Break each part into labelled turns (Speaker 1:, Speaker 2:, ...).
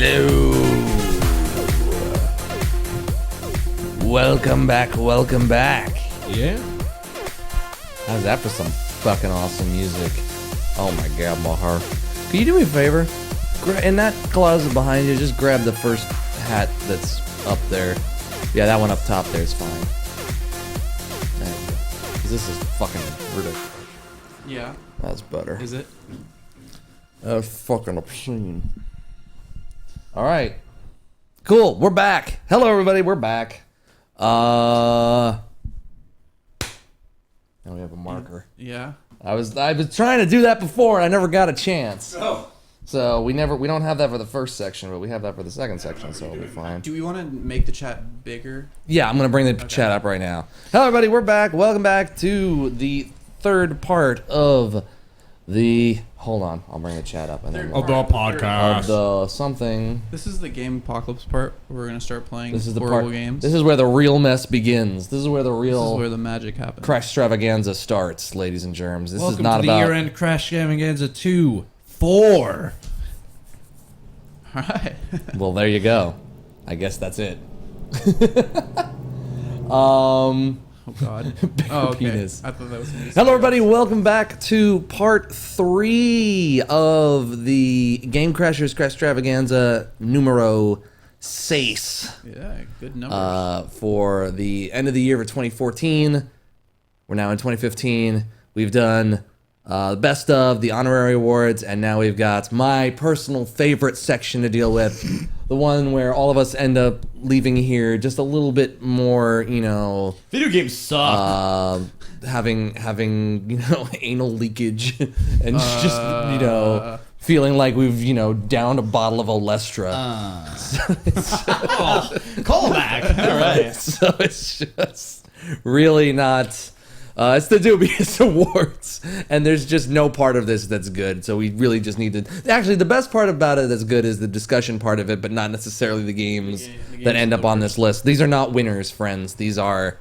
Speaker 1: Hello. Welcome back.
Speaker 2: Yeah.
Speaker 1: How's that for some fucking awesome music? Oh my god, my heart. Can you do me a favor? In that closet behind you, just grab the first hat that's up there. Yeah, that one up top there is fine. There you go. 'Cause this is fucking ridiculous.
Speaker 3: Yeah.
Speaker 1: That's better.
Speaker 3: Is it?
Speaker 1: That's fucking obscene. Alright. Cool, we're back. Hello everybody, we're back. Now we have a marker.
Speaker 3: Yeah.
Speaker 1: I was trying to do that before and I never got a chance.
Speaker 3: Oh.
Speaker 1: So we don't have that for the first section, but we have that for the second section, so it'll be fine.
Speaker 3: Do we want to make the chat bigger?
Speaker 1: Yeah, I'm gonna bring the chat up right now. Hello everybody, we're back. Welcome back to the third part of the hold on, I'll bring the chat up and then
Speaker 2: Of the podcast.
Speaker 1: of the something.
Speaker 3: This is the game apocalypse part where we're gonna start playing
Speaker 1: This is the
Speaker 3: horrible
Speaker 1: part.
Speaker 3: games.
Speaker 1: This is where the real mess begins. This is where the
Speaker 3: This
Speaker 1: real
Speaker 3: is where the magic happens.
Speaker 1: Crashstravaganza starts, ladies and germs. This
Speaker 2: Welcome
Speaker 1: is not
Speaker 2: to the
Speaker 1: about
Speaker 2: year-end Crashstravaganza 2, 4.
Speaker 3: All right.
Speaker 1: Well, there you go. I guess that's it.
Speaker 3: Oh God. Oh, okay.
Speaker 1: penis.
Speaker 3: I thought that was.
Speaker 1: Hello, everybody. Welcome back to part 3 of the Gamecrashers Crashstravaganza numero 6
Speaker 3: Yeah, good numbers.
Speaker 1: for the end of the year for 2014. We're now in 2015. We've done the best of, the honorary awards, and now we've got my personal favorite section to deal with. The one where all of us end up leaving here just a little bit more, you know,
Speaker 2: Video games suck.
Speaker 1: having anal leakage and just feeling like we've downed a bottle of Olestra.
Speaker 2: Call back. All right.
Speaker 1: So it's just really not. It's the Dubious Awards, and there's just no part of this that's good. So we really just need to. Actually, the best part about it that's good is the discussion part of it, but not necessarily the games that end up on this list. These are not winners, friends. These are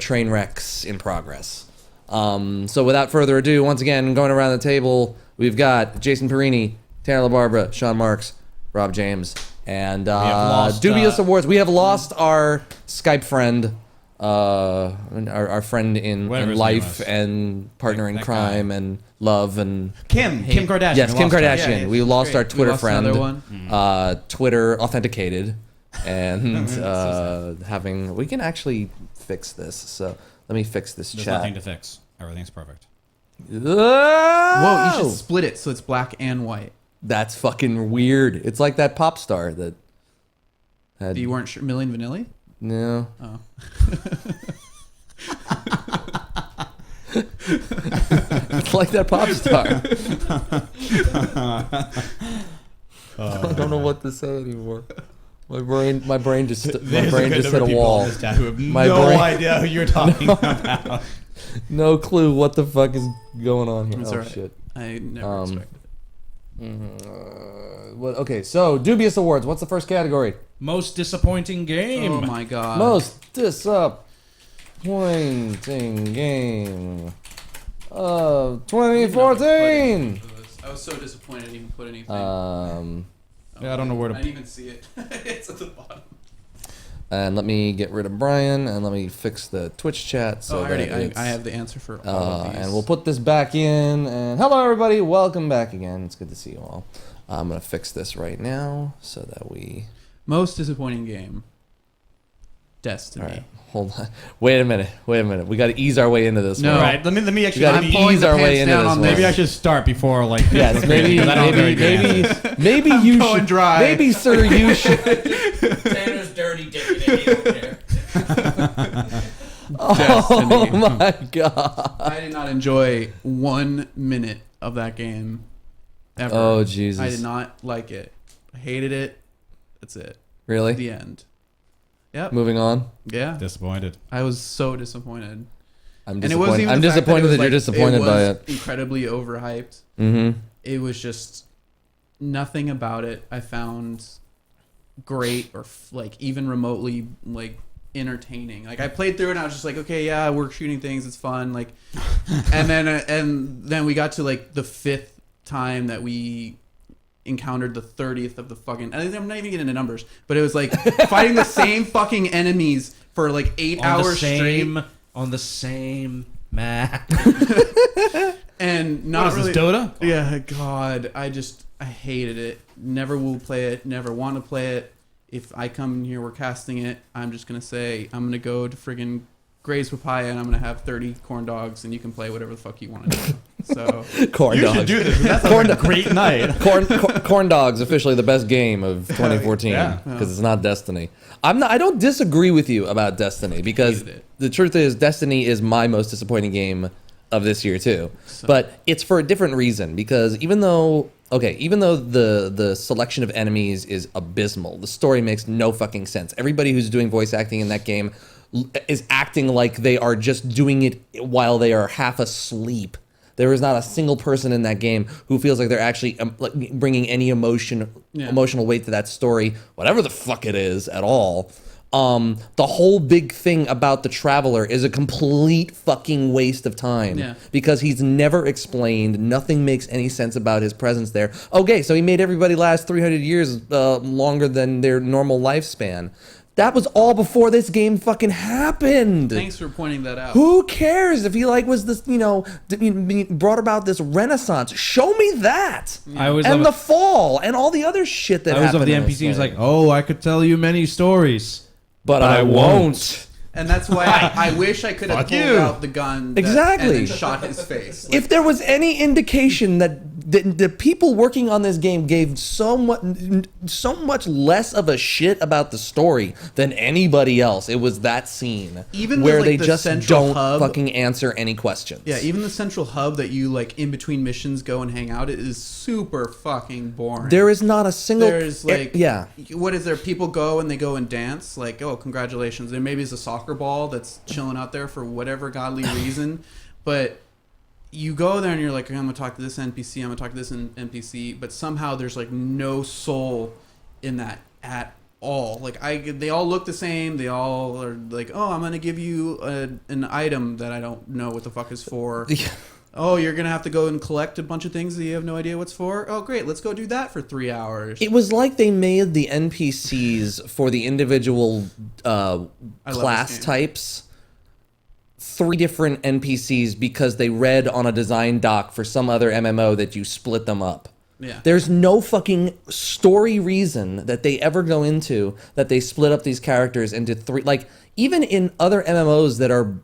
Speaker 1: train wrecks in progress. So without further ado, once again, going around the table, we've got Jason Perini, Tanner LaBarbera, Sean Marks, Rob James, and Dubious Awards. We have lost our Skype friend. Our friend in life and partner in crime and love and
Speaker 2: Kim Kardashian.
Speaker 1: Yes, Kim Kardashian.
Speaker 3: Yeah,
Speaker 1: we lost our Twitter
Speaker 3: lost
Speaker 1: friend.
Speaker 3: another one.
Speaker 1: Twitter authenticated, and we can actually fix this. So let me fix this
Speaker 4: There's
Speaker 1: chat.
Speaker 4: nothing to fix. Everything's perfect.
Speaker 3: Whoa, you should split it so it's black and white.
Speaker 1: That's fucking weird. It's like that pop star that had
Speaker 3: You weren't sure, Milli Vanilli?
Speaker 1: no.
Speaker 3: Oh.
Speaker 1: It's like that pop star. I don't know what to say anymore. My brain just hit a wall.
Speaker 4: Who have
Speaker 1: My
Speaker 4: no
Speaker 1: brain-
Speaker 4: idea who you're talking about.
Speaker 1: No clue what the fuck is going on here.
Speaker 3: It's
Speaker 1: Oh
Speaker 3: alright.
Speaker 1: shit.
Speaker 3: I never expected it.
Speaker 1: Okay, so Dubious Awards. What's the first category?
Speaker 4: Most disappointing game.
Speaker 3: Oh my God.
Speaker 1: Most disappointing game of 2014.
Speaker 3: I was so disappointed I didn't even put anything.
Speaker 4: Yeah, I don't know where
Speaker 3: I
Speaker 4: to.
Speaker 3: didn't even see it. It's at the bottom.
Speaker 1: And let me get rid of Brian and let me fix the Twitch chat so that it's,
Speaker 3: I have the answer for all of these.
Speaker 1: and we'll put this back in. And hello everybody, welcome back again. It's good to see you all. I'm gonna fix this right now so that we.
Speaker 3: Most disappointing game. Destiny.
Speaker 1: All right, hold on. Wait a minute. We got to ease our way into this.
Speaker 3: No.
Speaker 1: one.
Speaker 4: All right, let me actually.
Speaker 1: We gotta
Speaker 3: I'm pulling
Speaker 1: ease
Speaker 3: the
Speaker 1: our way
Speaker 3: pants
Speaker 1: into
Speaker 3: down
Speaker 1: this
Speaker 3: on
Speaker 1: one.
Speaker 4: Maybe I should start before like.
Speaker 1: Yes, maybe,
Speaker 4: because I don't have very good
Speaker 1: maybe,
Speaker 4: answers.
Speaker 1: maybe
Speaker 3: I'm
Speaker 1: you
Speaker 3: going
Speaker 1: should.
Speaker 3: dry.
Speaker 1: Maybe, sir, you should.
Speaker 4: Tanner's dirty dick over there.
Speaker 1: Oh my god.
Speaker 3: I did not enjoy 1 minute of that game ever.
Speaker 1: Oh Jesus.
Speaker 3: I did not like it. I hated it. That's it.
Speaker 1: Really?
Speaker 3: The end. Yep.
Speaker 1: Moving on.
Speaker 3: Yeah.
Speaker 4: Disappointed.
Speaker 3: I was so disappointed.
Speaker 1: I'm
Speaker 3: And it
Speaker 1: disappointed.
Speaker 3: wasn't even
Speaker 1: I'm
Speaker 3: the fact
Speaker 1: disappointed that
Speaker 3: it was
Speaker 1: you're disappointed
Speaker 3: was
Speaker 1: by it.
Speaker 3: Incredibly overhyped.
Speaker 1: Mm-hmm.
Speaker 3: It was just nothing about it I found great or like even remotely like entertaining. Like I played through it and I was just like, okay, yeah, we're shooting things, it's fun. Like, and then we got to like the 5th time that we encountered the 30th of the fucking. I'm not even getting into numbers, but it was like fighting the same fucking enemies for like 8 hours straight.
Speaker 2: On the same map.
Speaker 3: And not
Speaker 2: What is
Speaker 3: really.
Speaker 2: this, Dota?
Speaker 3: Yeah, God, I hated it. Never will play it. Never want to play it. If I come in here, we're casting it. I'm just gonna say I'm gonna go to friggin' Gray's Papaya and I'm gonna have 30 corn dogs and you can play whatever the fuck you want to do. So
Speaker 1: Corn
Speaker 5: You
Speaker 1: dogs.
Speaker 5: should do this. That's a great night.
Speaker 1: Corn dogs officially the best game of 2014
Speaker 5: Yeah.
Speaker 1: because it's not Destiny. I don't disagree with you about Destiny because
Speaker 3: Hated it.
Speaker 1: the truth is Destiny is my most disappointing game of this year too. But it's for a different reason because even though the selection of enemies is abysmal, the story makes no fucking sense. Everybody who's doing voice acting in that game is acting like they are just doing it while they are half asleep. There is not a single person in that game who feels like they're actually like bringing any emotional weight to that story, whatever the fuck it is at all. The whole big thing about the Traveler is a complete fucking waste of time because he's never explained. Nothing makes any sense about his presence there. Okay, so he made everybody last 300 years longer than their normal lifespan. That was all before this game fucking happened.
Speaker 3: thanks for pointing that out.
Speaker 1: Who cares if he like was this, brought about this renaissance? Show me that.
Speaker 2: I always
Speaker 1: and
Speaker 2: love
Speaker 1: the fall and all the other shit that
Speaker 2: I always love
Speaker 1: happened.
Speaker 2: the
Speaker 1: in this
Speaker 2: NPC who's
Speaker 1: game.
Speaker 2: like, oh, I could tell you many stories.
Speaker 1: but I won't.
Speaker 3: And that's why I wish I could have
Speaker 5: Fuck
Speaker 3: pulled
Speaker 5: you.
Speaker 3: out the gun
Speaker 1: Exactly.
Speaker 3: and then shot his face.
Speaker 1: If there was any indication that the people working on this game gave so much less of a shit about the story than anybody else, it was that scene
Speaker 3: Even
Speaker 1: where
Speaker 3: like,
Speaker 1: they
Speaker 3: the
Speaker 1: just
Speaker 3: central
Speaker 1: don't
Speaker 3: hub-
Speaker 1: fucking answer any questions.
Speaker 3: Yeah, even the central hub that you like in between missions go and hang out, it is super fucking boring.
Speaker 1: There is not a single.
Speaker 3: There's like,
Speaker 1: yeah.
Speaker 3: what is there? People go and they go and dance. Like, oh, congratulations. There maybe is a soccer ball that's chilling out there for whatever godly reason, but you go there and you're like, okay, I'm gonna talk to this NPC. I'm gonna talk to this NPC, but somehow there's like no soul in that at all. Like they all look the same. They all are like, oh, I'm gonna give you an item that I don't know what the fuck is for. Oh, you're gonna have to go and collect a bunch of things that you have no idea what's for. Oh, great, let's go do that for 3 hours.
Speaker 1: It was like they made the NPCs for the individual class
Speaker 3: game.
Speaker 1: types 3 different NPCs because they read on a design doc for some other MMO that you split them up.
Speaker 3: Yeah.
Speaker 1: There's no fucking story reason that they ever go into that they split up these characters into 3. Like, even in other MMOs that are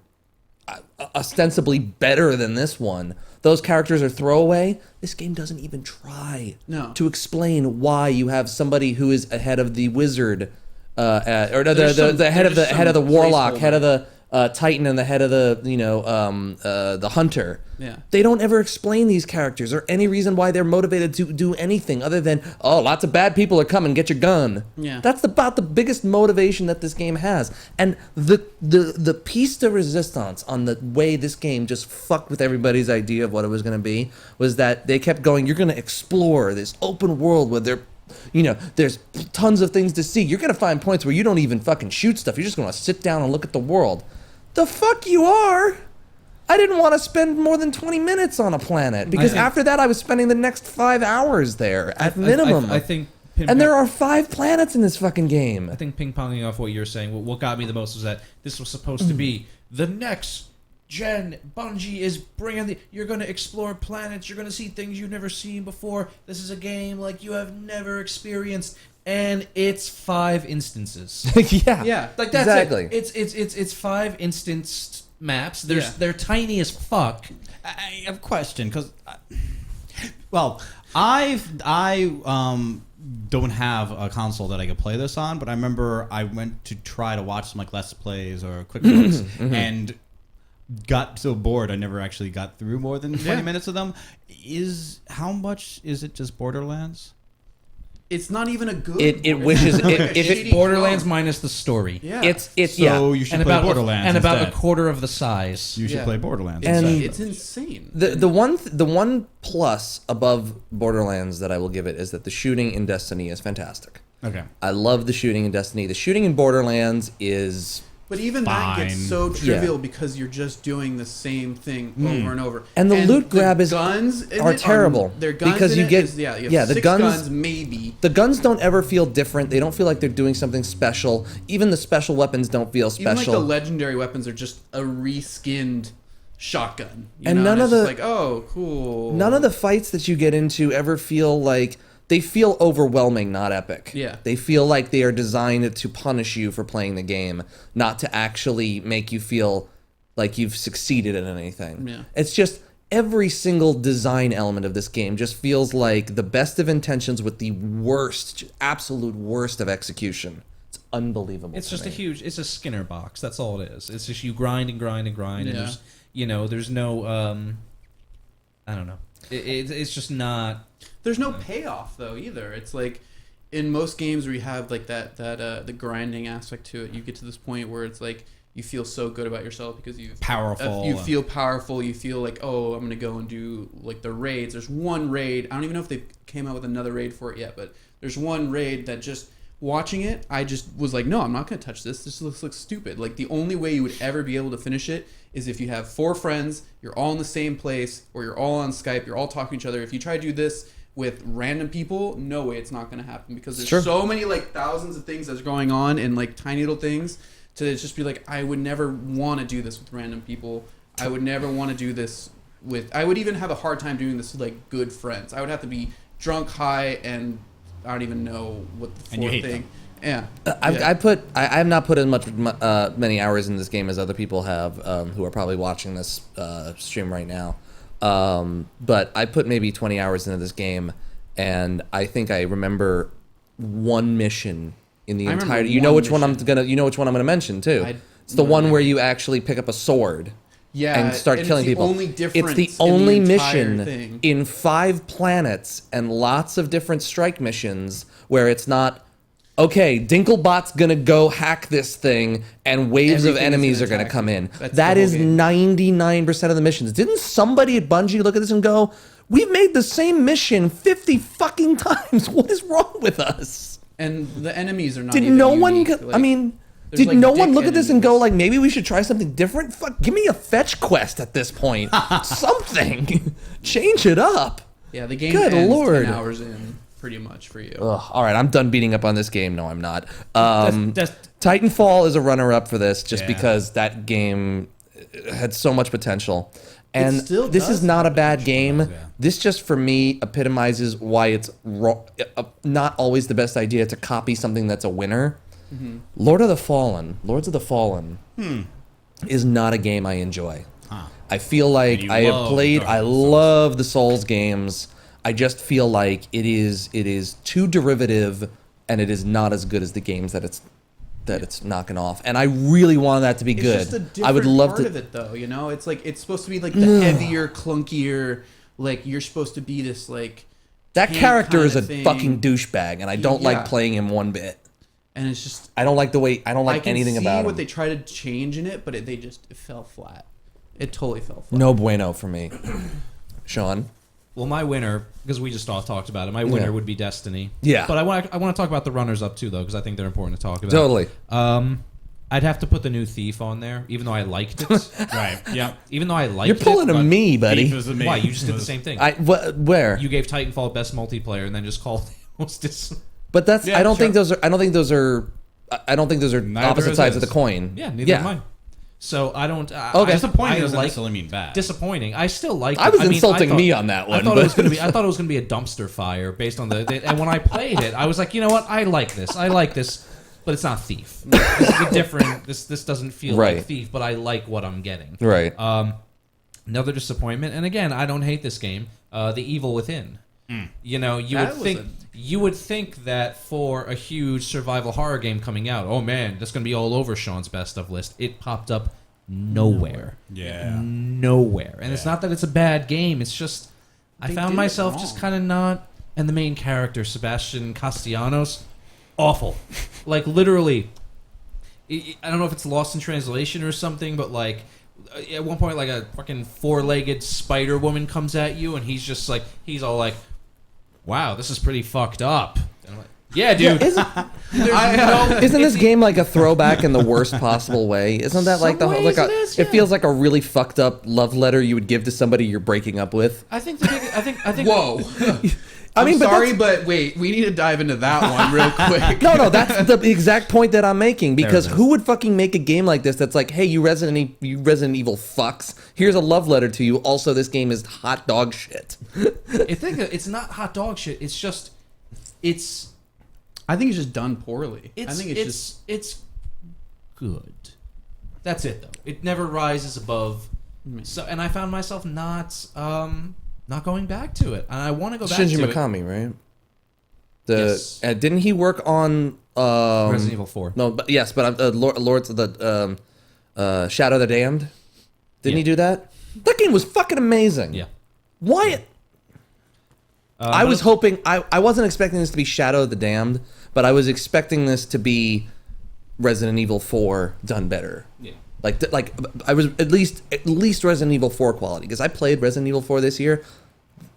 Speaker 1: ostensibly better than this one, those characters are throwaway. This game doesn't even try to explain why you have somebody who is ahead of the wizard, or the head of the warlock, head of the Titan, and the head of the hunter.
Speaker 3: Yeah.
Speaker 1: They don't ever explain these characters or any reason why they're motivated to do anything other than, oh, lots of bad people are coming, get your gun.
Speaker 3: Yeah.
Speaker 1: That's about the biggest motivation that this game has. And the piece de resistance on the way this game just fucked with everybody's idea of what it was going to be was that they kept going, you're going to explore this open world where there's tons of things to see. You're going to find points where you don't even fucking shoot stuff. You're just going to sit down and look at the world. The fuck you are? I didn't want to spend more than 20 minutes on a planet because after that I was spending the next 5 hours there at minimum.
Speaker 2: I think...
Speaker 1: And there are 5 planets in this fucking game.
Speaker 2: I think ping-ponging off what you're saying, what got me the most was that this was supposed to be the next gen. Bungie is bringing you're going to explore planets, you're going to see things you've never seen before. This is a game like you have never experienced, and it's 5 instances.
Speaker 1: Yeah.
Speaker 2: Like that's
Speaker 1: exactly.
Speaker 2: it. It's 5 instanced maps. They're tiny as fuck.
Speaker 5: I have a question because, I don't have a console that I could play this on, but I remember I went to try to watch some like Let's Plays or quick looks and got so bored I never actually got through more than 20 minutes of them. How much is it just Borderlands?
Speaker 3: It's not even a good.
Speaker 1: It wishes if
Speaker 3: Shitty
Speaker 1: it's
Speaker 2: Borderlands
Speaker 3: clone.
Speaker 2: minus the story.
Speaker 3: Yeah.
Speaker 1: it's
Speaker 5: So you should
Speaker 2: And
Speaker 5: play
Speaker 2: about
Speaker 5: Borderlands
Speaker 2: about
Speaker 5: instead.
Speaker 2: a quarter of the size.
Speaker 5: You should
Speaker 3: Yeah.
Speaker 5: play Borderlands
Speaker 1: And-
Speaker 5: instead.
Speaker 3: It's insane.
Speaker 1: the one plus above Borderlands that I will give it is that the shooting in Destiny is fantastic.
Speaker 5: Okay.
Speaker 1: I love the shooting in Destiny. The shooting in Borderlands is
Speaker 3: But even that gets
Speaker 5: Fine.
Speaker 3: so trivial because you're just doing the same thing over and over.
Speaker 1: And the loot grab is
Speaker 3: guns in
Speaker 1: are
Speaker 3: it
Speaker 1: terrible
Speaker 3: Their guns
Speaker 1: because
Speaker 3: in
Speaker 1: you
Speaker 3: it
Speaker 1: get
Speaker 3: is- you have
Speaker 1: the
Speaker 3: 6 guns maybe.
Speaker 1: The guns don't ever feel different. They don't feel like they're doing something special. Even the special weapons don't feel
Speaker 3: Even like
Speaker 1: special.
Speaker 3: the legendary weapons are just a reskinned shotgun. You
Speaker 1: And
Speaker 3: know?
Speaker 1: none
Speaker 3: it's
Speaker 1: of
Speaker 3: just
Speaker 1: the-
Speaker 3: like, oh, cool.
Speaker 1: None of the fights that you get into ever feel like they feel overwhelming, not epic.
Speaker 3: Yeah.
Speaker 1: They feel like they are designed to punish you for playing the game, not to actually make you feel like you've succeeded in anything.
Speaker 3: Yeah.
Speaker 1: It's just every single design element of this game just feels like the best of intentions with the worst, absolute worst of execution. It's unbelievable.
Speaker 2: It's
Speaker 1: to
Speaker 2: just
Speaker 1: me.
Speaker 2: it's a Skinner box. That's all it is. It's just you grind and grind and grind, and
Speaker 3: Yeah.
Speaker 2: there's there's no I don't know. It's just not.
Speaker 3: There's no payoff though either. It's like in most games where you have like that the grinding aspect to it, you get to this point where it's like you feel so good about yourself because you
Speaker 5: Powerful.
Speaker 3: You feel powerful. You feel like, oh, I'm gonna go and do like the raids. There's one raid. I don't even know if they came out with another raid for it yet, but there's one raid that just watching it, I just was like, no, I'm not gonna touch this. This looks stupid. Like the only way you would ever be able to finish it is if you have 4 friends, you're all in the same place, or you're all on Skype, you're all talking to each other. If you try to do this with random people, no way it's not going to happen because there's
Speaker 1: Sure.
Speaker 3: so many like thousands of things that's going on and like tiny little things to just be like, I would never want to do this with random people. I would never want to do this with, I would even have a hard time doing this with like good friends. I would have to be drunk, high, and I don't even know what the
Speaker 5: And you
Speaker 3: fourth
Speaker 5: hate
Speaker 3: thing. Yeah.
Speaker 1: I have not put as many hours in this game as other people have who are probably watching this stream right now. But I put maybe 20 hours into this game, and I think I remember one mission in the
Speaker 3: I remember
Speaker 1: entire. You know
Speaker 3: one
Speaker 1: which one I'm
Speaker 3: mission.
Speaker 1: gonna. You know which one I'm gonna mention too. It's the
Speaker 3: no
Speaker 1: one
Speaker 3: idea.
Speaker 1: where you actually pick up a sword.
Speaker 3: Yeah,
Speaker 1: And start killing
Speaker 3: it's the
Speaker 1: people.
Speaker 3: Only difference
Speaker 1: It's the
Speaker 3: in
Speaker 1: only
Speaker 3: entire
Speaker 1: mission
Speaker 3: thing.
Speaker 1: in 5 planets and lots of different strike missions where it's not, okay, Dinklebot's gonna go hack this thing and waves
Speaker 3: Everything
Speaker 1: of
Speaker 3: is
Speaker 1: enemies
Speaker 3: gonna
Speaker 1: are gonna
Speaker 3: attack
Speaker 1: come
Speaker 3: you.
Speaker 1: in.
Speaker 3: That's
Speaker 1: That
Speaker 3: the
Speaker 1: is
Speaker 3: whole game.
Speaker 1: 99% of the missions. Didn't somebody at Bungie look at this and go, we've made the same mission 50 fucking times. What is wrong with us?
Speaker 3: And the enemies are not.
Speaker 1: Did
Speaker 3: even
Speaker 1: no one?
Speaker 3: unique.
Speaker 1: I mean,
Speaker 3: there's,
Speaker 1: did
Speaker 3: like,
Speaker 1: no one
Speaker 3: dick
Speaker 1: look at this and go
Speaker 3: enemies.
Speaker 1: like, maybe we should try something different? Fuck, give me a fetch quest at this point. Something, change it up.
Speaker 3: Yeah, the game
Speaker 1: Good
Speaker 3: ends
Speaker 1: Lord.
Speaker 3: 10 hours in, pretty much for you.
Speaker 1: Ugh, all right, I'm done beating up on this game. No, I'm not.
Speaker 2: That's
Speaker 1: Titanfall is a runner-up for this, just
Speaker 5: Yeah.
Speaker 1: because that game had so much potential. And
Speaker 3: still
Speaker 1: this
Speaker 3: does
Speaker 1: is not a
Speaker 3: have
Speaker 1: bad game.
Speaker 5: yeah.
Speaker 1: This just for me epitomizes why it's not always the best idea to copy something that's a winner.
Speaker 3: Mm-hmm.
Speaker 1: Lords of the Fallen is not a game I enjoy. I feel like
Speaker 5: And you
Speaker 1: I have
Speaker 5: love
Speaker 1: played.
Speaker 5: Dark
Speaker 1: I
Speaker 5: Souls.
Speaker 1: love the Souls games. I just feel like it is too derivative, and it is not as good as the games that it's knocking off. And I really want that to be
Speaker 3: It's
Speaker 1: good.
Speaker 3: just a different
Speaker 1: I would love
Speaker 3: part
Speaker 1: to.
Speaker 3: of it, though. You know, it's like it's supposed to be like the heavier, clunkier. Like you're supposed to be this like.
Speaker 1: That
Speaker 3: tank
Speaker 1: character is a
Speaker 3: kinda thing.
Speaker 1: fucking douchebag, and I don't
Speaker 3: Yeah.
Speaker 1: like playing him one bit.
Speaker 3: And it's just
Speaker 1: I don't like the way. I don't
Speaker 3: I
Speaker 1: like
Speaker 3: can
Speaker 1: anything
Speaker 3: see
Speaker 1: about
Speaker 3: what
Speaker 1: him.
Speaker 3: they try to change in it, but it fell flat. It totally fell flat.
Speaker 1: No bueno for me. Sean.
Speaker 2: Well, my winner, because we just all talked about it, my winner
Speaker 1: Yeah.
Speaker 2: would be Destiny.
Speaker 1: Yeah.
Speaker 2: But I want to talk about the runners up too, though, because I think they're important to talk about.
Speaker 1: Totally.
Speaker 2: I'd have to put the new Thief on there, even though I liked it.
Speaker 5: Right. Yeah.
Speaker 2: Even though I liked
Speaker 1: You're pulling
Speaker 2: it.
Speaker 1: a
Speaker 2: but
Speaker 1: me, buddy.
Speaker 5: Thief is amazing.
Speaker 2: Why? You just did the same thing.
Speaker 1: Where?
Speaker 2: You gave Titanfall best multiplayer and then just called it most
Speaker 1: But that's.
Speaker 5: Yeah,
Speaker 1: I don't think
Speaker 5: sure.
Speaker 1: those are. I don't think those are. I don't think those are
Speaker 5: Neither
Speaker 1: opposite
Speaker 5: is
Speaker 1: sides of
Speaker 5: this.
Speaker 1: the coin.
Speaker 2: Yeah, neither am I. So I don't.
Speaker 1: Okay.
Speaker 5: Disappointing
Speaker 2: I
Speaker 5: doesn't
Speaker 2: like
Speaker 5: necessarily mean bad.
Speaker 2: disappointing. I still like.
Speaker 1: I
Speaker 2: it.
Speaker 1: was
Speaker 2: mean,
Speaker 1: insulting
Speaker 2: thought-
Speaker 1: me on that one.
Speaker 2: I thought
Speaker 1: but
Speaker 2: it was gonna be. I thought it was gonna be a dumpster fire based on and when I played it, I was like, you know what? I like this. But it's not Thief. This is a different. This doesn't feel
Speaker 1: Right.
Speaker 2: like Thief, but I like what I'm getting.
Speaker 1: Right.
Speaker 2: Another disappointment, and again, I don't hate this game. The Evil Within. You know,
Speaker 3: That was
Speaker 2: you would think that for a huge survival horror game coming out, oh man, that's going to be all over Sean's best of list. It popped up nowhere.
Speaker 5: Yeah.
Speaker 2: Nowhere. And it's not that it's a bad game. It's just I
Speaker 3: They
Speaker 2: found
Speaker 3: did it
Speaker 2: myself
Speaker 3: wrong.
Speaker 2: just kind of not. And the main character, Sebastian Castellanos, awful. Like literally, I don't know if it's lost in translation or something, but like at one point, like a fucking 4-legged spider woman comes at you, and he's all like, "Wow, this is pretty fucked up." And I'm like, Yeah, dude.
Speaker 1: Isn't this game like a throwback in the worst possible way? Isn't that like
Speaker 2: Some ways it is, yeah.
Speaker 1: it feels like a really fucked up love letter you would give to somebody you're breaking up with?
Speaker 2: I think I think.
Speaker 3: Whoa.
Speaker 1: I mean, but
Speaker 3: sorry,
Speaker 1: that's-
Speaker 3: but wait, we need to dive into that one real quick.
Speaker 1: No, that's the exact point that I'm making. Because
Speaker 5: it is.
Speaker 1: who would fucking make a game like this that's like, hey, you Resident Evil fucks. Here's a love letter to you. Also, this game is hot dog shit.
Speaker 2: I think it's not hot dog shit. It's just, it's
Speaker 3: I think it's just done poorly. I think
Speaker 2: it's good. That's it though. It never rises above. So, and I found myself not going back to it, and I want to go back
Speaker 1: Shinji
Speaker 2: to
Speaker 1: Mikami, right?
Speaker 2: Yes.
Speaker 1: Didn't he work on
Speaker 2: it. Resident Evil 4.
Speaker 1: No, but yes, but Lords of the Shadow of the Damned. Didn't he do that? That game was fucking amazing.
Speaker 2: Yeah.
Speaker 1: Why? I was hoping. I wasn't expecting this to be Shadow of the Damned, but I was expecting this to be Resident Evil 4 done better.
Speaker 2: Yeah.
Speaker 1: Like I was at least Resident Evil 4 quality, because I played Resident Evil 4 this year.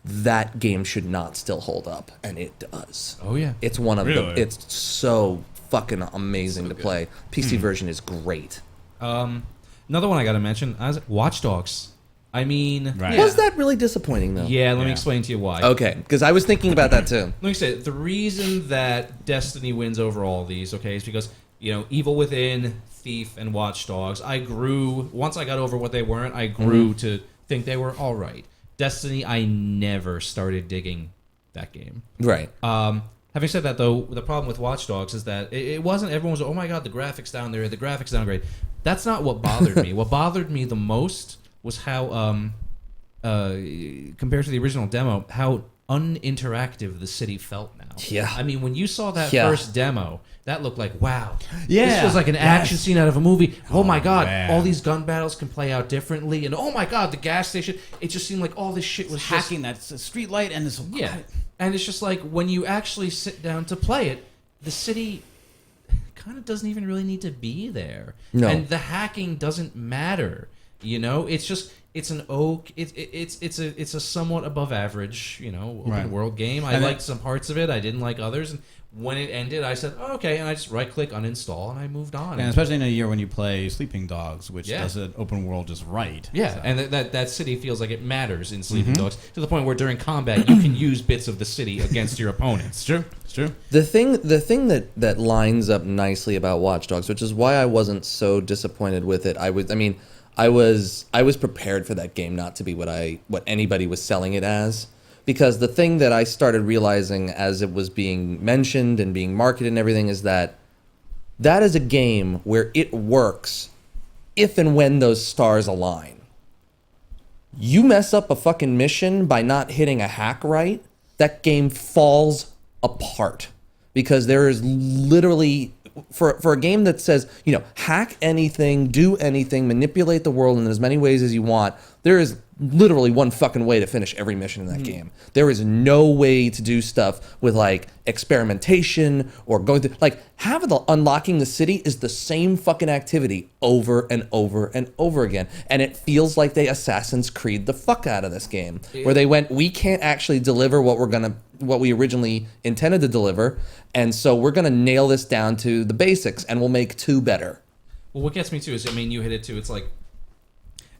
Speaker 1: That game should not still hold up, and it does.
Speaker 2: Oh yeah.
Speaker 1: It's one of
Speaker 5: Really?
Speaker 1: the. It's so fucking amazing to play. PC version is great.
Speaker 2: Another one I got to mention. Watch Dogs. I mean,
Speaker 5: Right.
Speaker 1: Was that really disappointing though?
Speaker 2: yeah. Let me
Speaker 5: Yeah.
Speaker 2: explain to you why.
Speaker 1: Okay, because I was thinking about that too.
Speaker 2: Let me say the reason that Destiny wins over all these, okay, is because Evil Within, Thief, and Watch Dogs. I grew once I got over what they weren't. I grew to think they were all right. Destiny, I never started digging that game.
Speaker 1: Right.
Speaker 2: Having said that, though, the problem with Watch Dogs is that it wasn't everyone was, oh my god, the graphics down there, the graphics downgrade. That's not what bothered me. What bothered me the most was how, compared to the original demo, how uninteractive the city felt now.
Speaker 1: Yeah.
Speaker 2: I mean, when you saw that
Speaker 1: Yeah.
Speaker 2: first demo, that looked like, wow.
Speaker 5: Yeah.
Speaker 2: This was like an action scene out of a movie. Oh my god,
Speaker 5: man.
Speaker 2: all these gun battles can play out differently. And oh my god, the gas station. It just seemed like all this shit was just
Speaker 5: Hacking that street light and this.
Speaker 2: yeah. And it's just like when you actually sit down to play it, the city kind of doesn't even really need to be there.
Speaker 1: No.
Speaker 2: And the hacking doesn't matter. It's just it's an it's a somewhat above average, open
Speaker 5: Right.
Speaker 2: world game. I
Speaker 5: And
Speaker 2: liked some parts of it, I didn't like others, and when it ended, I said, oh, okay, and I just right click uninstall and I moved on.
Speaker 5: And especially in a year when you play Sleeping Dogs, which
Speaker 2: Yeah.
Speaker 5: does an open world just right.
Speaker 2: Yeah,
Speaker 5: So-
Speaker 2: and that city feels like it matters in Sleeping Dogs to the point where during combat you can use bits of the city against your opponents.
Speaker 5: It's true. It's true.
Speaker 1: The thing that lines up nicely about Watch Dogs, which is why I wasn't so disappointed with it. I was prepared for that game not to be what anybody was selling it as, because the thing that I started realizing as it was being mentioned and being marketed and everything is that is a game where it works if and when those stars align. You mess up a fucking mission by not hitting a hack right, that game falls apart, because there is literally for a game that says, hack anything, do anything, manipulate the world in as many ways as you want, there is literally one fucking way to finish every mission in that game. There is no way to do stuff with like experimentation or going through unlocking the city is the same fucking activity over and over and over again. And it feels like they Assassin's Creed the fuck out of this game, where they went, we can't actually deliver what we originally intended to deliver, and so we're gonna nail this down to the basics and we'll make 2 better.
Speaker 2: Well, what gets me too is, you hit it too. It's like,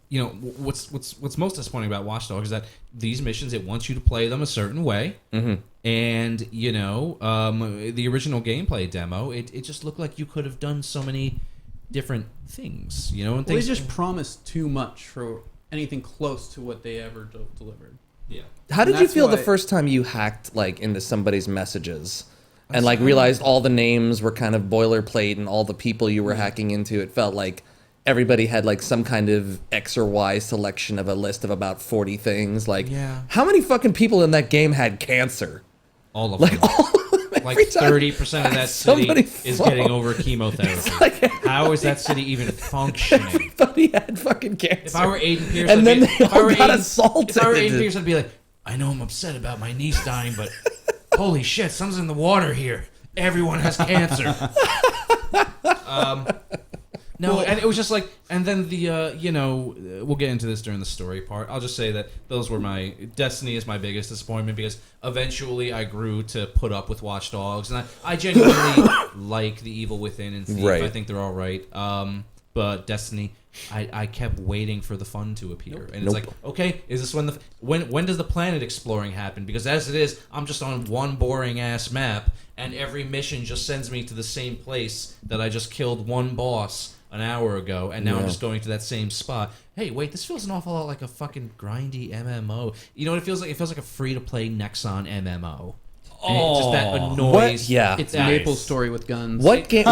Speaker 2: what's most disappointing about Watch Dogs is that these missions, it wants you to play them a certain way, and the original gameplay demo, it just looked like you could have done so many different things, and
Speaker 3: Well, they
Speaker 2: things.
Speaker 3: just promised too much for anything close to what they ever delivered.
Speaker 2: Yeah.
Speaker 1: How did
Speaker 3: And
Speaker 1: you
Speaker 3: that's
Speaker 1: feel the
Speaker 3: why-
Speaker 1: first time you hacked into somebody's messages and realized all the names were kind of boilerplate and all the people you were hacking into? It felt like everybody had some kind of X or Y selection of a list of about 40 things.
Speaker 2: Yeah.
Speaker 1: How many fucking people in that game had cancer?
Speaker 2: All of them. Like
Speaker 1: Every time
Speaker 2: 30% of that city
Speaker 1: somebody
Speaker 2: is
Speaker 1: falls.
Speaker 2: getting over chemotherapy. How is that city even functioning?
Speaker 1: Everybody had fucking cancer.
Speaker 2: If I were Aiden Pierce,
Speaker 1: And
Speaker 2: I'd
Speaker 1: then
Speaker 2: be,
Speaker 1: they
Speaker 2: if I
Speaker 1: all
Speaker 2: were
Speaker 1: got
Speaker 2: Aiden-
Speaker 1: assaulted.
Speaker 2: If I were Aiden Pierce, I'd be like, I know I'm upset about my niece dying, but holy shit, something's in the water here. Everyone has cancer. No, and it was just like, and then the, we'll get into this during the story part. I'll just say that those were Destiny is my biggest disappointment because eventually I grew to put up with Watch Dogs, and I genuinely like The Evil Within and Thief.
Speaker 1: Right.
Speaker 2: I think they're all right. But Destiny, I kept waiting for the fun to appear, and it's like, okay, is this when does the planet exploring happen? Because as it is, I'm just on one boring ass map, and every mission just sends me to the same place that I just killed one boss an hour ago, and now I'm just going to that same spot. Hey, wait, this feels an awful lot like a fucking grindy MMO. You know what it feels like? It feels like a free-to-play Nexon MMO. And it's just that annoys.
Speaker 1: What? Yeah.
Speaker 3: It's
Speaker 2: that-
Speaker 3: Maple Story with guns.
Speaker 1: What game?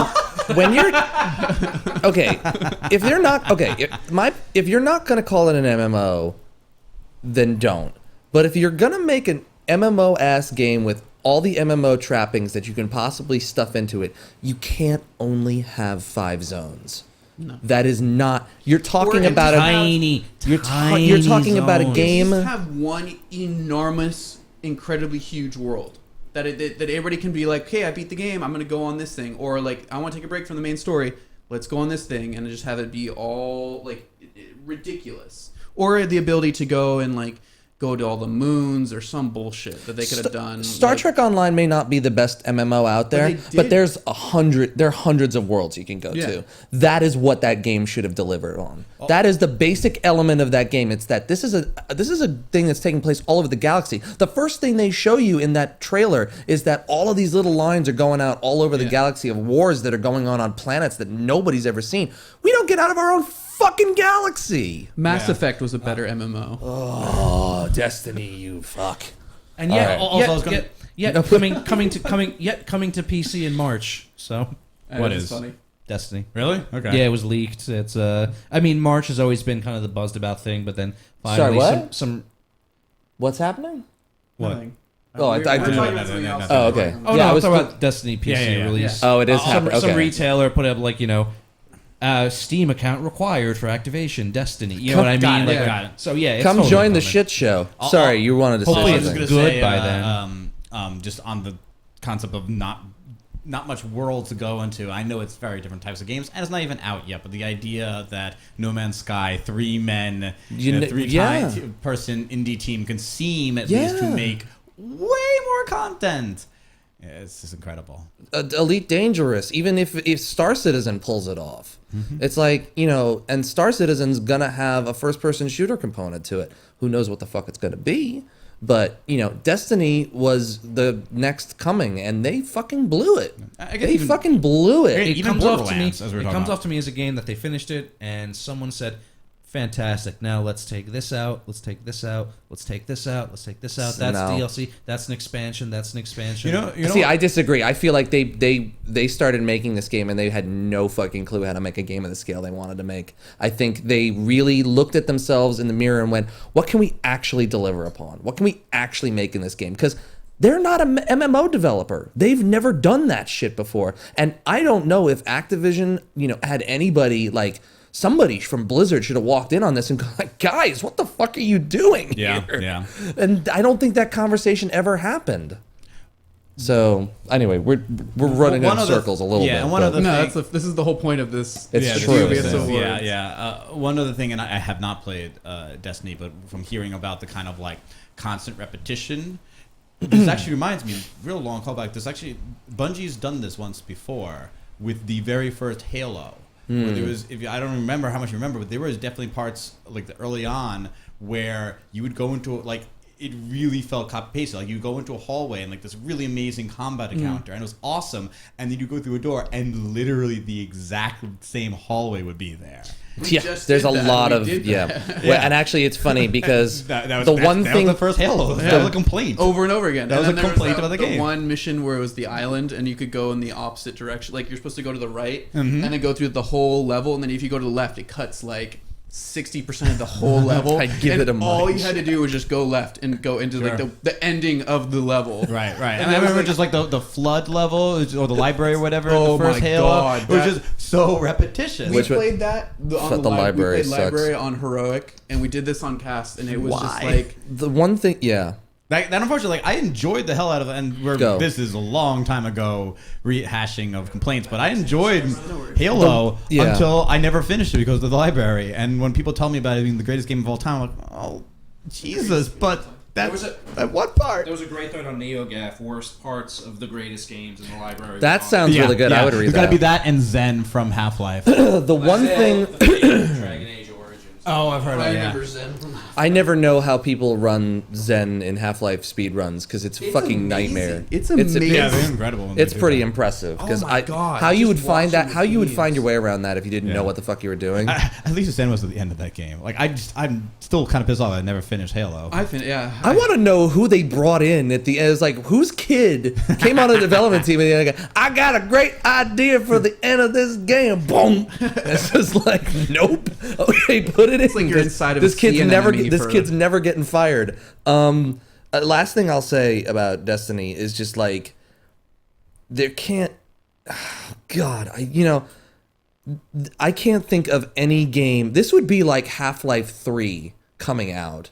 Speaker 1: When you're okay, if you're not if you're not gonna call it an MMO, then don't. But if you're gonna make an MMO ass game with all the MMO trappings that you can possibly stuff into it, you can't only have 5 zones. No. That is not. You're talking about
Speaker 2: tiny.
Speaker 1: You're talking about a
Speaker 2: zones.
Speaker 1: game.
Speaker 3: Just have one enormous, incredibly huge world that everybody can be like, "Hey, I beat the game. I'm gonna go on this thing," or like, "I want to take a break from the main story. Let's go on this thing," and just have it be all like ridiculous. Or the ability to go and like go to all the moons or some bullshit that they could have done.
Speaker 1: Star Trek Online may not be the best MMO out there, but there's there are hundreds of worlds you can go to. That is what that game should have delivered on. That is the basic element of that game. It's that this is a thing that's taking place all over the galaxy. The first thing they show you in that trailer is that all of these little lines are going out all over the galaxy of wars that are going on planets that nobody's ever seen. We don't get out of our own fucking galaxy.
Speaker 3: Mass Effect was a better MMO.
Speaker 1: Oh, Destiny, you fuck.
Speaker 2: And yet,
Speaker 1: All
Speaker 2: coming to PC in March. So
Speaker 5: What is?
Speaker 3: funny?
Speaker 2: Destiny.
Speaker 5: Really? Okay.
Speaker 2: Yeah, it was leaked. It's March has always been kind of the buzzed about thing, but then finally
Speaker 1: what?
Speaker 2: some
Speaker 1: What's happening?
Speaker 5: What?
Speaker 3: Nothing.
Speaker 1: Oh, I
Speaker 3: We're
Speaker 1: didn't-
Speaker 3: talking about something else.
Speaker 1: Oh, okay.
Speaker 2: Oh
Speaker 1: Yeah, I
Speaker 2: no,
Speaker 1: was
Speaker 2: it's about Destiny PC
Speaker 5: Yeah.
Speaker 2: release.
Speaker 1: Oh, it is
Speaker 2: Some
Speaker 1: happening. Okay.
Speaker 2: retailer put up like Steam account required for activation. Destiny. You know
Speaker 1: Come-
Speaker 2: what I mean?
Speaker 5: got it,
Speaker 2: Like,
Speaker 5: got it.
Speaker 2: So yeah, it's
Speaker 1: Come
Speaker 2: totally
Speaker 1: join the
Speaker 2: coming.
Speaker 1: shit show. Sorry, you wanted to say
Speaker 2: hopefully
Speaker 5: I was
Speaker 2: it's
Speaker 1: something.
Speaker 5: just gonna
Speaker 2: good
Speaker 5: say,
Speaker 2: by then.
Speaker 5: just on the concept of not much world to go into. I know it's very different types of games, and it's not even out yet. But the idea that No Man's Sky, 3 men, person indie team can seem at least to make way more content. Yeah, it's just incredible.
Speaker 1: Elite Dangerous, even if Star Citizen pulls it off. It's like, and Star Citizen's gonna have a first-person shooter component to it. Who knows what the fuck it's gonna be? But, Destiny was the next coming, and they fucking blew it. They fucking blew it.
Speaker 2: It
Speaker 5: Even
Speaker 2: comes off to me.
Speaker 5: Borderlands, as we were
Speaker 2: It
Speaker 5: talking
Speaker 2: comes
Speaker 5: about.
Speaker 2: off to me as a game that they finished it, and someone said, "Fantastic! Now let's take this out. Let's take this out. Let's take this out. Let's take this out. That's
Speaker 1: No.
Speaker 2: DLC. That's an expansion. That's an expansion."
Speaker 1: See, I disagree. I feel like they started making this game and they had no fucking clue how to make a game of the scale they wanted to make. I think they really looked at themselves in the mirror and went, "What can we actually deliver upon? What can we actually make in this game?" Because they're not an MMO developer. They've never done that shit before. And I don't know if Activision, had anybody like somebody from Blizzard should have walked in on this and gone like, "Guys, what the fuck are you doing here?"
Speaker 5: Yeah.
Speaker 1: And I don't think that conversation ever happened. So anyway, we're running in circles a little bit.
Speaker 5: And one
Speaker 1: but-
Speaker 5: other
Speaker 3: No,
Speaker 5: thing.
Speaker 3: this is the whole point of this.
Speaker 1: It's
Speaker 5: Yeah,
Speaker 1: true.
Speaker 3: Dubious
Speaker 1: Yeah.
Speaker 3: Awards.
Speaker 5: One other thing, and I have not played Destiny, but from hearing about the kind of like constant repetition, this actually reminds me, real long callback. This actually, Bungie's done this once before with the very first Halo. Where there was, I don't remember how much you remember, but there was definitely parts like early on where you would go into like it really felt copy paste. Like you go into a hallway and like this really amazing combat encounter, and it was awesome. And then you go through a door, and literally the exact same hallway would be there.
Speaker 1: Yeah,
Speaker 3: just
Speaker 1: there's
Speaker 3: did
Speaker 1: a
Speaker 3: that.
Speaker 1: lot
Speaker 3: We
Speaker 1: of
Speaker 3: did
Speaker 1: yeah.
Speaker 3: that.
Speaker 1: Well, and actually, it's funny because
Speaker 5: That was
Speaker 1: thing
Speaker 5: the first Halo. That was a complaint.
Speaker 3: Over and over again.
Speaker 5: That
Speaker 3: And
Speaker 5: was
Speaker 3: then
Speaker 5: a
Speaker 3: there
Speaker 5: complaint about the game.
Speaker 3: One mission where it was the island, and you could go in the opposite direction. Like you're supposed to go to the right, and then go through the whole level, and then if you go to the left, it cuts like 60% of the whole level.
Speaker 1: I'd give
Speaker 3: and
Speaker 1: it a
Speaker 3: all
Speaker 1: munch.
Speaker 3: you had to do was just go left and go into like the ending of the level.
Speaker 5: Right. And
Speaker 3: And
Speaker 5: I
Speaker 3: that was
Speaker 5: remember
Speaker 3: like-
Speaker 5: just like the flood level or the library or whatever.
Speaker 3: Oh
Speaker 5: the first
Speaker 3: my
Speaker 5: Halo.
Speaker 3: God,
Speaker 5: It was
Speaker 3: that-
Speaker 5: just so repetitious.
Speaker 3: We
Speaker 1: Which one?
Speaker 3: played that on
Speaker 1: The library
Speaker 3: We played
Speaker 1: sucks.
Speaker 3: library on Heroic, and we did this on Cast, and it was just
Speaker 5: Why?
Speaker 3: like
Speaker 1: the one thing, yeah.
Speaker 5: That unfortunately, like, I enjoyed the hell out of it, and this is a long time ago rehashing of complaints, but I enjoyed Halo until I never finished it because of the library. And when people tell me about it being the greatest game of all time, I'm like, oh, Jesus, but that's at what part?
Speaker 2: There was a great thread on NeoGaf, worst parts of the greatest games in the library.
Speaker 1: That sounds really good. I would read
Speaker 5: It's
Speaker 1: that.
Speaker 5: got to be that and Zen from Half-Life.
Speaker 1: The one thing
Speaker 2: Dragon Age Origins.
Speaker 5: Oh, I've heard of
Speaker 3: I
Speaker 5: it.
Speaker 3: remember
Speaker 5: Yeah.
Speaker 3: Zen.
Speaker 1: I never know how people run Zen in Half-Life speed runs because it's a fucking
Speaker 3: amazing.
Speaker 1: nightmare.
Speaker 3: It's amazing.
Speaker 5: Yeah, they're incredible. When
Speaker 1: It's
Speaker 5: they do
Speaker 1: pretty
Speaker 5: that.
Speaker 1: impressive because
Speaker 3: Oh my God,
Speaker 1: how you would
Speaker 3: just
Speaker 1: find that
Speaker 3: watching
Speaker 1: how
Speaker 3: the
Speaker 1: you would find
Speaker 3: games.
Speaker 1: your way around that if you didn't know
Speaker 5: Yeah.
Speaker 1: what the fuck you were doing.
Speaker 5: At least the Zen was at the end of that game. Like I'm still kind of pissed off. I never finished Halo.
Speaker 3: I
Speaker 1: want to know who they brought in at the end. It's like whose kid came on the development team and they're like, I got a great idea for the end of this game. Boom. It's just like, nope. Okay, put it in.
Speaker 3: It's like you're inside of
Speaker 1: this
Speaker 3: a
Speaker 1: kid's
Speaker 3: sea
Speaker 1: never
Speaker 3: anemone
Speaker 1: this
Speaker 3: for-
Speaker 1: kid's never getting fired. Last thing I'll say about Destiny is just like there can't. God, I can't think of any game. This would be like Half-Life 3 coming out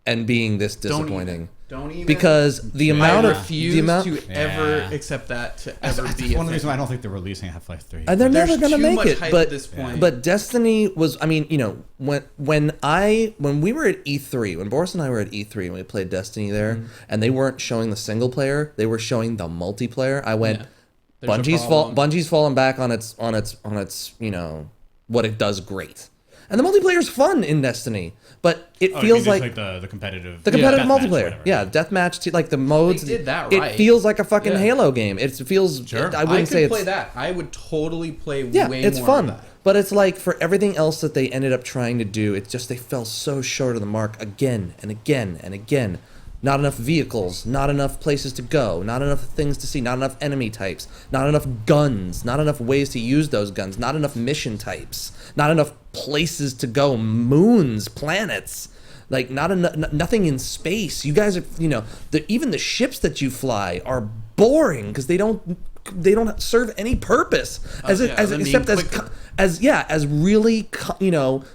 Speaker 1: and being this disappointing.
Speaker 3: Don't even.
Speaker 1: Because the
Speaker 3: I
Speaker 1: amount of
Speaker 3: refuse
Speaker 1: the amount
Speaker 3: to ever
Speaker 5: Yeah.
Speaker 3: accept that to
Speaker 5: That's
Speaker 3: ever be
Speaker 5: one
Speaker 3: a
Speaker 5: of the
Speaker 3: thing.
Speaker 5: reasons why I don't think they're releasing Half-Life 3.
Speaker 1: and they're
Speaker 3: There's
Speaker 1: never gonna
Speaker 3: too
Speaker 1: make
Speaker 3: much
Speaker 1: it.
Speaker 3: hype
Speaker 1: But
Speaker 3: at this point.
Speaker 1: but Destiny was. I mean, when we were at E3, when Boris and I were at E3 and we played Destiny there, and they weren't showing the single player, they were showing the multiplayer. I went,
Speaker 3: Yeah. There's a problem.
Speaker 1: Bungie's fallen back on its what it does great, and the multiplayer's fun in Destiny, but it feels like
Speaker 5: the competitive
Speaker 1: competitive
Speaker 5: deathmatch,
Speaker 1: multiplayer.
Speaker 5: whatever.
Speaker 1: Yeah, deathmatch, like the modes.
Speaker 3: They did that
Speaker 1: It
Speaker 3: right.
Speaker 1: feels like a fucking
Speaker 3: Yeah.
Speaker 1: Halo game. It feels.
Speaker 5: Sure.
Speaker 1: I
Speaker 3: I
Speaker 1: wouldn't
Speaker 3: could
Speaker 1: say
Speaker 3: play
Speaker 1: it's.
Speaker 3: that. I would totally play
Speaker 1: Yeah,
Speaker 3: way
Speaker 1: it's
Speaker 3: more
Speaker 1: fun.
Speaker 3: of that.
Speaker 1: But it's like for everything else that they ended up trying to do, it's just they fell so short of the mark again and again and again. Not enough vehicles, not enough places to go, not enough things to see, not enough enemy types, not enough guns, not enough ways to use those guns, not enough mission types, not enough places to go, moons, planets. Like nothing in space. You guys are, even the ships that you fly are boring because they don't serve any purpose as really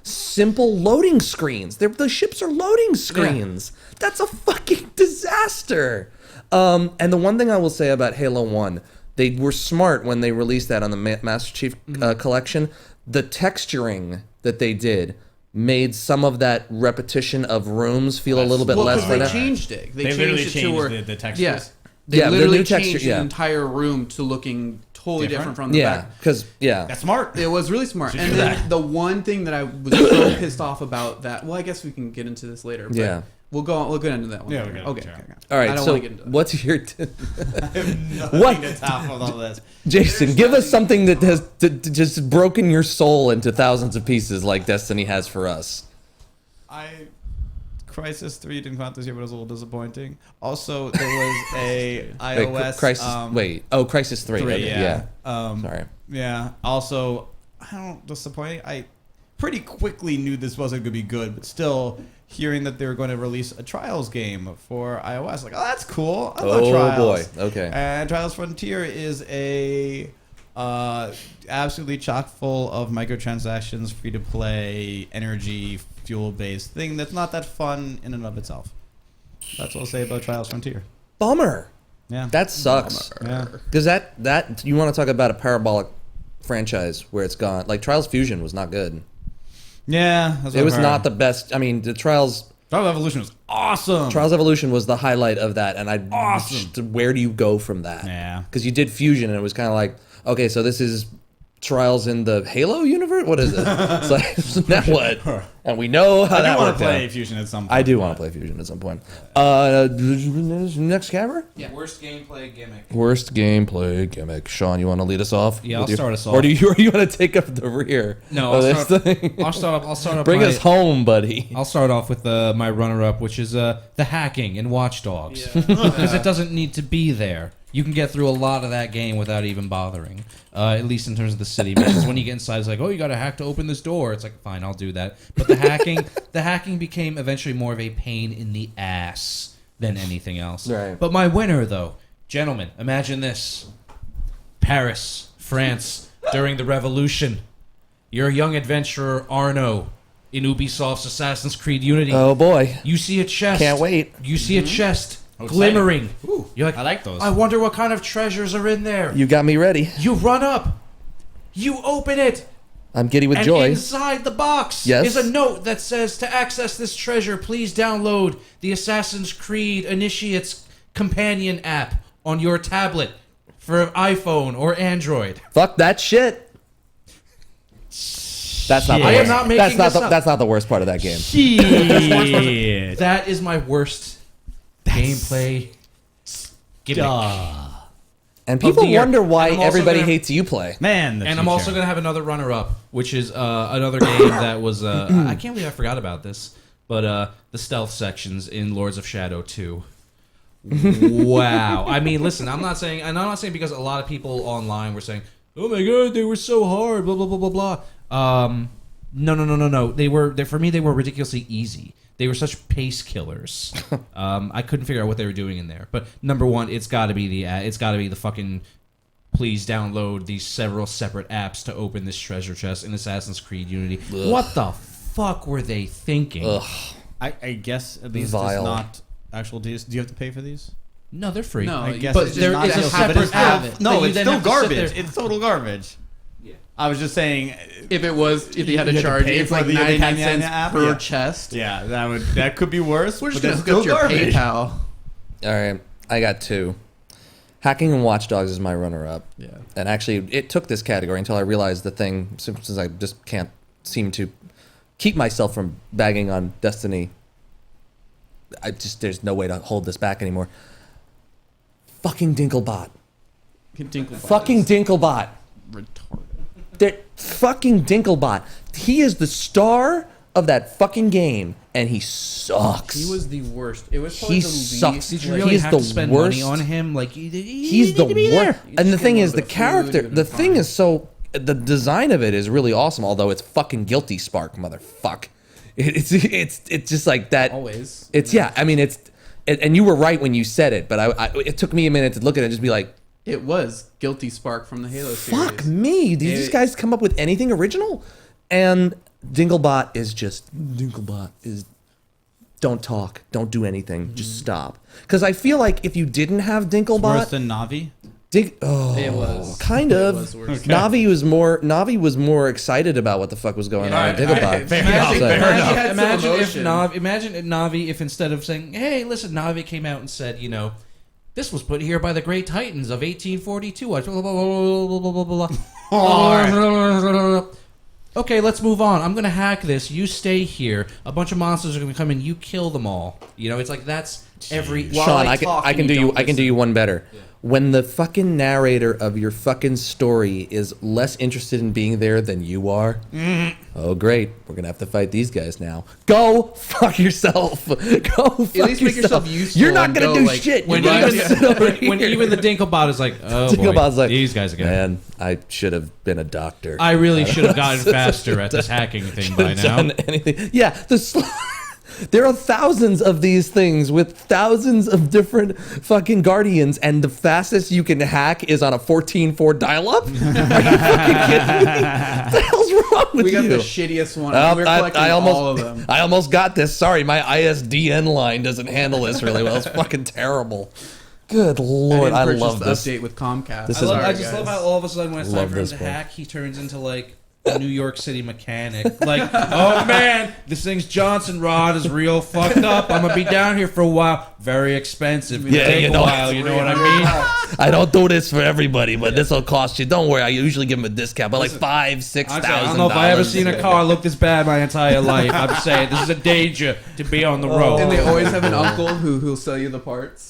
Speaker 1: simple loading screens. The ships are loading screens. That's a fucking disaster. And the one thing I will say about Halo 1, they were smart when they released that on the Master Chief Collection. The texturing that they did made some of that repetition of rooms feel a little bit less.
Speaker 3: Because they
Speaker 1: for
Speaker 3: changed it.
Speaker 5: They literally
Speaker 3: changed it to
Speaker 5: changed
Speaker 3: where
Speaker 5: the textures.
Speaker 3: Yeah, they
Speaker 1: Yeah, the
Speaker 3: literally
Speaker 1: new
Speaker 3: changed
Speaker 1: texture,
Speaker 3: the
Speaker 1: yeah.
Speaker 3: entire room to looking totally different from the
Speaker 1: Yeah,
Speaker 3: back.
Speaker 1: because
Speaker 5: That's smart.
Speaker 3: It was really smart.
Speaker 5: Should
Speaker 3: And
Speaker 5: do
Speaker 3: then
Speaker 5: that.
Speaker 3: the one thing that I was so pissed off about that. Well, I guess we can get into this later. But
Speaker 1: Yeah.
Speaker 3: We'll get into that one.
Speaker 5: Yeah,
Speaker 3: later.
Speaker 5: we'll get
Speaker 3: Okay.
Speaker 5: into it.
Speaker 1: all right.
Speaker 3: I don't
Speaker 1: So
Speaker 3: wanna get into that.
Speaker 1: what's your
Speaker 5: Nothing
Speaker 1: What?
Speaker 5: to top of all this.
Speaker 1: Jason? Give us something that has just broken your soul into thousands of pieces, like Destiny has for us.
Speaker 5: Crisis 3 didn't come out this year, but it was a little disappointing. Also, there was a iOS
Speaker 1: Wait, Crisis 3.
Speaker 5: 3,
Speaker 1: Okay,
Speaker 5: yeah.
Speaker 1: Sorry.
Speaker 5: Yeah. Also, I don't disappointing. I pretty quickly knew this wasn't going to be good, but still hearing that they were going to release a Trials game for iOS, like, oh, that's cool. I love
Speaker 1: Oh
Speaker 5: Trials.
Speaker 1: boy. Okay.
Speaker 5: And Trials Frontier is a absolutely chock full of microtransactions, free to play, energy, fuel based thing that's not that fun in and of itself. That's what I'll say about Trials Frontier.
Speaker 1: Bummer.
Speaker 5: Yeah.
Speaker 1: That sucks.
Speaker 5: Yeah.
Speaker 1: Because that you want to talk about a parabolic franchise where it's gone. Like Trials Fusion was not good.
Speaker 5: Yeah. That's what
Speaker 1: It was
Speaker 5: I've
Speaker 1: not
Speaker 5: heard.
Speaker 1: the best. I mean, the Trials
Speaker 5: Evolution was awesome.
Speaker 1: Trials Evolution was the highlight of that, and
Speaker 5: Awesome.
Speaker 1: where do you go from that?
Speaker 5: Yeah.
Speaker 1: Because you did Fusion, and it was kind of like, okay, so this is Trials in the Halo universe. What is it? It's like, so now what? And we know how
Speaker 5: I
Speaker 1: that
Speaker 5: do want
Speaker 1: worked
Speaker 5: to play
Speaker 1: out.
Speaker 5: Fusion at some point.
Speaker 1: I do want to play Fusion at some point. Next camera?
Speaker 2: Yeah. Worst gameplay gimmick.
Speaker 1: Worst gameplay gimmick. Sean, you want to lead us off?
Speaker 2: Yeah,
Speaker 1: with
Speaker 2: I'll
Speaker 1: your-
Speaker 2: start us
Speaker 1: Or
Speaker 2: off.
Speaker 1: do you want to take up the rear?
Speaker 2: No,
Speaker 1: of
Speaker 2: I'll
Speaker 1: this
Speaker 2: start,
Speaker 1: thing?
Speaker 2: I'll start off.
Speaker 1: Bring
Speaker 2: my,
Speaker 1: us home, buddy.
Speaker 2: I'll start off with my runner-up, which is the hacking in Watch Dogs, because it doesn't need to be there. You can get through a lot of that game without even bothering. At least in terms of the city missions. When you get inside, it's like, oh, you got to hack to open this door. It's like, fine, I'll do that. But the hacking became eventually more of a pain in the ass than anything else.
Speaker 1: Right.
Speaker 2: But my winner, though, gentlemen, imagine this: Paris, France, during the Revolution. You're a young adventurer, Arno. in Ubisoft's Assassin's Creed Unity.
Speaker 1: Oh boy,
Speaker 2: You see a chest.
Speaker 1: can't wait.
Speaker 2: You see a chest
Speaker 5: Oh,
Speaker 2: glimmering. You're like,
Speaker 5: I like those.
Speaker 2: I wonder what kind of treasures are in there.
Speaker 1: You got me ready.
Speaker 2: You run up. You open it.
Speaker 1: I'm giddy with
Speaker 2: And
Speaker 1: joy.
Speaker 2: inside the box
Speaker 1: Yes.
Speaker 2: is a note that says, to access this treasure, please download the Assassin's Creed Initiate's companion app on your tablet for iPhone or Android.
Speaker 1: Fuck that shit. That's not. The
Speaker 2: I am
Speaker 1: worst.
Speaker 2: not making
Speaker 1: that's not.
Speaker 2: this
Speaker 1: The,
Speaker 2: up.
Speaker 1: that's not the worst part of that game.
Speaker 5: Shit.
Speaker 2: That is my worst gameplay gimmick.
Speaker 1: And people
Speaker 2: the year.
Speaker 1: wonder why
Speaker 2: And I'm also
Speaker 1: everybody
Speaker 2: gonna-
Speaker 1: hates you play.
Speaker 5: Man, the
Speaker 2: And I'm also going to have another runner-up, which is another game that was... I can't believe I forgot about this, but the stealth sections in Lords of Shadow 2. Wow. I mean, listen, I'm not saying because a lot of people online were saying, oh my god, they were so hard, blah, blah, blah, blah, blah. No. For me, they were ridiculously easy. They were such pace killers. I couldn't figure out what they were doing in there. But number one, it's got to be the fucking please download these several separate apps to open this treasure chest in Assassin's Creed Unity.
Speaker 1: Ugh.
Speaker 2: What the fuck were they thinking?
Speaker 1: Ugh.
Speaker 5: I guess at least
Speaker 1: Vile.
Speaker 5: it's not actual deals. Do you have to pay for these?
Speaker 2: No, they're free.
Speaker 3: No,
Speaker 5: I guess
Speaker 2: but
Speaker 5: it's
Speaker 2: there
Speaker 5: just
Speaker 2: is a
Speaker 5: not
Speaker 2: separate
Speaker 5: but it's still-
Speaker 2: app. that
Speaker 5: No,
Speaker 2: you
Speaker 5: it's
Speaker 2: then
Speaker 5: still
Speaker 2: have to sit
Speaker 5: garbage.
Speaker 2: there-
Speaker 5: It's total garbage.
Speaker 2: Yeah.
Speaker 5: I was just saying.
Speaker 3: If you had to
Speaker 5: You had to
Speaker 3: charge,
Speaker 5: pay
Speaker 3: it's
Speaker 5: for
Speaker 3: like
Speaker 5: the
Speaker 3: 99
Speaker 5: 99
Speaker 3: cents
Speaker 5: app?
Speaker 3: per
Speaker 5: Yeah.
Speaker 3: chest.
Speaker 5: Yeah, that could be worse.
Speaker 3: We're just
Speaker 5: but
Speaker 3: gonna
Speaker 5: that's
Speaker 3: hook up
Speaker 5: still
Speaker 3: to your
Speaker 5: garbage.
Speaker 3: PayPal.
Speaker 1: All right, I got two. Hacking and Watch Dogs is my runner-up.
Speaker 3: Yeah.
Speaker 1: And actually, it took this category until I realized the thing, since I just can't seem to keep myself from bagging on Destiny. There's no way to hold this back anymore. Fucking Dinklebot. Fucking Dinklebot.
Speaker 3: Retarded.
Speaker 1: Fucking Dinklebot. He is the star of that fucking game, and he sucks.
Speaker 3: He was the worst. It was probably
Speaker 1: He
Speaker 3: the
Speaker 1: sucks.
Speaker 3: least.
Speaker 2: Did you
Speaker 1: Like,
Speaker 2: really
Speaker 1: he's
Speaker 2: have
Speaker 1: the
Speaker 2: to spend
Speaker 1: worst.
Speaker 2: money on him? Like he
Speaker 1: He's the
Speaker 2: need to be
Speaker 1: worst.
Speaker 2: there.
Speaker 1: And the
Speaker 3: just
Speaker 1: thing
Speaker 3: get a
Speaker 1: is,
Speaker 3: little
Speaker 1: the
Speaker 3: bit of
Speaker 1: character,
Speaker 3: food,
Speaker 1: the
Speaker 3: you'd be
Speaker 1: thing
Speaker 3: fine.
Speaker 1: is so, the design of it is really awesome. Although it's fucking guilty spark, motherfuck. It's just like that.
Speaker 3: Always.
Speaker 1: It's yeah. I mean, and you were right when you said it, but it took me a minute to look at it and just be like,
Speaker 3: It was Guilty Spark from the Halo series.
Speaker 1: fuck me. Did these
Speaker 3: It-
Speaker 1: guys come up with anything original? And Dinklebot is don't talk, don't do anything, just stop. Because I feel like if you didn't have
Speaker 5: Worse
Speaker 1: Dinklebot,
Speaker 5: than Navi.
Speaker 3: It was.
Speaker 1: kind
Speaker 3: It
Speaker 1: of.
Speaker 3: was worse.
Speaker 1: Navi was more excited about what the fuck was going on with Dinklebot.
Speaker 2: Imagine Navi if instead of saying, "Hey, listen," Navi came out and said, "You know, this was put here by the great titans of 1842." Blah, blah, blah, blah, blah. Okay, let's move on. I'm gonna hack this. You stay here. A bunch of monsters are gonna come in. You kill them all. You know, it's like that's every.
Speaker 3: While
Speaker 1: Sean,
Speaker 3: I
Speaker 1: I can,
Speaker 3: talk
Speaker 1: I
Speaker 3: and
Speaker 1: can
Speaker 3: you
Speaker 1: do you.
Speaker 3: don't
Speaker 1: I can do
Speaker 3: listen.
Speaker 1: you one better. When the fucking narrator of your fucking story is less interested in being there than you are, oh great, we're gonna have to fight these guys now. Go fuck yourself. Go fuck
Speaker 3: least make yourself useful
Speaker 1: You're not
Speaker 3: and
Speaker 1: gonna
Speaker 3: go,
Speaker 1: do
Speaker 3: like,
Speaker 1: shit.
Speaker 2: When
Speaker 1: You're
Speaker 2: even,
Speaker 1: gonna sit over
Speaker 2: when
Speaker 1: here.
Speaker 2: even the Dinklebot is like, "Oh
Speaker 1: Dinklebot's
Speaker 2: boy,
Speaker 1: like,
Speaker 2: these guys again."
Speaker 1: Man, I should have been a doctor.
Speaker 2: I really should have gotten faster at this hacking thing by now.
Speaker 1: Done anything. Yeah, there are thousands of these things with thousands of different fucking guardians, and the fastest you can hack is on a 14.4 dial-up? Are you fucking kidding me? What the hell's wrong with
Speaker 3: We got
Speaker 1: you?
Speaker 3: the shittiest one.
Speaker 1: Well,
Speaker 3: We're collecting all of them.
Speaker 1: I almost got this. Sorry, my ISDN line doesn't handle this really well. It's fucking terrible. Good lord, I
Speaker 3: purchase
Speaker 1: love
Speaker 3: the
Speaker 1: this.
Speaker 3: update with Comcast.
Speaker 1: This
Speaker 2: I,
Speaker 1: is-
Speaker 2: love,
Speaker 1: Sorry,
Speaker 2: I just
Speaker 3: guys.
Speaker 2: love how all of a sudden when it's time
Speaker 1: Love
Speaker 2: for him
Speaker 1: this
Speaker 2: to
Speaker 1: one.
Speaker 2: hack, he turns into like a New York City mechanic. Like, oh man, this thing's Johnson rod is real fucked up. I'm gonna be down here for a while. Very expensive. It'll
Speaker 1: Yeah,
Speaker 2: take
Speaker 1: you
Speaker 2: a
Speaker 1: know,
Speaker 2: while. You know what I mean?
Speaker 1: I don't do this for everybody, but this will cost you. Don't worry, I usually give them a discount, but like $5,000-$6,000.
Speaker 2: I don't know if I ever seen a car look this bad my entire life. I'm saying this is a danger to be on the road.
Speaker 3: And they always have an uncle who'll sell you the parts.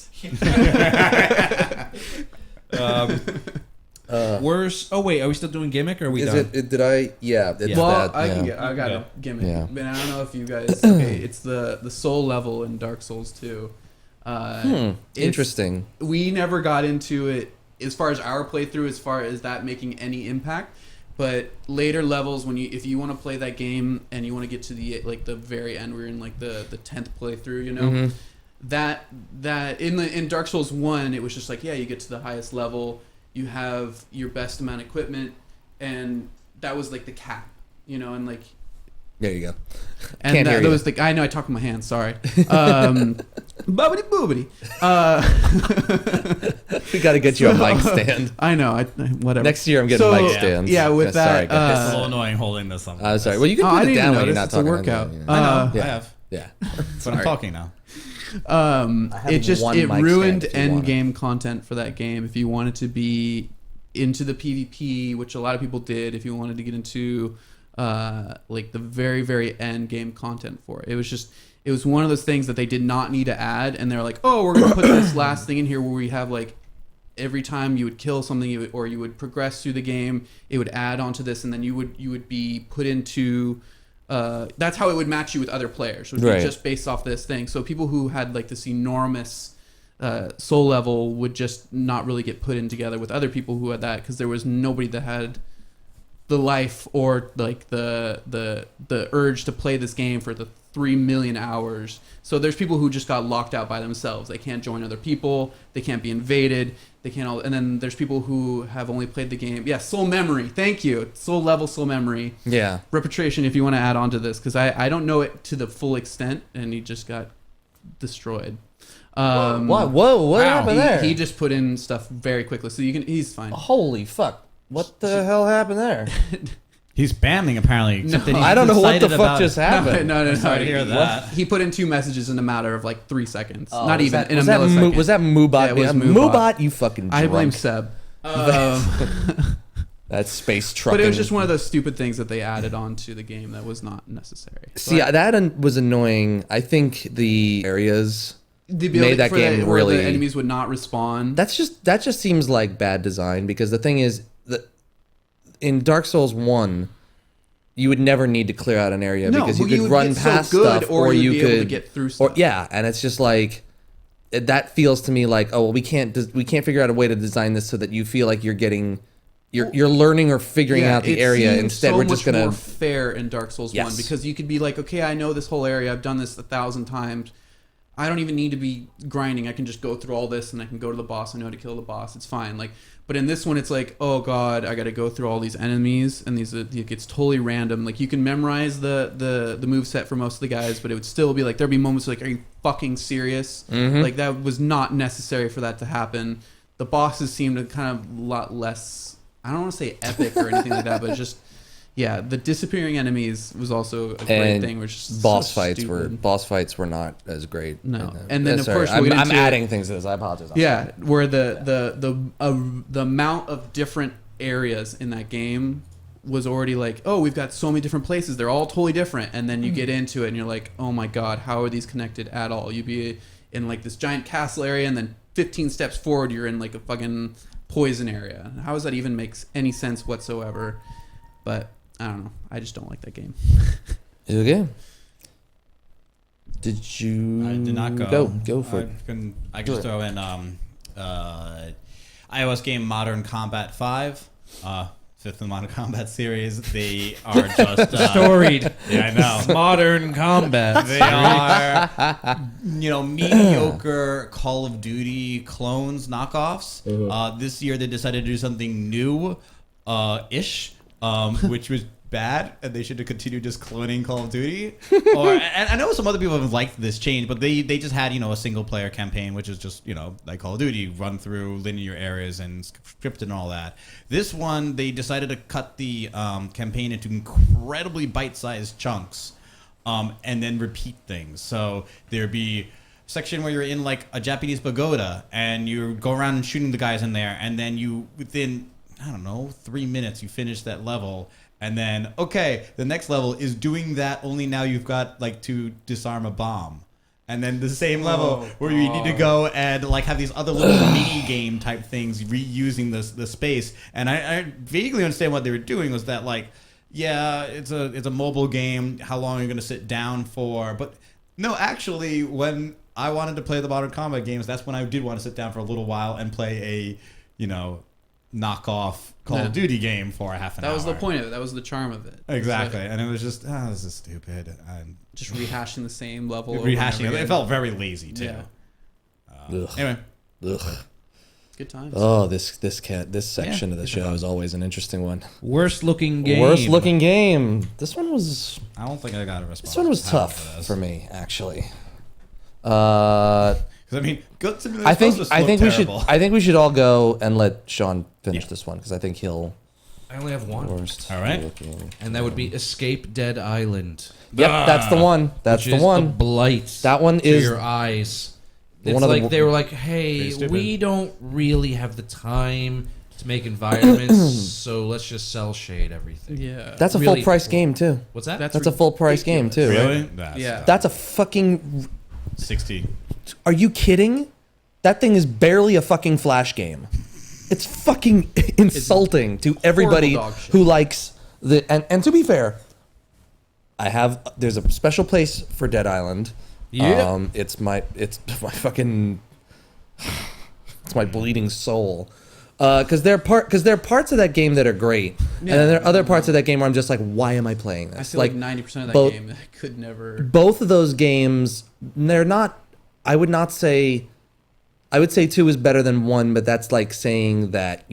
Speaker 2: Worse. Oh wait, are we still doing gimmick or are we
Speaker 1: Is
Speaker 2: done?
Speaker 1: it? Did I? Yeah. It's
Speaker 3: Well,
Speaker 1: that.
Speaker 3: I
Speaker 1: yeah.
Speaker 3: got
Speaker 2: Yeah.
Speaker 3: a gimmick,
Speaker 1: Yeah.
Speaker 3: but I don't know if you guys. Okay, it's the soul level in Dark Souls 2. It's-
Speaker 1: Interesting.
Speaker 3: We never got into it as far as our playthrough, as far as that making any impact. But later levels, if you want to play that game and you want to get to the very end, we're in like the 10th playthrough, you know.
Speaker 1: Mm-hmm.
Speaker 3: That in Dark Souls 1, it was just like, yeah, you get to the highest level, you have your best amount of equipment, and that was like the cap, you know. And like
Speaker 1: There you go.
Speaker 3: And
Speaker 1: Can't hear
Speaker 3: that
Speaker 1: you.
Speaker 3: was I know I talk with my hands. Sorry. Bubbity boobity.
Speaker 1: We got to get you a mic stand.
Speaker 3: I know. Whatever.
Speaker 1: Next year, I'm getting
Speaker 3: So,
Speaker 1: mic stands.
Speaker 3: yeah, with
Speaker 1: Sorry,
Speaker 3: that,
Speaker 1: guys.
Speaker 5: It's a little annoying holding this on.
Speaker 1: I'm sorry. Well, you can
Speaker 3: Oh,
Speaker 1: put
Speaker 3: I
Speaker 1: it
Speaker 3: didn't
Speaker 1: down
Speaker 3: even
Speaker 1: when you're
Speaker 3: notice.
Speaker 1: not
Speaker 3: It's a
Speaker 1: talking.
Speaker 3: workout.
Speaker 1: You know.
Speaker 5: I know.
Speaker 1: Yeah.
Speaker 5: I have.
Speaker 1: Yeah.
Speaker 5: But I'm talking now.
Speaker 1: have
Speaker 3: It just
Speaker 1: one
Speaker 3: it
Speaker 1: mic
Speaker 3: ruined
Speaker 1: stand if you
Speaker 3: end
Speaker 1: want it.
Speaker 3: game content for that game. If you wanted to be into the PvP, which a lot of people did, if you wanted to get into like the very very end game content for it, it was one of those things that they did not need to add, and they're like, oh, we're gonna put this last thing in here where we have like every time you would kill something or you would progress through the game, it would add onto this, and then you would be put into that's how it would match you with other players, would be
Speaker 1: Right.
Speaker 3: just based off this thing. So people who had like this enormous soul level would just not really get put in together with other people who had that, because there was nobody that had the life or like the urge to play this game for the 3 million hours. So there's people who just got locked out by themselves. They can't join other people. They can't be invaded. They can't all, and then there's people who have only played the game. Yeah, soul memory. Thank you. Soul level, soul memory.
Speaker 1: Yeah.
Speaker 3: Reputation, if you want to add on to this, because I don't know it to the full extent, and he just got destroyed.
Speaker 1: What? Whoa! What happened there?
Speaker 3: He just put in stuff very quickly, so he's fine.
Speaker 1: Holy fuck! What the hell happened there?
Speaker 5: He's banning apparently. Except that he's
Speaker 1: I don't know what the
Speaker 5: excited
Speaker 1: fuck
Speaker 5: about
Speaker 1: just
Speaker 5: it.
Speaker 1: happened.
Speaker 3: No.
Speaker 5: Sorry to hear that.
Speaker 3: He put in 2 messages in a matter of like 3 seconds.
Speaker 1: Oh,
Speaker 3: Not
Speaker 1: was
Speaker 3: even
Speaker 1: that-
Speaker 3: in a
Speaker 1: was that
Speaker 3: millisecond.
Speaker 1: Was that Moobot?
Speaker 3: Yeah, it was
Speaker 1: Yeah,
Speaker 3: Moobot.
Speaker 1: You fucking
Speaker 3: I blame
Speaker 1: drunk.
Speaker 3: Seb.
Speaker 1: That space truck.
Speaker 3: But it was just one of those stupid things that they added on to the game that was not necessary.
Speaker 1: See, that was annoying. I think the areas
Speaker 3: The
Speaker 1: made that game
Speaker 3: where
Speaker 1: really.
Speaker 3: the enemies would not respawn.
Speaker 1: That just seems like bad design, because the thing is that in Dark Souls 1, you would never need to clear out an area because you
Speaker 3: well,
Speaker 1: could
Speaker 3: would
Speaker 1: run
Speaker 3: get so
Speaker 1: past
Speaker 3: good,
Speaker 1: stuff,
Speaker 3: or
Speaker 1: you
Speaker 3: you'd be
Speaker 1: could
Speaker 3: able to get through stuff.
Speaker 1: Or yeah, and it's just like that feels to me like, oh well, we can't figure out a way to design this so that you feel like you're getting you're learning or figuring out the
Speaker 3: it
Speaker 1: area.
Speaker 3: seems
Speaker 1: Instead,
Speaker 3: so
Speaker 1: we're just
Speaker 3: much
Speaker 1: gonna
Speaker 3: more fair in Dark Souls 1,
Speaker 1: Yes.
Speaker 3: because you could be like, okay, I know this whole area. I've done this 1,000 times. I don't even need to be grinding. I can just go through all this, and I can go to the boss. I know how to kill the boss. It's fine. Like, but in this one, it's like, oh god, I got to go through all these enemies, and it's totally random. Like, you can memorize the moveset for most of the guys, but it would still be like, there'd be moments like, are you fucking serious?
Speaker 1: Mhm.
Speaker 3: Like, that was not necessary for that to happen. The bosses seemed a kind of lot less, I don't want to say epic or anything like that, but just, yeah, the disappearing enemies was also a great
Speaker 1: and
Speaker 3: thing. Which is
Speaker 1: boss
Speaker 3: so
Speaker 1: fights
Speaker 3: stupid.
Speaker 1: were not as great.
Speaker 3: No. And then, of
Speaker 1: sorry,
Speaker 3: course, we'll get
Speaker 1: I'm
Speaker 3: into-
Speaker 1: adding things to this. I apologize.
Speaker 3: Yeah, where the amount of different areas in that game was already like, oh, we've got so many different places. They're all totally different. And then you get into it and you're like, oh my god, how are these connected at all? You'd be in like this giant castle area, and then 15 steps forward, you're in like a fucking poison area. How does that even make any sense whatsoever? But I don't know. I just don't like that game.
Speaker 1: Okay. Did you?
Speaker 5: I did not go.
Speaker 1: Go for it.
Speaker 5: I can throw in iOS game Modern Combat 5, fifth in the Modern Combat series. They are just
Speaker 2: Storied.
Speaker 5: Yeah, I know.
Speaker 2: Modern combat.
Speaker 5: They are, mediocre Call of Duty clones, knockoffs. This year they decided to do something new, which was bad, and they should have continued just cloning Call of Duty. And I know some other people have liked this change, but they just had a single player campaign, which is just like Call of Duty, run through linear areas and scripted and all that. This one they decided to cut the campaign into incredibly bite-sized chunks, and then repeat things. So there'd be section where you're in like a Japanese pagoda and you go around and shooting the guys in there, and then you within 3 minutes you finish that level. And then, okay, the next level is doing that, only now you've got, like, to disarm a bomb. And then the same level where you need to go and, like, have these other little mini-game type things, reusing the space. And I vaguely understand what they were doing was that, like, yeah, it's a mobile game. How long are you going to sit down for? But, no, actually, when I wanted to play the Modern Combat games, that's when I did want to sit down for a little while and play a, knockoff Call of Duty game for a half an hour.
Speaker 3: That was the point of it. That was the charm of it.
Speaker 5: Exactly.
Speaker 3: It's like
Speaker 5: And it was just, this is stupid. And
Speaker 3: just rehashing the same level. over and
Speaker 5: rehashing
Speaker 3: over
Speaker 5: it. It
Speaker 3: again.
Speaker 5: felt very lazy, too.
Speaker 3: Yeah.
Speaker 1: Ugh.
Speaker 5: Anyway.
Speaker 1: Ugh.
Speaker 3: Good times.
Speaker 1: Oh, this section of the show is always an interesting one.
Speaker 2: Worst looking game.
Speaker 1: Worst looking game. This one was
Speaker 5: I don't think I got a response.
Speaker 1: this one was tough for me, actually. Uh,
Speaker 5: Because I mean, Goat Simulator.
Speaker 1: I think we should all go and let Sean finish this one because I think he'll
Speaker 2: I only have one.
Speaker 1: worst.
Speaker 5: All right.
Speaker 1: looking.
Speaker 2: And that would be Escape Dead Island.
Speaker 1: Yep, that's the one. That's
Speaker 2: which
Speaker 1: the
Speaker 2: is a
Speaker 1: one.
Speaker 2: blight
Speaker 1: That one
Speaker 2: to
Speaker 1: is
Speaker 2: your eyes. It's
Speaker 1: one of the
Speaker 2: like
Speaker 1: w-
Speaker 2: they were like,
Speaker 5: Pretty
Speaker 2: hey,
Speaker 5: stupid.
Speaker 2: we don't really have the time to make environments, so let's just cell shade everything.
Speaker 3: Yeah.
Speaker 1: that's a
Speaker 2: really-
Speaker 1: full price game too.
Speaker 2: What's that?
Speaker 3: That's
Speaker 1: That's a full price game too.
Speaker 5: Really?
Speaker 1: Right?
Speaker 5: That's
Speaker 3: Yeah.
Speaker 1: That's a fucking.
Speaker 5: 60.
Speaker 1: Are you kidding? That thing is barely a fucking Flash game. It's fucking insulting to everybody
Speaker 3: dog shit.
Speaker 1: who likes the. And to be fair, there's a special place for Dead Island.
Speaker 2: Yeah.
Speaker 1: It's my fucking. It's my bleeding soul. Because there are parts of that game that are great, and then there are other parts of that game where I'm just like, why am I playing this?
Speaker 3: I feel like 90% of that
Speaker 1: both-
Speaker 3: game I could never.
Speaker 1: both of those games, they're not. I would not say. I would say 2 is better than 1, but that's like saying that,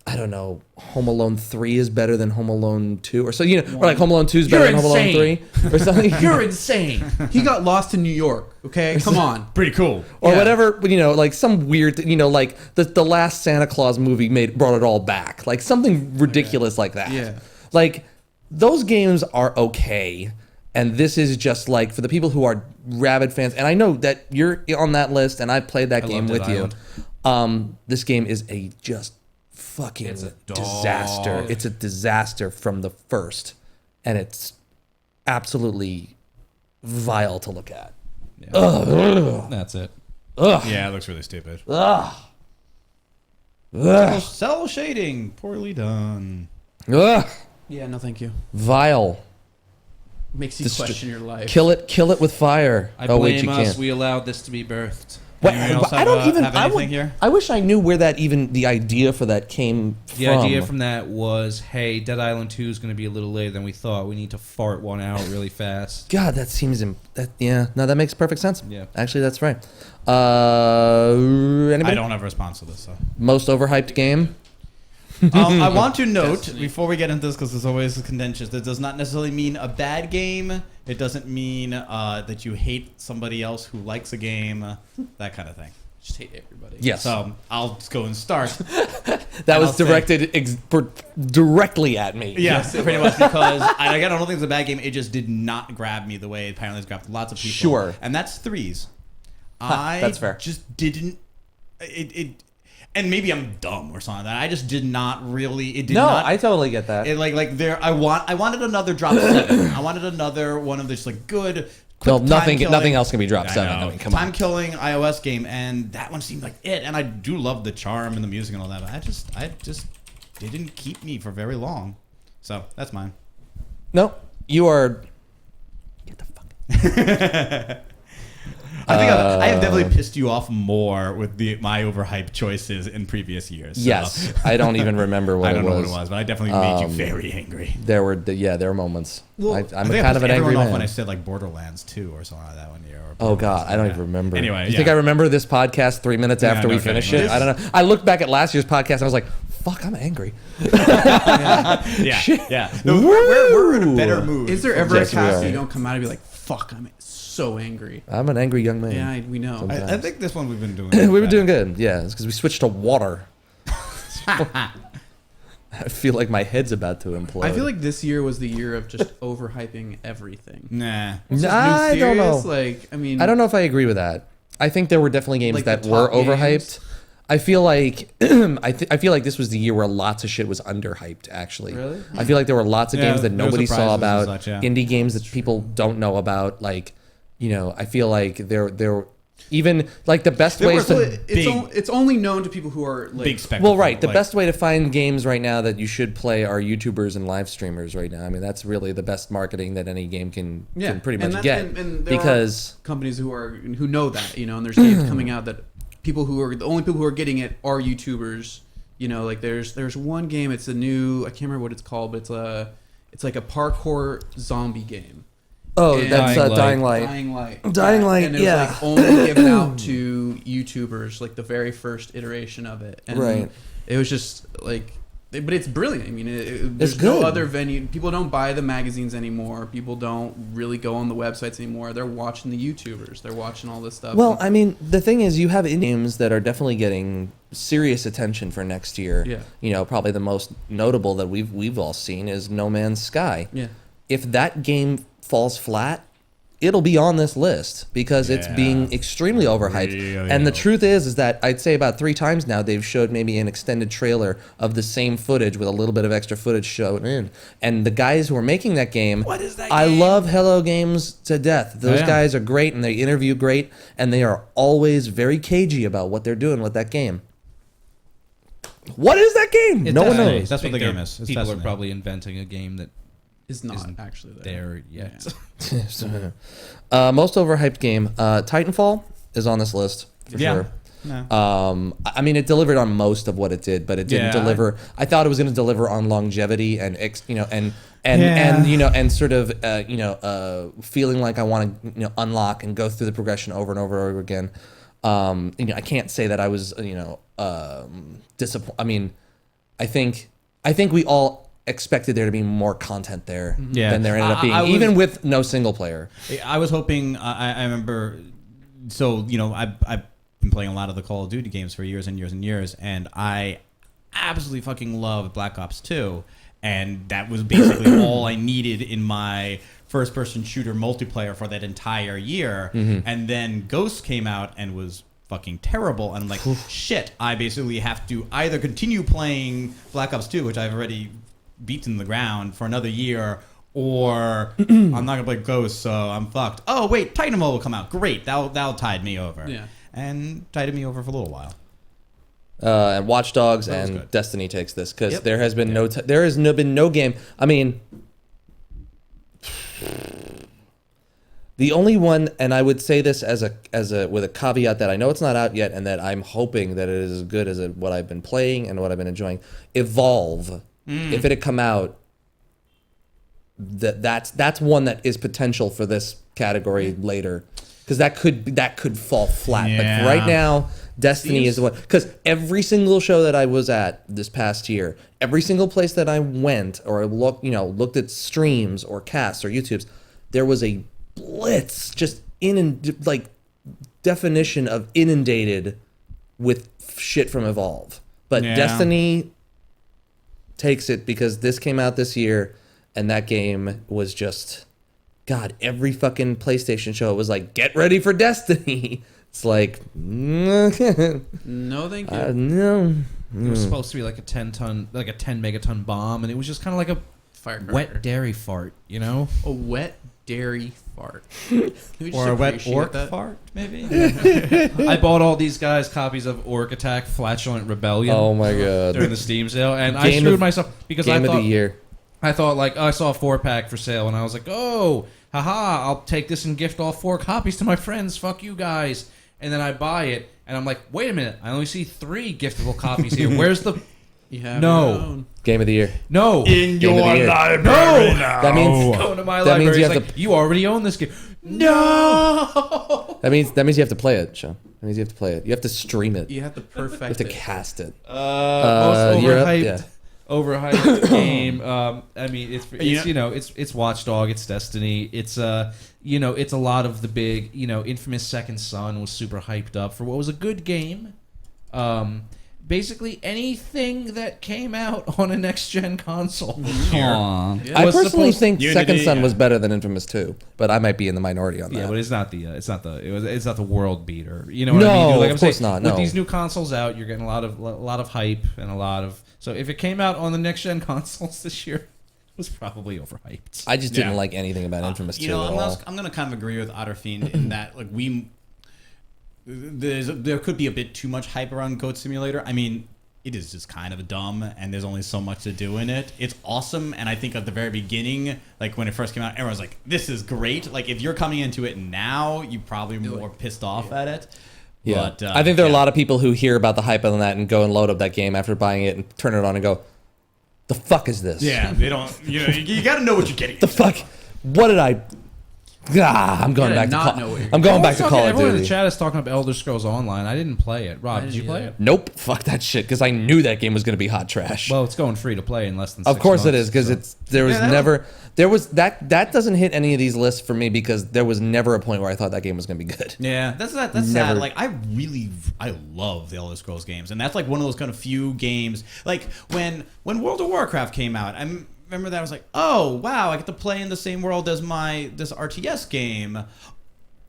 Speaker 1: I don't know, Home Alone 3 is better than Home Alone 2, or so, or like Home Alone 2 is better
Speaker 2: You're
Speaker 1: than Home Alone 3, or something.
Speaker 2: You're insane.
Speaker 3: He got lost in New York. Okay, come on.
Speaker 5: Pretty cool.
Speaker 1: Or
Speaker 3: Yeah.
Speaker 1: whatever, like some weird, like the last Santa Claus movie brought it all back, like something ridiculous like that.
Speaker 3: Yeah.
Speaker 1: Like those games are okay, and this is just like for the people who are rabid fans, and I know that you're on that list, and I played that game
Speaker 2: love
Speaker 1: with
Speaker 2: Dead
Speaker 1: you. This game is a just fucking
Speaker 2: It's a
Speaker 1: disaster.
Speaker 2: dog.
Speaker 1: It's a disaster from the first, and it's absolutely vile to look at.
Speaker 2: That's it.
Speaker 5: Yeah, it looks really stupid.
Speaker 1: Ugh.
Speaker 5: Cell shading. Poorly done.
Speaker 1: Ugh.
Speaker 3: Yeah, no, thank you.
Speaker 1: Vile.
Speaker 3: Makes you question your life.
Speaker 1: Kill it with fire.
Speaker 2: I
Speaker 1: oh
Speaker 2: blame
Speaker 1: wait, you
Speaker 2: us.
Speaker 1: can't.
Speaker 2: We allowed this to be birthed.
Speaker 1: Wait,
Speaker 5: Anyone else
Speaker 1: I don't
Speaker 5: have,
Speaker 1: even.
Speaker 5: have
Speaker 1: I,
Speaker 5: anything
Speaker 1: would,
Speaker 5: here?
Speaker 1: I wish I knew where the idea for that came
Speaker 2: The
Speaker 1: from.
Speaker 2: idea from that was, hey, Dead Island 2 is going to be a little later than we thought. We need to fart one out really fast.
Speaker 1: God, that seems. That makes perfect sense.
Speaker 2: Yeah.
Speaker 1: Actually, that's right. Anybody?
Speaker 5: I don't have a response to this, so.
Speaker 1: Most overhyped game.
Speaker 5: I want to note
Speaker 3: Destiny.
Speaker 5: before we get into this, because there's always contentious. That does not necessarily mean a bad game. It doesn't mean that you hate somebody else who likes a game. That kind of thing.
Speaker 3: Just hate everybody.
Speaker 1: Yes.
Speaker 5: So I'll just go and start.
Speaker 1: That was
Speaker 5: I'll say-
Speaker 1: directed directly at me.
Speaker 5: Yes, pretty much because I don't think it's a bad game. It just did not grab me the way it apparently has grabbed lots of people.
Speaker 1: Sure.
Speaker 5: And that's Threes.
Speaker 1: that's fair.
Speaker 5: Just didn't. It and maybe I'm dumb or something. I just did not really. It did
Speaker 1: No,
Speaker 5: not.
Speaker 1: I totally get that.
Speaker 5: It like there. I wanted another drop 7. I wanted another one of this like good.
Speaker 1: No,
Speaker 5: quick
Speaker 1: nothing
Speaker 5: time-killing-
Speaker 1: else can be drop
Speaker 5: I
Speaker 1: 7.
Speaker 5: know.
Speaker 1: I mean, come on.
Speaker 5: Time killing iOS game, and that one seemed like it. And I do love the charm and the music and all that. But I just didn't keep me for very long. So that's mine.
Speaker 1: No, you are. Get the fuck.
Speaker 5: I think I have definitely pissed you off more with my overhyped choices in previous years. So
Speaker 1: Yes, I don't even remember what
Speaker 5: I don't
Speaker 1: it
Speaker 5: know
Speaker 1: was.
Speaker 5: what it was, but I definitely made you very angry.
Speaker 1: There were moments.
Speaker 5: Well,
Speaker 1: I'm
Speaker 5: I think
Speaker 1: kind
Speaker 5: I
Speaker 1: of an
Speaker 5: pissed
Speaker 1: angry
Speaker 5: everyone off
Speaker 1: man.
Speaker 5: when I said like Borderlands 2 or something like that one year. Or
Speaker 1: Oh God,
Speaker 5: Borderlands,
Speaker 1: I don't
Speaker 5: yeah.
Speaker 1: even remember.
Speaker 5: Anyway,
Speaker 1: you think I remember this podcast 3 minutes
Speaker 5: Yeah,
Speaker 1: after
Speaker 5: no
Speaker 1: we
Speaker 5: kidding.
Speaker 1: finish it? I don't know. I looked back at last year's podcast and I was like, "Fuck, I'm angry."
Speaker 5: Yeah. No, we're in a better mood.
Speaker 3: Is there ever
Speaker 1: Yes,
Speaker 3: a
Speaker 1: we
Speaker 3: cast
Speaker 1: are.
Speaker 3: where you don't come out and be like, "Fuck, I'm so angry."
Speaker 1: I'm an angry young man.
Speaker 3: Yeah, we know.
Speaker 1: Sometimes.
Speaker 5: I think this one we've been doing.
Speaker 1: we were doing good. Yeah, it's because we switched to water. I feel like my head's about to implode.
Speaker 3: I feel like this year was the year of just overhyping everything.
Speaker 5: Nah.
Speaker 3: It's just
Speaker 1: I
Speaker 3: new
Speaker 1: don't know.
Speaker 3: series, Like, I mean,
Speaker 1: I don't know if I agree with that. I think there were definitely games
Speaker 3: Like
Speaker 1: that
Speaker 3: the
Speaker 1: were
Speaker 3: top
Speaker 1: overhyped.
Speaker 3: games?
Speaker 1: I feel like I feel like this was the year where lots of shit was underhyped. Actually,
Speaker 3: Really?
Speaker 1: I feel like there were lots of
Speaker 5: Yeah,
Speaker 1: games that
Speaker 5: there were
Speaker 1: nobody saw
Speaker 5: surprises and
Speaker 1: about,
Speaker 5: such, yeah.
Speaker 1: indie games that people don't know about. Like, I feel like there even like the best
Speaker 5: There
Speaker 1: ways
Speaker 5: were
Speaker 1: to.
Speaker 3: it's only known to people who are like,
Speaker 5: Big spectacle.
Speaker 1: Well, right. The
Speaker 5: like-
Speaker 1: best way to find games right now that you should play are YouTubers and live streamers right now. I mean, that's really the best marketing that any game can pretty
Speaker 3: and
Speaker 1: much
Speaker 3: that's-
Speaker 1: get.
Speaker 3: and there
Speaker 1: Because
Speaker 3: companies who know that, and there's games coming out that the only people who are getting it are YouTubers. Like there's one game. It's a new. I can't remember what it's called, but it's like a parkour zombie game,
Speaker 1: Oh,
Speaker 3: And-
Speaker 1: that's Dying Light.
Speaker 3: Dying Light.
Speaker 1: Dying Light,
Speaker 3: And it was
Speaker 1: yeah.
Speaker 3: like only given out to YouTubers, like the very first iteration of it. And
Speaker 1: Right.
Speaker 3: it was just like, but it's brilliant. I mean,
Speaker 1: It's
Speaker 3: there's
Speaker 1: good.
Speaker 3: no other venue. People don't buy the magazines anymore. People don't really go on the websites anymore. They're watching the YouTubers. They're watching all this stuff.
Speaker 1: Well, I mean, the thing is, you have indie games that are definitely getting serious attention for next year.
Speaker 3: Yeah.
Speaker 1: You know, probably the most notable that we've all seen is No Man's Sky.
Speaker 3: yeah.
Speaker 1: If that game falls flat, it'll be on this list because it's
Speaker 5: Yeah.
Speaker 1: being extremely overhyped.
Speaker 5: Really
Speaker 1: And the
Speaker 5: over-
Speaker 1: truth is that I'd say about 3 times now they've showed maybe an extended trailer of the same footage with a little bit of extra footage shown in. And the guys who are making that game,
Speaker 2: What is that
Speaker 1: I
Speaker 2: game?
Speaker 1: love Hello Games to death. Those
Speaker 5: yeah.
Speaker 1: guys are great and they interview great and they are always very cagey about what they're doing with that game. What is that game? No one
Speaker 2: Destiny.
Speaker 1: knows.
Speaker 5: That's what the
Speaker 2: They're-
Speaker 5: game is. It's
Speaker 2: People are
Speaker 5: Destiny.
Speaker 2: probably inventing a game that
Speaker 3: Is not
Speaker 2: Isn't
Speaker 3: actually there.
Speaker 2: there yet.
Speaker 1: Most overhyped game, Titanfall is on this list for
Speaker 5: Yeah.
Speaker 1: sure.
Speaker 5: No.
Speaker 1: I mean, it delivered on most of what it did, but it didn't
Speaker 5: Yeah.
Speaker 1: deliver. I thought it was going to deliver on longevity and and
Speaker 5: Yeah.
Speaker 1: and sort of feeling like I want to unlock and go through the progression over and over and over again. I can't say that I was disappointed. I mean, I think we all expected there to be more content there
Speaker 5: Yeah.
Speaker 1: than there ended up being,
Speaker 5: I was-
Speaker 1: even with no single player.
Speaker 5: I was hoping. I remember. So I've been playing a lot of the Call of Duty games for years and years and years, and I absolutely fucking love Black Ops 2, and that was basically all I needed in my first-person shooter multiplayer for that entire year. And then Ghost came out and was fucking terrible, and I'm like, shit, I basically have to either continue playing Black Ops 2, which I've already beaten to the ground for another year, or I'm not gonna play Ghost, so I'm fucked. Oh wait, Titanfall will come out. Great, that'll tide me over.
Speaker 3: Yeah.
Speaker 5: And tided me over for a little while.
Speaker 1: And Watch Dogs
Speaker 5: That was
Speaker 1: and
Speaker 5: good.
Speaker 1: Destiny takes this because
Speaker 5: Yep.
Speaker 1: there has been been no game. I mean, the only one, and I would say this as a with a caveat that I know it's not out yet, and that I'm hoping that it is as good as what I've been playing and what I've been enjoying. Evolve, if it had come out, that's one that is potential for this category later, because that could fall flat.
Speaker 5: Yeah.
Speaker 1: But right now, Destiny is the one, because every single show that I was at this past year, every single place that I went or looked at streams or casts or YouTubes, there was a blitz, just definition of inundated with shit from Evolve. But
Speaker 5: Yeah.
Speaker 1: Destiny takes it because this came out this year, and that game was just, God, every fucking PlayStation show it was like, get ready for Destiny. It's like,
Speaker 3: No, thank you.
Speaker 1: no.
Speaker 2: It was supposed to be like a 10 megaton bomb, and it was just kind of like a
Speaker 3: Firecracker.
Speaker 2: wet dairy fart, you know?
Speaker 3: A wet dairy fart. Can we just
Speaker 5: Or a wet
Speaker 3: appreciate
Speaker 5: orc
Speaker 3: that?
Speaker 5: fart, maybe?
Speaker 2: I bought all these guys copies of Orc Attack Flatulent Rebellion
Speaker 1: Oh my God.
Speaker 2: during the Steam sale, and I
Speaker 1: Game
Speaker 2: screwed
Speaker 1: of-
Speaker 2: myself because
Speaker 1: Game
Speaker 2: I
Speaker 1: of
Speaker 2: thought
Speaker 1: the year.
Speaker 2: I thought like, oh, I saw a 4-pack for sale, and I was like, oh, haha, I'll take this and gift all 4 copies to my friends. Fuck you guys. And then I buy it, and I'm like, wait a minute, I only see 3 giftable copies here. Where's the
Speaker 3: You have
Speaker 2: No.
Speaker 3: your own.
Speaker 1: Game of the year.
Speaker 2: no?
Speaker 5: In
Speaker 1: Game of the year.
Speaker 5: library now.
Speaker 1: That means
Speaker 2: Going to my
Speaker 1: That means
Speaker 2: library.
Speaker 1: you
Speaker 2: It's
Speaker 1: have
Speaker 2: like, you already own this game. No.
Speaker 1: that means you have to play it, Sean. That means you have to play it. You have to stream it.
Speaker 3: You have to
Speaker 1: You
Speaker 3: perfect
Speaker 1: have to
Speaker 3: it.
Speaker 1: cast it.
Speaker 2: Most
Speaker 1: you're up,
Speaker 2: overhyped.
Speaker 1: yeah.
Speaker 2: Overhyped game. I mean, it's
Speaker 5: You
Speaker 2: it's Watchdog, it's Destiny, it's it's a lot of the big, infamous Second Son was super hyped up for what was a good game. Basically anything that came out on a next gen console this year.
Speaker 5: Aw.
Speaker 3: Yeah.
Speaker 1: I
Speaker 2: was
Speaker 1: personally
Speaker 2: supposed-
Speaker 1: think
Speaker 5: Unity,
Speaker 1: Second Son
Speaker 5: yeah.
Speaker 1: was better than Infamous 2, but I might be in the minority on that.
Speaker 2: Yeah, but it's not the world beater. You know what I
Speaker 1: No,
Speaker 2: mean? Dude? Like
Speaker 1: of
Speaker 2: I'm
Speaker 1: course
Speaker 2: saying,
Speaker 1: not,
Speaker 2: With
Speaker 1: no.
Speaker 2: these new consoles out, you're getting a lot of hype and a lot of. So if it came out on the next gen consoles this year, it was probably overhyped.
Speaker 1: I just didn't
Speaker 5: Yeah.
Speaker 1: like anything about Infamous 2 at all.
Speaker 5: I'm gonna kind of agree with Otter Fiend in that there could be a bit too much hype around Goat Simulator. I mean, it is just kind of dumb, and there's only so much to do in it. It's awesome, and I think at the very beginning, like when it first came out, everyone's like, "This is great!" Like if you're coming into it now, you probably more pissed off at it.
Speaker 1: Yeah,
Speaker 5: But,
Speaker 1: I think there are a
Speaker 5: yeah.
Speaker 1: lot of people who hear about the hype on that and go and load up that game after buying it and turn it on and go, "The fuck is this?
Speaker 5: Yeah, they don't. You got to know what you're getting.
Speaker 1: The fuck? What did I? I'm going
Speaker 3: gotta
Speaker 1: back to
Speaker 3: not
Speaker 1: Call.
Speaker 3: know what you're
Speaker 1: I'm going back to Call of
Speaker 2: Everyone in the
Speaker 1: Duty.
Speaker 2: chat is talking about Elder Scrolls Online. I didn't play it. Rob,
Speaker 3: I
Speaker 2: did you
Speaker 3: didn't
Speaker 2: play
Speaker 3: either.
Speaker 2: it?
Speaker 1: Nope, fuck that shit. Because I knew that game was going to be hot trash.
Speaker 2: Well, it's going free to play in less than.
Speaker 1: Of
Speaker 2: 6
Speaker 1: course it
Speaker 2: months,
Speaker 1: is, because
Speaker 2: so.
Speaker 1: there was
Speaker 5: Yeah, that
Speaker 1: never there was that doesn't hit any of these lists for me because there was never a point where I thought that game was going to be good.
Speaker 5: Yeah, that's
Speaker 1: Never.
Speaker 5: sad. Like I love the Elder Scrolls games, and that's like one of those kind of few games. Like when World of Warcraft came out, I remember that I was like, oh wow, I get to play in the same world as this RTS game.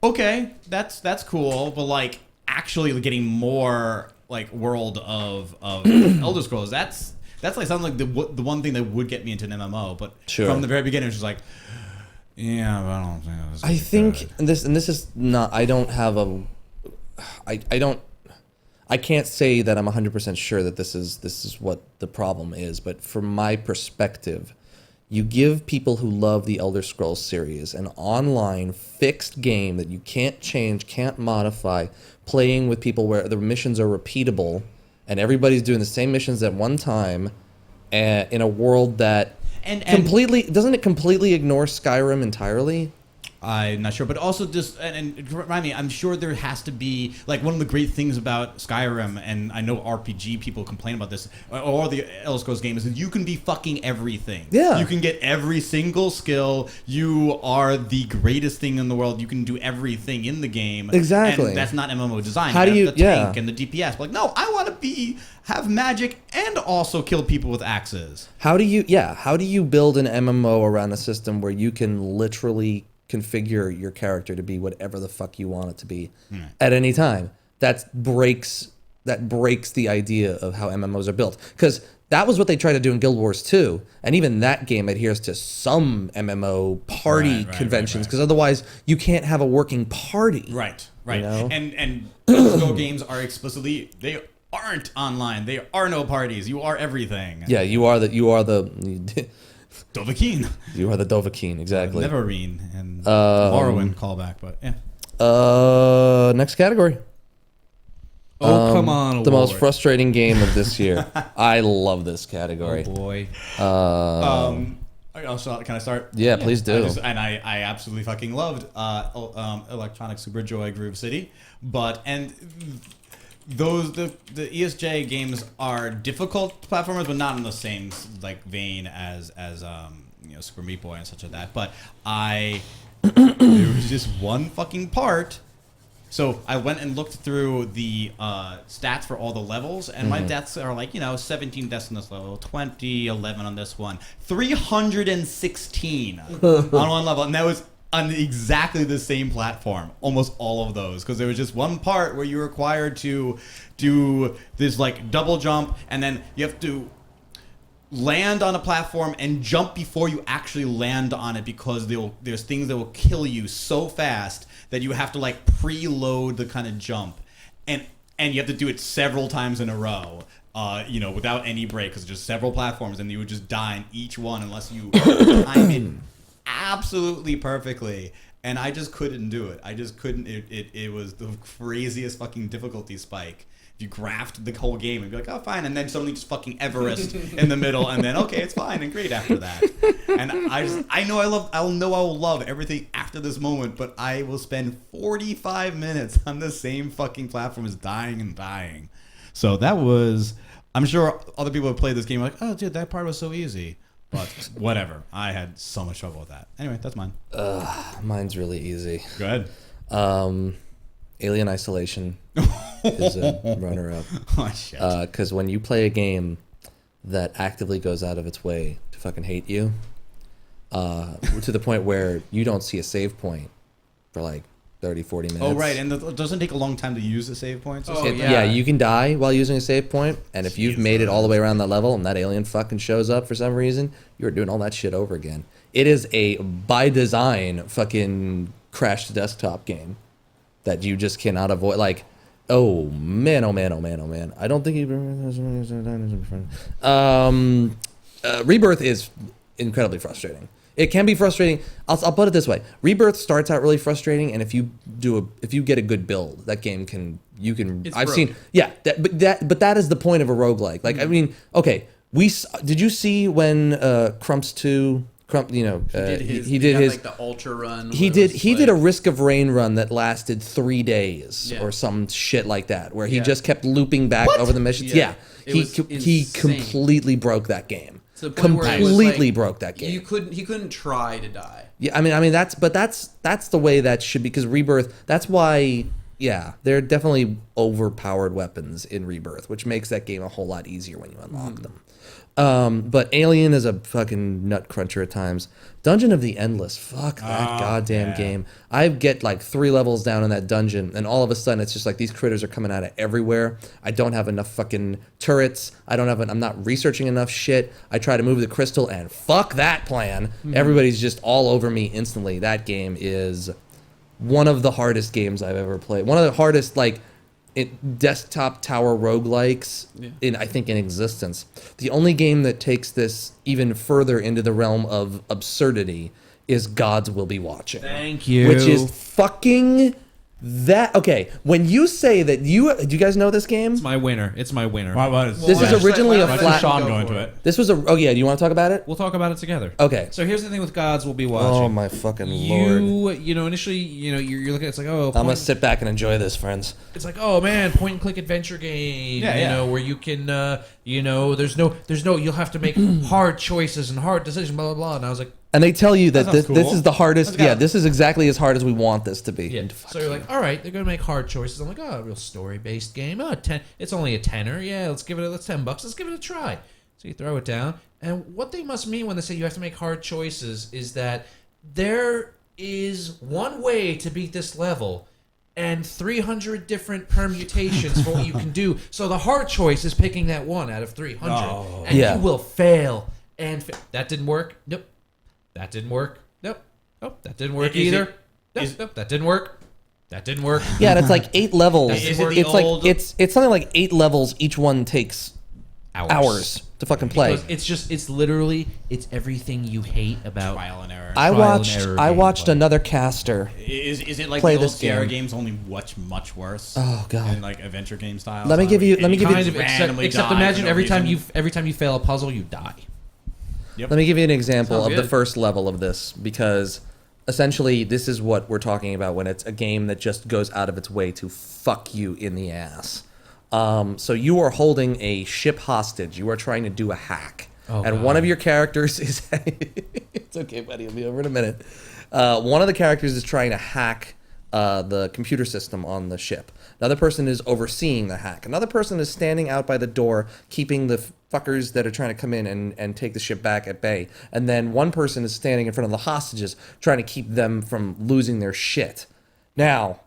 Speaker 5: Okay, that's cool, but like actually getting more like world of Elder Scrolls, that's like something like the one thing that would get me into an MMO. But
Speaker 1: Sure.
Speaker 5: from the very beginning, it's just like, yeah, but I don't think this is
Speaker 1: I think
Speaker 5: good.
Speaker 1: this is not. I don't have a. I don't. I can't say that I'm 100% sure that this is what the problem is, but from my perspective, you give people who love the Elder Scrolls series an online fixed game that you can't change, can't modify, playing with people where the missions are repeatable and everybody's doing the same missions at one time, in a world that
Speaker 5: And
Speaker 1: completely ignore Skyrim entirely?
Speaker 5: I'm not sure, but also just and remind me, I'm sure there has to be like one of the great things about Skyrim, and I know RPG people complain about this, or the Elder Scrolls game, is that you can be fucking everything.
Speaker 1: Yeah.
Speaker 5: You can get every single skill. You are the greatest thing in the world. You can do everything in the game.
Speaker 1: Exactly.
Speaker 5: And that's not MMO design.
Speaker 1: How do
Speaker 5: have
Speaker 1: you-
Speaker 5: the
Speaker 1: yeah.
Speaker 5: tank and the DPS? But like, no, I want to have magic and also kill people with axes.
Speaker 1: How do you build an MMO around a system where you can literally configure your character to be whatever the fuck you want it to be at any time? That breaks the idea of how MMOs are built, because that was what they tried to do in Guild Wars 2, and even that game adheres to some MMO party
Speaker 5: Right,
Speaker 1: conventions,
Speaker 5: right.
Speaker 1: because otherwise you can't have a working party.
Speaker 5: Right.
Speaker 1: You know?
Speaker 5: And Elder Scrolls games are explicitly, they aren't online. They are no parties. You are everything.
Speaker 1: Yeah, you are the
Speaker 5: Dovahkiin.
Speaker 1: you are the Dovahkiin, exactly.
Speaker 5: Neverine and Morrowind callback, but yeah.
Speaker 1: Next category.
Speaker 2: Oh, come on.
Speaker 1: The most
Speaker 2: award.
Speaker 1: frustrating game of this year. I love this category.
Speaker 2: Oh, boy.
Speaker 5: Also, can I start?
Speaker 1: Yeah, please do.
Speaker 5: I absolutely fucking loved Electronic Superjoy Groove City, the ESJ games are difficult platformers, but not in the same like vein as Super Meat Boy and such like that. But there was just one fucking part. So I went and looked through the stats for all the levels, and my deaths are like 17 deaths on this level, 20, 11 on this one, 316 on one level, and that was on exactly the same platform, almost all of those, because there was just one part where you're required to do this like double jump, and then you have to land on a platform and jump before you actually land on it, because there's things that will kill you so fast that you have to like preload the kind of jump, and you have to do it several times in a row, without any break, because there's just several platforms, and you would just die in each one unless you time it absolutely perfectly. And I just couldn't do it. I just couldn't. It was the craziest fucking difficulty spike. You graphed the whole game and be like, oh, fine, and then suddenly just fucking Everest in the middle, and then okay, it's fine and great after that. And I know I will love everything after this moment, but I will spend 45 minutes on the same fucking platform as dying and dying. So that was, I'm sure other people have played this game like, oh, dude, that part was so easy. But whatever, I had so much trouble with that. Anyway, that's mine.
Speaker 1: Mine's really easy.
Speaker 5: Go ahead.
Speaker 1: Alien Isolation is a runner-up.
Speaker 5: Oh shit.
Speaker 1: Because when you play a game that actively goes out of its way to fucking hate you, to the point where you don't see a save point for like 30, 40 minutes.
Speaker 5: Oh, right, and it doesn't take a long time to use the save points.
Speaker 3: Oh,
Speaker 1: Yeah, you can die while using a save point, and if you've made it all the way around that level and that alien fucking shows up for some reason, you're doing all that shit over again. It is a, by design, fucking crash to desktop game that you just cannot avoid. Like, oh man. I don't think Rebirth is incredibly frustrating. It can be frustrating. I'll put it this way: Rebirth starts out really frustrating, and if you get a good build, that game can.
Speaker 3: It's
Speaker 1: I've
Speaker 3: broken.
Speaker 1: seen. Yeah, but that is the point of a roguelike. Like, I mean, okay, did you see when Crumps 2 he did
Speaker 3: had,
Speaker 1: his
Speaker 3: like the ultra run.
Speaker 1: he
Speaker 3: where it was,
Speaker 1: did a
Speaker 3: like-
Speaker 1: Risk of Rain run that lasted 3 days
Speaker 3: Yeah.
Speaker 1: or some shit like that, where he
Speaker 3: Yeah.
Speaker 1: just kept looping back over the missions.
Speaker 3: Yeah. It
Speaker 1: he
Speaker 3: was
Speaker 1: he
Speaker 3: insane.
Speaker 1: completely broke that game.
Speaker 3: to the point where it was,
Speaker 1: Completely
Speaker 3: like,
Speaker 1: broke that game.
Speaker 3: He couldn't try to die.
Speaker 1: Yeah, I mean that's the way that should be, because Rebirth. That's why. Yeah, they're definitely overpowered weapons in Rebirth, which makes that game a whole lot easier when you unlock them. But Alien is a fucking nut cruncher at times. Dungeon of the Endless, fuck that goddamn game. I get like 3 levels down in that dungeon, and all of a sudden it's just like these critters are coming out of everywhere. I don't have enough fucking turrets. I'm not researching enough shit. I try to move the crystal, and fuck that plan. Everybody's just all over me instantly. That game is one of the hardest games I've ever played. One of the hardest desktop tower roguelikes in existence. The only game that takes this even further into the realm of absurdity is Gods Will Be Watching.
Speaker 2: Thank you.
Speaker 1: Which is fucking that. Okay, when you say that do you guys know this game?
Speaker 2: It's my winner. It's my winner.
Speaker 1: This is originally a
Speaker 3: Why don't
Speaker 1: flat.
Speaker 3: you
Speaker 5: Sean
Speaker 3: go
Speaker 5: going
Speaker 3: for
Speaker 5: to
Speaker 3: it?
Speaker 5: it.
Speaker 1: This was a. Oh yeah, do you want to talk about it?
Speaker 2: We'll talk about it together.
Speaker 1: Okay.
Speaker 2: So here's the thing with Gods Will Be Watching.
Speaker 1: Oh my fucking lord.
Speaker 2: Initially, you're looking at it's like, oh,
Speaker 1: I'm gonna
Speaker 2: point-
Speaker 1: sit back and enjoy this, friends.
Speaker 2: it's like, oh man, point and click adventure game.
Speaker 5: Yeah.
Speaker 2: Where you can, there's no, you'll have to make hard choices and hard decisions, blah blah blah. And I was like,
Speaker 1: And they tell you that
Speaker 5: That
Speaker 1: this
Speaker 5: sounds
Speaker 1: this
Speaker 5: cool.
Speaker 1: is the hardest.
Speaker 5: That's got-
Speaker 1: Yeah, this is exactly as hard as we want this to be.
Speaker 2: yeah.
Speaker 1: And fuck
Speaker 2: So you're
Speaker 1: you.
Speaker 2: like, all right, they're gonna make hard choices. I'm like, oh, a real story based game. Oh, 10. It's only a tenner. Yeah, let's give it. That's $10. Let's give it a try. So you throw it down, and what they must mean when they say you have to make hard choices is that there is one way to beat this level, and 300 different permutations for what you can do. So the hard choice is picking that one out of 300, and
Speaker 1: Yeah.
Speaker 2: you will fail. And that didn't work. Nope. That didn't work. Nope. Nope. That didn't work
Speaker 5: Is it-
Speaker 2: either. Nope. That didn't work. That didn't work.
Speaker 1: Yeah, and it's like 8 levels.
Speaker 5: Is it the
Speaker 1: It's
Speaker 5: old-
Speaker 1: like it's something like 8 levels. Each one takes hours to fucking play.
Speaker 2: Because it's literally everything you hate about
Speaker 5: Trial and error.
Speaker 1: I
Speaker 2: trial and
Speaker 1: watched
Speaker 2: error
Speaker 1: I watched
Speaker 2: gameplay.
Speaker 1: another caster.
Speaker 5: Is it like
Speaker 1: Play
Speaker 5: the old
Speaker 1: this
Speaker 5: Sierra
Speaker 1: game.
Speaker 5: games, only much worse?
Speaker 1: Oh, God.
Speaker 5: And like adventure game style.
Speaker 1: Let me give you-
Speaker 2: kind of except
Speaker 5: randomly die
Speaker 2: imagine
Speaker 5: for no
Speaker 2: every time
Speaker 5: reason.
Speaker 2: you fail a puzzle you die.
Speaker 5: Yep.
Speaker 1: Let me give you an example
Speaker 3: Sounds
Speaker 1: of the
Speaker 3: good.
Speaker 1: first level of this, because essentially this is what we're talking about when it's a game that just goes out of its way to fuck you in the ass. So you are holding a ship hostage. You are trying to do a hack.
Speaker 2: Oh,
Speaker 1: and
Speaker 2: God.
Speaker 1: one of your characters is... It's okay, buddy. It'll be over in a minute. One of the characters is trying to hack the computer system on the ship. Another person is overseeing the hack. Another person is standing out by the door, keeping the fuckers that are trying to come in and take the ship back at bay. And then one person is standing in front of the hostages, trying to keep them from losing their shit. Now,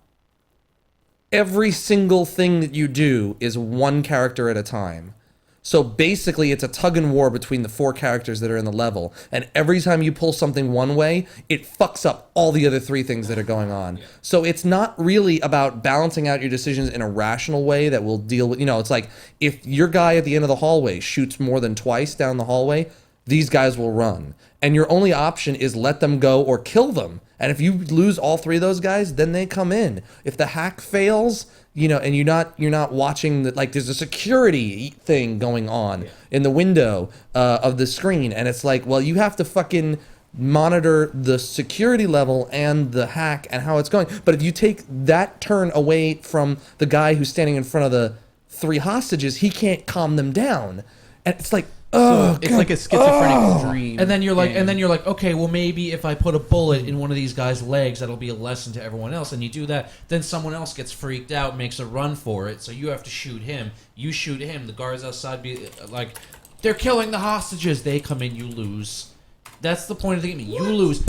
Speaker 1: every single thing that you do is one character at a time. So basically, it's a tug and war between the 4 characters that are in the level. And every time you pull something one way, it fucks up all the other 3 things that are going on. So it's not really about balancing out your decisions in a rational way that will deal with, it's like if your guy at the end of the hallway shoots more than twice down the hallway, these guys will run. And your only option is let them go or kill them. And if you lose all 3 of those guys, then they come in. If the hack fails, and you're not watching there's a security thing going on in the window of the screen, and it's like, well, you have to fucking monitor the security level and the hack and how it's going. But if you take that turn away from the guy who's standing in front of the 3 hostages, he can't calm them down. And it's like, oh,
Speaker 3: It's like a schizophrenic dream.
Speaker 2: And then you're like,
Speaker 3: game.
Speaker 2: okay, well maybe if I put a bullet in one of these guys' legs, that'll be a lesson to everyone else. And you do that, then someone else gets freaked out, makes a run for it. So you have to shoot him. You shoot him. The guards outside be like, they're killing the hostages. They come in, you lose. That's the point of the game. You lose.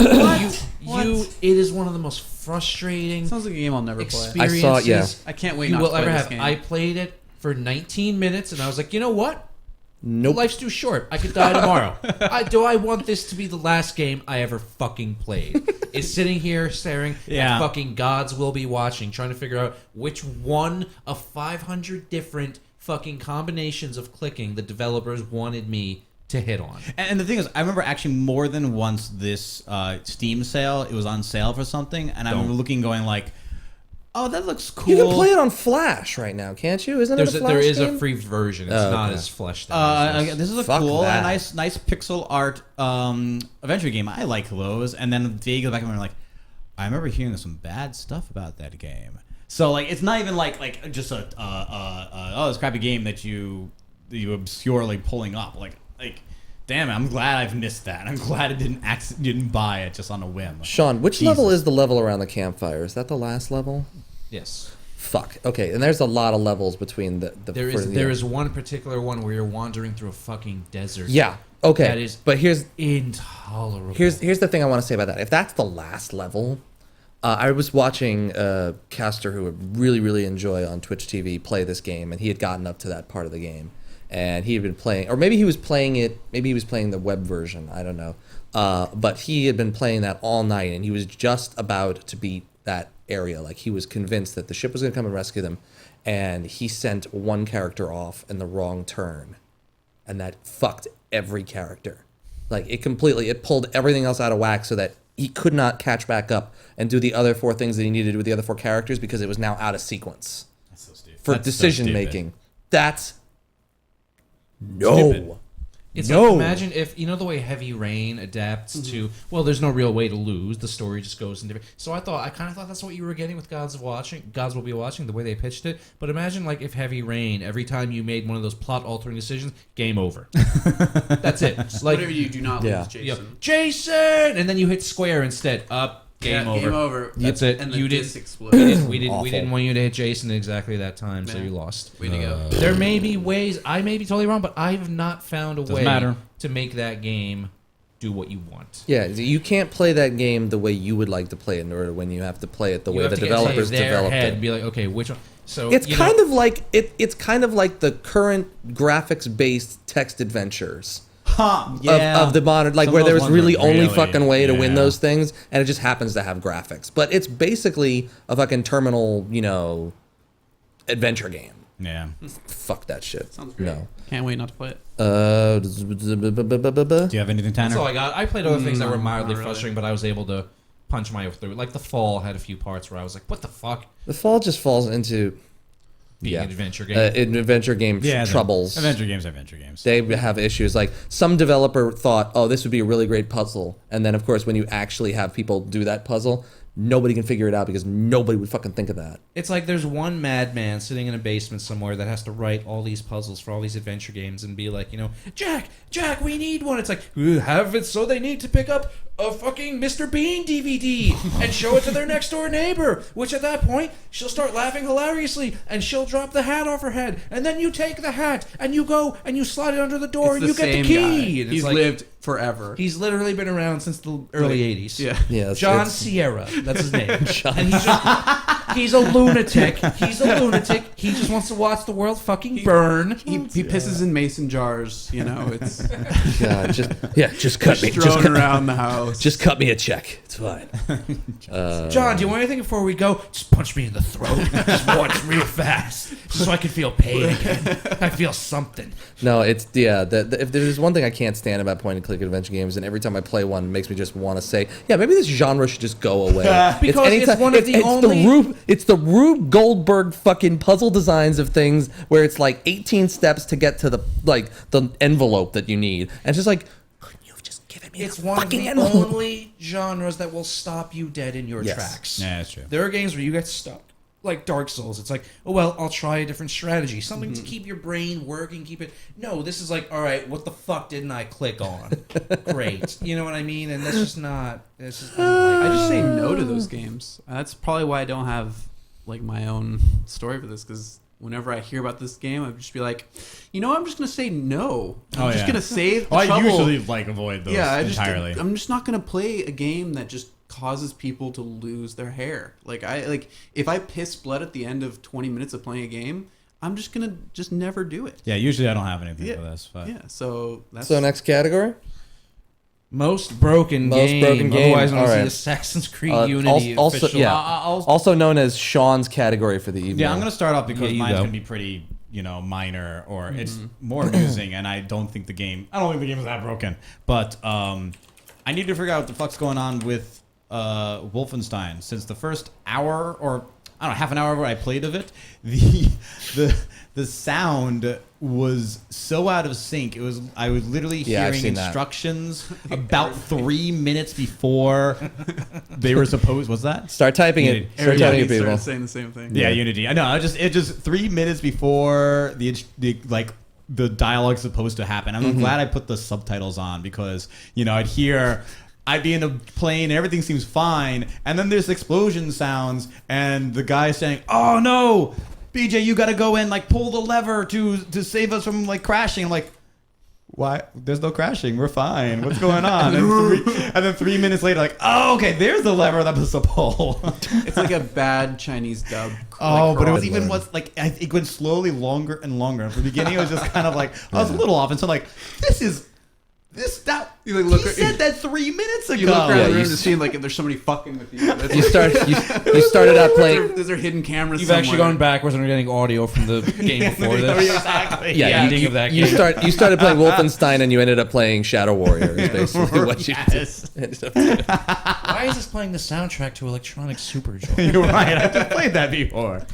Speaker 2: You. It is one of the most frustrating
Speaker 3: Sounds like a game I'll never play.
Speaker 2: experiences
Speaker 1: I saw it, yeah.
Speaker 3: I can't wait
Speaker 2: you
Speaker 3: not
Speaker 2: will
Speaker 3: to play
Speaker 2: ever
Speaker 3: this
Speaker 2: have.
Speaker 3: game.
Speaker 2: I played it for 19 minutes, and I was like, you know what?
Speaker 1: nope.
Speaker 2: Life's too short. I could die tomorrow. Do I want this to be the last game I ever fucking played? Is sitting here staring
Speaker 5: Yeah.
Speaker 2: at fucking Gods Will Be Watching, trying to figure out which one of 500 different fucking combinations of clicking the developers wanted me to hit on.
Speaker 5: And the thing is, I remember actually more than once this Steam sale, it was on sale for something, and I remember looking going like, Oh, that looks cool.
Speaker 1: You can play it on Flash right now, can't you? Isn't it a Flash
Speaker 2: There is
Speaker 1: game?
Speaker 2: a free version. It's
Speaker 1: Oh,
Speaker 2: not
Speaker 1: okay.
Speaker 2: as fleshed out. as this.
Speaker 5: This is a
Speaker 1: Fuck
Speaker 5: cool,
Speaker 1: that.
Speaker 5: nice pixel art adventure game. I like those. And then they go back and they're like, I remember hearing some bad stuff about that game. So like, it's not even like just a this crappy game that you obscurely pulling up. Like damn it, I'm glad I've missed that. I'm glad I didn't buy it just on a whim.
Speaker 1: Sean, which
Speaker 5: Jesus.
Speaker 1: level is the level around the campfire? Is that the last level?
Speaker 2: Yes.
Speaker 1: Fuck. Okay, and there's a lot of levels between the
Speaker 2: There is one particular one where you're wandering through a fucking desert.
Speaker 1: Yeah. Okay.
Speaker 2: That is
Speaker 1: but here's
Speaker 2: intolerable.
Speaker 1: here's the thing I want to say about that. If that's the last level, I was watching a caster who would really enjoy on Twitch TV play this game, and he had gotten up to that part of the game, and he had been playing, or maybe he was playing it. Maybe he was playing the web version. I don't know. But he had been playing that all night, and he was just about to beat that area. Like, he was convinced that the ship was going to come and rescue them, and he sent one character off in the wrong turn, and that fucked every character. Like, it pulled everything else out of whack, so that he could not catch back up and do the other 4 things that he needed to do with the other 4 characters, because it was now out of sequence
Speaker 5: That's so stupid.
Speaker 1: for
Speaker 5: That's so
Speaker 1: decision
Speaker 5: stupid.
Speaker 1: making. That's no.
Speaker 5: Stupid.
Speaker 2: It's
Speaker 1: No.
Speaker 2: like, imagine if, you know the way Heavy Rain adapts to, well, there's no real way to lose. The story just goes in different. So I kind of thought that's what you were getting with Gods Will Be Watching, the way they pitched it. But imagine like if Heavy Rain, every time you made one of those plot altering decisions, game over. That's it. Like,
Speaker 3: Whatever you do not
Speaker 1: Yeah.
Speaker 3: lose, Jason.
Speaker 2: you know, Jason, and then you hit square instead. Up, game
Speaker 3: Yeah,
Speaker 2: over.
Speaker 3: Game over.
Speaker 2: That's it.
Speaker 3: And the
Speaker 2: You
Speaker 3: disc
Speaker 2: didn't.
Speaker 3: explodes.
Speaker 2: We didn't
Speaker 1: Awful.
Speaker 2: want you to hit Jason exactly that time, so
Speaker 3: Man.
Speaker 2: you lost.
Speaker 3: Way to go.
Speaker 2: There may be ways. I may be totally wrong, but I have not found a way
Speaker 5: matter.
Speaker 2: to make that game do what you want.
Speaker 1: Yeah, you can't play that game the way you would like to play it, in order when you have to play it the
Speaker 2: You
Speaker 1: way
Speaker 2: have
Speaker 1: the
Speaker 2: to get
Speaker 1: developers
Speaker 2: into their
Speaker 1: developed
Speaker 2: head
Speaker 1: it.
Speaker 2: and be like, okay, which one? So
Speaker 1: It's
Speaker 2: you
Speaker 1: kind
Speaker 2: know,
Speaker 1: of like it's kind of like the current graphics-based text adventures
Speaker 5: Huh, yeah.
Speaker 1: of the modern, like
Speaker 5: Some
Speaker 1: where
Speaker 5: of those
Speaker 1: there's
Speaker 5: ones
Speaker 1: really
Speaker 5: are
Speaker 1: only
Speaker 5: really-
Speaker 1: fucking way to win
Speaker 5: yeah.
Speaker 1: those things, and it just happens to have graphics. But it's basically a fucking terminal, adventure game.
Speaker 5: Yeah.
Speaker 1: Fuck that shit.
Speaker 3: Sounds great.
Speaker 1: No.
Speaker 3: Can't wait not to play it.
Speaker 5: Do you have anything, Tanner?
Speaker 2: that's all I got. I played other things that
Speaker 3: No,
Speaker 2: were mildly
Speaker 3: not really.
Speaker 2: frustrating, but I was able to punch my way through. Like The Fall had a few parts where I was like, what the fuck?
Speaker 1: The Fall just falls into
Speaker 2: Being
Speaker 1: Yeah.
Speaker 2: an adventure game.
Speaker 1: an adventure game
Speaker 5: Yeah,
Speaker 1: troubles.
Speaker 5: Adventure games.
Speaker 1: They have issues. Like, some developer thought, oh, this would be a really great puzzle, and then of course when you actually have people do that puzzle, nobody can figure it out because nobody would fucking think of that.
Speaker 2: It's like there's one madman sitting in a basement somewhere that has to write all these puzzles for all these adventure games and be like, Jack, we need one. It's like, have it so they need to pick up a fucking Mr. Bean DVD and show it to their next door neighbor, which at that point, she'll start laughing hilariously and she'll drop the hat off her head. And then you take the hat and you go and you slide it under the door and you get the key.
Speaker 3: Guy.
Speaker 2: And it's
Speaker 3: He's
Speaker 2: like,
Speaker 3: lived forever.
Speaker 2: he's literally been around since the early 80s.
Speaker 3: Yeah.
Speaker 1: Yeah,
Speaker 2: John
Speaker 1: it's-
Speaker 2: Sierra, that's his name. And he's a lunatic. He's a lunatic. He just wants to watch the world fucking burn.
Speaker 3: He pisses in mason jars. It's
Speaker 1: God, just cut me.
Speaker 3: just
Speaker 1: Just
Speaker 3: thrown
Speaker 1: cut,
Speaker 3: around the house.
Speaker 1: just cut me a check. It's fine.
Speaker 2: John, do you want anything before we go? Just punch me in the throat. Just once real fast. Just so I can feel pain again. I feel something.
Speaker 1: No, it's if there's one thing I can't stand about point and click adventure games, and every time I play one, it makes me just want to say, yeah, maybe this genre should just go away.
Speaker 2: Because it's one of the only-
Speaker 1: it's the Rube Goldberg fucking puzzle designs of things where it's like 18 steps to get to the envelope that you need, and it's just like, you've just given me
Speaker 2: It's
Speaker 1: the
Speaker 2: one of
Speaker 1: fucking
Speaker 2: the
Speaker 1: envelope.
Speaker 2: only genres that will stop you dead in your
Speaker 1: Yes.
Speaker 2: tracks.
Speaker 5: Yeah, that's true.
Speaker 2: There are games where you get stuck, like Dark Souls. It's like, oh well, I'll try a different strategy, something to keep your brain working, keep it. No, this is like, all right, what the fuck didn't I click on? Great, you know what I mean? And that's just not. That's just,
Speaker 3: I just say no to those games. That's probably why I don't have my own story for this, because whenever I hear about this game, I'd just be like, I'm just gonna say no. I'm just gonna save the
Speaker 5: I
Speaker 3: trouble.
Speaker 5: usually avoid those entirely.
Speaker 3: I'm just not gonna play a game that just causes people to lose their hair. If I piss blood at the end of 20 minutes of playing a game, I'm just gonna never do it.
Speaker 5: Yeah, usually I don't have anything
Speaker 3: Yeah.
Speaker 5: for this. But
Speaker 3: Yeah, so that's
Speaker 1: So next category.
Speaker 2: most broken game. Otherwise known as the Assassin's Creed Unity
Speaker 1: also,
Speaker 2: official.
Speaker 1: yeah, also known as Sean's category for the evening.
Speaker 5: yeah, I'm gonna start off because
Speaker 2: Yeah, you
Speaker 5: mine's
Speaker 2: go.
Speaker 5: gonna be pretty, minor, or it's more amusing, and I don't think the game is that broken. But I need to figure out what the fuck's going on with Wolfenstein, since the first hour, or I don't know, half an hour where I played of it, the sound was so out of sync. I was literally
Speaker 1: Yeah, I've
Speaker 5: hearing
Speaker 1: seen that.
Speaker 5: instructions about 3 minutes before they were supposed. What's that?
Speaker 1: Start typing it. Start typing it, people.
Speaker 3: started saying the same thing.
Speaker 5: Yeah, Unity. I know. It just 3 minutes before the dialogue's supposed to happen. I'm glad I put the subtitles on because I'd be in a plane and everything seems fine, and then there's explosion sounds and the guy saying, "Oh no, BJ, you gotta go in, like pull the lever to save us from like crashing." I'm like, why? There's no crashing. We're fine. What's going on? And then 3 minutes later, like, oh, okay, there's the lever that was to pull.
Speaker 3: It's like a bad Chinese dub.
Speaker 5: Oh, but it was
Speaker 1: Hard
Speaker 5: even
Speaker 1: learn.
Speaker 5: it went slowly longer and longer. From the beginning, it was just kind of like I was a little off, and so like
Speaker 3: You like look.
Speaker 5: he said that 3 minutes ago.
Speaker 3: You look around
Speaker 1: Yeah,
Speaker 3: the room
Speaker 1: you
Speaker 3: to see like if there's somebody fucking with you. That's
Speaker 1: You started out playing.
Speaker 3: There's hidden cameras.
Speaker 2: You've
Speaker 3: somewhere.
Speaker 2: actually gone backwards and are getting audio from the game before this.
Speaker 5: Exactly.
Speaker 2: Yeah,
Speaker 1: Yeah,
Speaker 2: ending of that
Speaker 1: you
Speaker 2: game.
Speaker 1: started playing Wolfenstein and you ended up playing Shadow Warrior. Is basically what you ended up doing.
Speaker 2: Why is this playing the soundtrack to Electronic Superjoy?
Speaker 5: You're right. I've just played that before.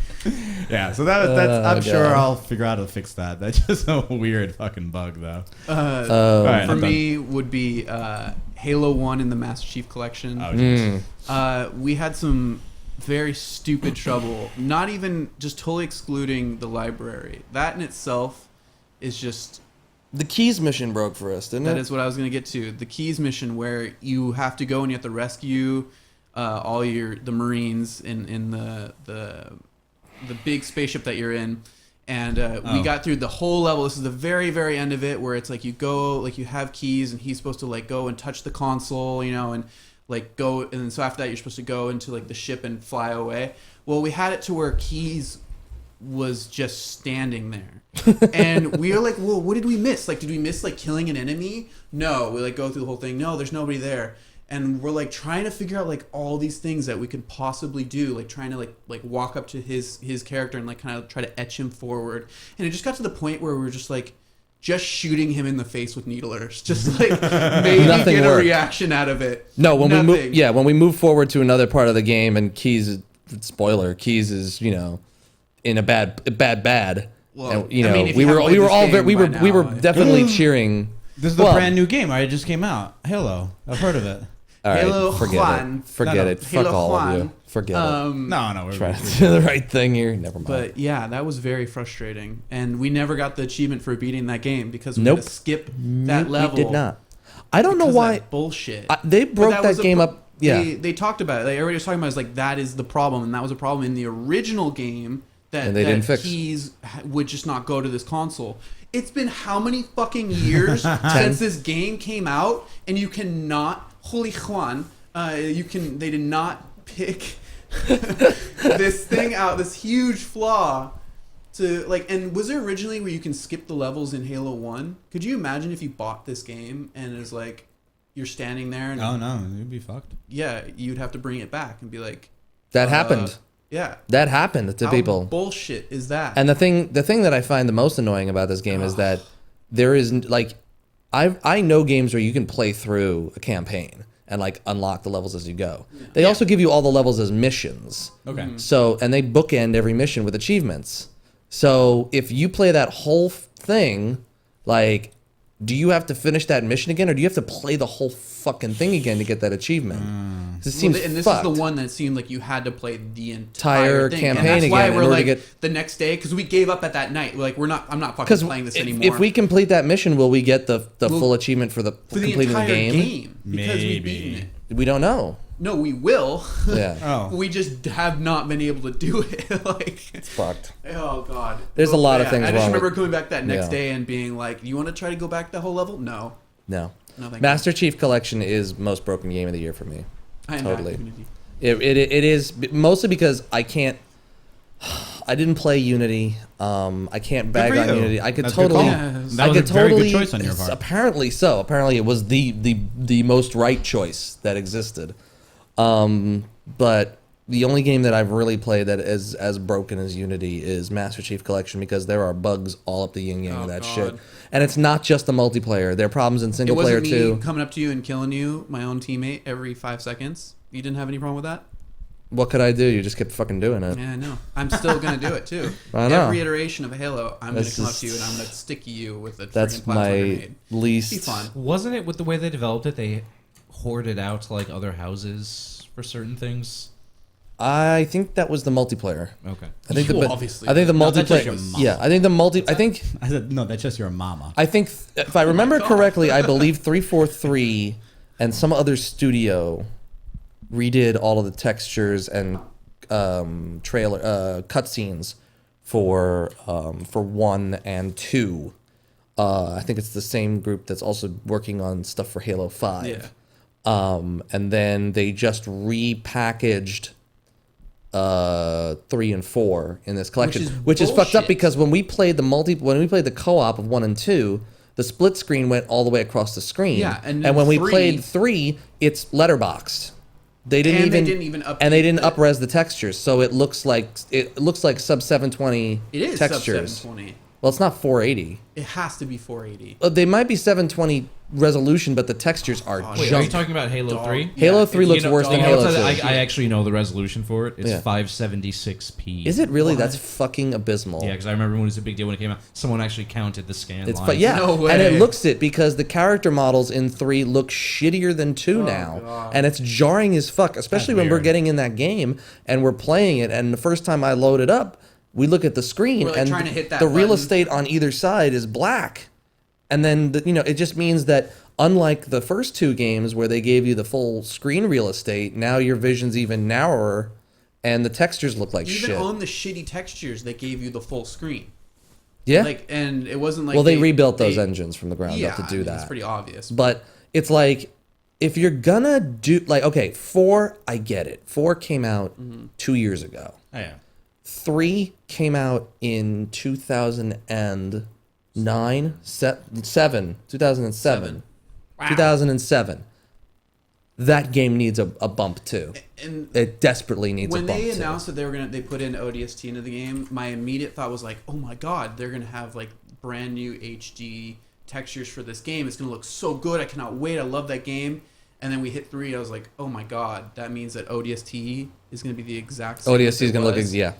Speaker 5: Yeah, so that's. I'm sure
Speaker 1: God.
Speaker 5: I'll figure out how to fix that. That's just a weird fucking bug, though.
Speaker 3: For
Speaker 5: I'm
Speaker 3: me, would be Halo 1 in the Master Chief Collection.
Speaker 5: Oh, jeez.
Speaker 3: We had some very stupid trouble. Not even just totally excluding the library. That in itself is just.
Speaker 1: The Keys mission broke for us, didn't
Speaker 3: That
Speaker 1: it?
Speaker 3: is what I was going to get to. The Keys mission where you have to go and you have to rescue all the Marines in the big spaceship that you're in. And we got through the whole level. This is the very, very end of it where it's like you go, like you have keys and he's supposed to like go and touch the console, and like go. And then so after that, you're supposed to go into like the ship and fly away. Well, we had it to where Keys was just standing there. And we were like, well, what did we miss? Like, did we miss like killing an enemy? No. We like go through the whole thing. No, there's nobody there. And we're like trying to figure out like all these things that we could possibly do, like trying to like walk up to his character and like kind of try to etch him forward. And it just got to the point where we were just like just shooting him in the face with needlers, just like maybe
Speaker 1: Nothing
Speaker 3: get a
Speaker 1: worked.
Speaker 3: reaction out of it.
Speaker 1: No, when
Speaker 3: Nothing.
Speaker 1: when we move forward to another part of the game and Keys, spoiler, Keys is in a bad.
Speaker 3: Well,
Speaker 1: and,
Speaker 3: I mean, if
Speaker 1: we
Speaker 3: you
Speaker 1: were
Speaker 3: haven't
Speaker 1: we were
Speaker 3: played
Speaker 1: all
Speaker 3: this
Speaker 1: very, we
Speaker 3: game
Speaker 1: were
Speaker 3: by
Speaker 1: we were
Speaker 3: now,
Speaker 1: definitely cheering.
Speaker 5: This is the
Speaker 1: Well-
Speaker 5: brand new game, right? It just came out. Halo. I've heard of it.
Speaker 1: All right,
Speaker 3: Halo
Speaker 1: forget
Speaker 3: Juan.
Speaker 1: it. Forget
Speaker 5: No,
Speaker 1: it.
Speaker 3: Halo
Speaker 1: Fuck all of
Speaker 3: Juan.
Speaker 1: you. Forget it.
Speaker 5: No, we're
Speaker 1: Trying to do the right thing here. Never mind.
Speaker 3: But yeah, that was very frustrating, and we never got the achievement for beating that game because we
Speaker 1: Nope.
Speaker 3: had to skip
Speaker 1: Nope,
Speaker 3: that level.
Speaker 1: We did not. I don't know
Speaker 3: because of
Speaker 1: why.
Speaker 3: that bullshit.
Speaker 1: They
Speaker 3: But
Speaker 1: broke that
Speaker 3: was a
Speaker 1: game up. Yeah.
Speaker 3: they talked about it. Like, everybody was talking about it. It's like that is the problem, and that was a problem in the original game that,
Speaker 1: And they didn't fix.
Speaker 3: Keys would just not go to this console. It's been how many fucking years since this game came out, and you cannot, holy Juan, they did not pick this thing out, this huge flaw. And was there originally where you can skip the levels in Halo 1? Could you imagine if you bought this game and it was like you're standing there and
Speaker 5: Oh no, you'd be fucked.
Speaker 3: yeah, you'd have to bring it back and be like,
Speaker 1: That happened.
Speaker 3: yeah,
Speaker 1: That happened to
Speaker 3: how
Speaker 1: people.
Speaker 3: bullshit is that?
Speaker 1: And the thing that I find the most annoying about this game is that there is like, I know games where you can play through a campaign and like unlock the levels as you go. They also give you all the levels as missions.
Speaker 5: Okay.
Speaker 1: So, and they bookend every mission with achievements. So if you play that whole thing, like, do you have to finish that mission again, or do you have to play the whole fucking thing again to get that achievement? This seems
Speaker 3: and this
Speaker 1: fucked.
Speaker 3: is the one that seemed like you had to play the entire
Speaker 1: Entire
Speaker 3: thing.
Speaker 1: campaign
Speaker 3: and that's why
Speaker 1: again in
Speaker 3: we're
Speaker 1: order to
Speaker 3: like
Speaker 1: get-
Speaker 3: the next day because we gave up at that night. We're like, I'm not fucking
Speaker 1: Because
Speaker 3: playing this
Speaker 1: if,
Speaker 3: anymore.
Speaker 1: if we complete that mission, will we get the
Speaker 3: We'll-
Speaker 1: full achievement for
Speaker 3: for the
Speaker 1: completing
Speaker 3: entire
Speaker 1: the game?
Speaker 3: because we've
Speaker 5: Maybe.
Speaker 3: beaten it.
Speaker 1: We don't know.
Speaker 3: No, we will.
Speaker 1: Yeah,
Speaker 5: Oh.
Speaker 3: We just have not been able to do it. Like,
Speaker 1: it's fucked.
Speaker 3: oh god.
Speaker 1: There's a lot of things
Speaker 3: I just
Speaker 1: wrong
Speaker 3: remember
Speaker 1: with-
Speaker 3: coming back that next
Speaker 1: Yeah.
Speaker 3: day and being like, "You want to try to go back the whole level?" No,
Speaker 1: No.
Speaker 3: no, thank
Speaker 1: Master Chief Collection is most broken game of the year for me.
Speaker 3: you. I am
Speaker 1: totally.
Speaker 3: back, Unity.
Speaker 1: It is mostly because I can't. I didn't play Unity. I can't bag
Speaker 5: for
Speaker 1: on
Speaker 5: you.
Speaker 1: Unity. I could
Speaker 5: That's a good
Speaker 1: totally.
Speaker 5: call.
Speaker 3: Yeah,
Speaker 5: That
Speaker 1: I
Speaker 5: was
Speaker 1: could
Speaker 5: a very
Speaker 1: totally.
Speaker 5: good choice on your part.
Speaker 1: Apparently so. Apparently it was the most right choice that existed. But the only game that I've really played that is as broken as Unity is Master Chief Collection because there are bugs all up the yin yang of that
Speaker 3: God.
Speaker 1: shit. And it's not just the multiplayer. There are problems in
Speaker 3: It
Speaker 1: single player
Speaker 3: wasn't me
Speaker 1: too.
Speaker 3: coming up to you and killing you, my own teammate, every 5 seconds. You didn't have any problem with that?
Speaker 1: What could I do? You just kept fucking doing it.
Speaker 3: Yeah, I know. I'm still gonna do it too.
Speaker 1: I know.
Speaker 3: Every iteration of Halo, I'm
Speaker 1: That's
Speaker 3: gonna come up to you
Speaker 1: just-
Speaker 3: and I'm gonna sticky you with a
Speaker 1: That's
Speaker 3: freaking plasma
Speaker 1: my
Speaker 3: grenade.
Speaker 1: least.
Speaker 3: Be fun.
Speaker 2: Wasn't it with the way they developed it? They hoarded out to like other houses for certain things.
Speaker 1: I think that was the multiplayer.
Speaker 2: Okay.
Speaker 1: I think
Speaker 3: Well,
Speaker 1: the
Speaker 3: obviously.
Speaker 1: I think the
Speaker 5: No, that's just your
Speaker 1: multiplayer.
Speaker 5: mom.
Speaker 1: Yeah, I think the multi. I think
Speaker 5: I said, no, that's just your mama.
Speaker 1: if I remember correctly, I believe 343 and some other studio redid all of the textures and trailer cutscenes for 1 and 2. I think it's the same group that's also working on stuff for Halo 5.
Speaker 3: Yeah.
Speaker 1: And then they just repackaged 3 and 4 in this collection, which is fucked up
Speaker 3: bullshit.
Speaker 1: because when we played the co-op of 1 and 2, the split screen went all the way across the screen.
Speaker 3: Yeah, and
Speaker 1: when we
Speaker 3: 3
Speaker 1: played 3, it's letterboxed. They didn't
Speaker 3: And they
Speaker 1: even
Speaker 3: didn't even update
Speaker 1: and they didn't
Speaker 3: the-
Speaker 1: upres the textures, so it looks like sub 720
Speaker 3: It is
Speaker 1: textures.
Speaker 3: sub 720.
Speaker 1: Well, it's not 480.
Speaker 3: It has to be 480.
Speaker 1: They might be 720 resolution, but the textures are
Speaker 2: Wait, are you
Speaker 1: junk.
Speaker 2: talking about Halo 3?
Speaker 1: Halo
Speaker 3: Yeah,
Speaker 1: 3
Speaker 3: it's-
Speaker 1: looks
Speaker 3: you know,
Speaker 1: worse than
Speaker 3: you know,
Speaker 1: Halo
Speaker 3: it's
Speaker 1: 2.
Speaker 2: I actually know the resolution for it. It's
Speaker 1: Yeah.
Speaker 2: 576p.
Speaker 1: Is it really? That's fucking abysmal.
Speaker 2: Yeah, because I remember when it was a big deal when it came out. Someone actually counted the scan
Speaker 1: It's
Speaker 2: lines.
Speaker 1: but yeah,
Speaker 3: No
Speaker 1: and it
Speaker 3: way.
Speaker 1: looks it because the character models in 3 look shittier than 2 now,
Speaker 3: God.
Speaker 1: and it's jarring as fuck. Especially when we're
Speaker 2: weird.
Speaker 1: getting in that game and we're playing it, and the first time I load it up, we look at the screen
Speaker 3: We're, like,
Speaker 1: and
Speaker 3: trying to hit that
Speaker 1: the real
Speaker 3: button.
Speaker 1: estate on either side is black, and then it just means that unlike the first 2 games where they gave you the full screen real estate, now your vision's even narrower, and the textures look like
Speaker 3: Even
Speaker 1: shit.
Speaker 3: on the shitty textures, they gave you the full screen.
Speaker 1: Yeah.
Speaker 3: And it wasn't like
Speaker 1: Well, they rebuilt those engines from the ground
Speaker 3: yeah,
Speaker 1: up to do
Speaker 3: I mean,
Speaker 1: that.
Speaker 3: It's pretty obvious.
Speaker 1: But it's like, if you're gonna do, like, okay, 4, I get it. 4 came out 2 years ago.
Speaker 5: Oh, yeah.
Speaker 1: 3 came out in 2009, 2007. 2007. That game needs a bump too.
Speaker 3: And
Speaker 1: It desperately needs a
Speaker 3: when
Speaker 1: bump
Speaker 3: they
Speaker 1: too.
Speaker 3: announced that they put in ODST into the game, my immediate thought was like, oh my god, they're gonna have like brand new HD textures for this game. It's gonna look so good. I cannot wait. I love that game. And then we hit 3. I was like, oh my god, that means that ODST is gonna be the exact same.
Speaker 1: ODST
Speaker 3: as
Speaker 1: is
Speaker 3: it
Speaker 1: gonna look,
Speaker 3: was.
Speaker 1: yeah.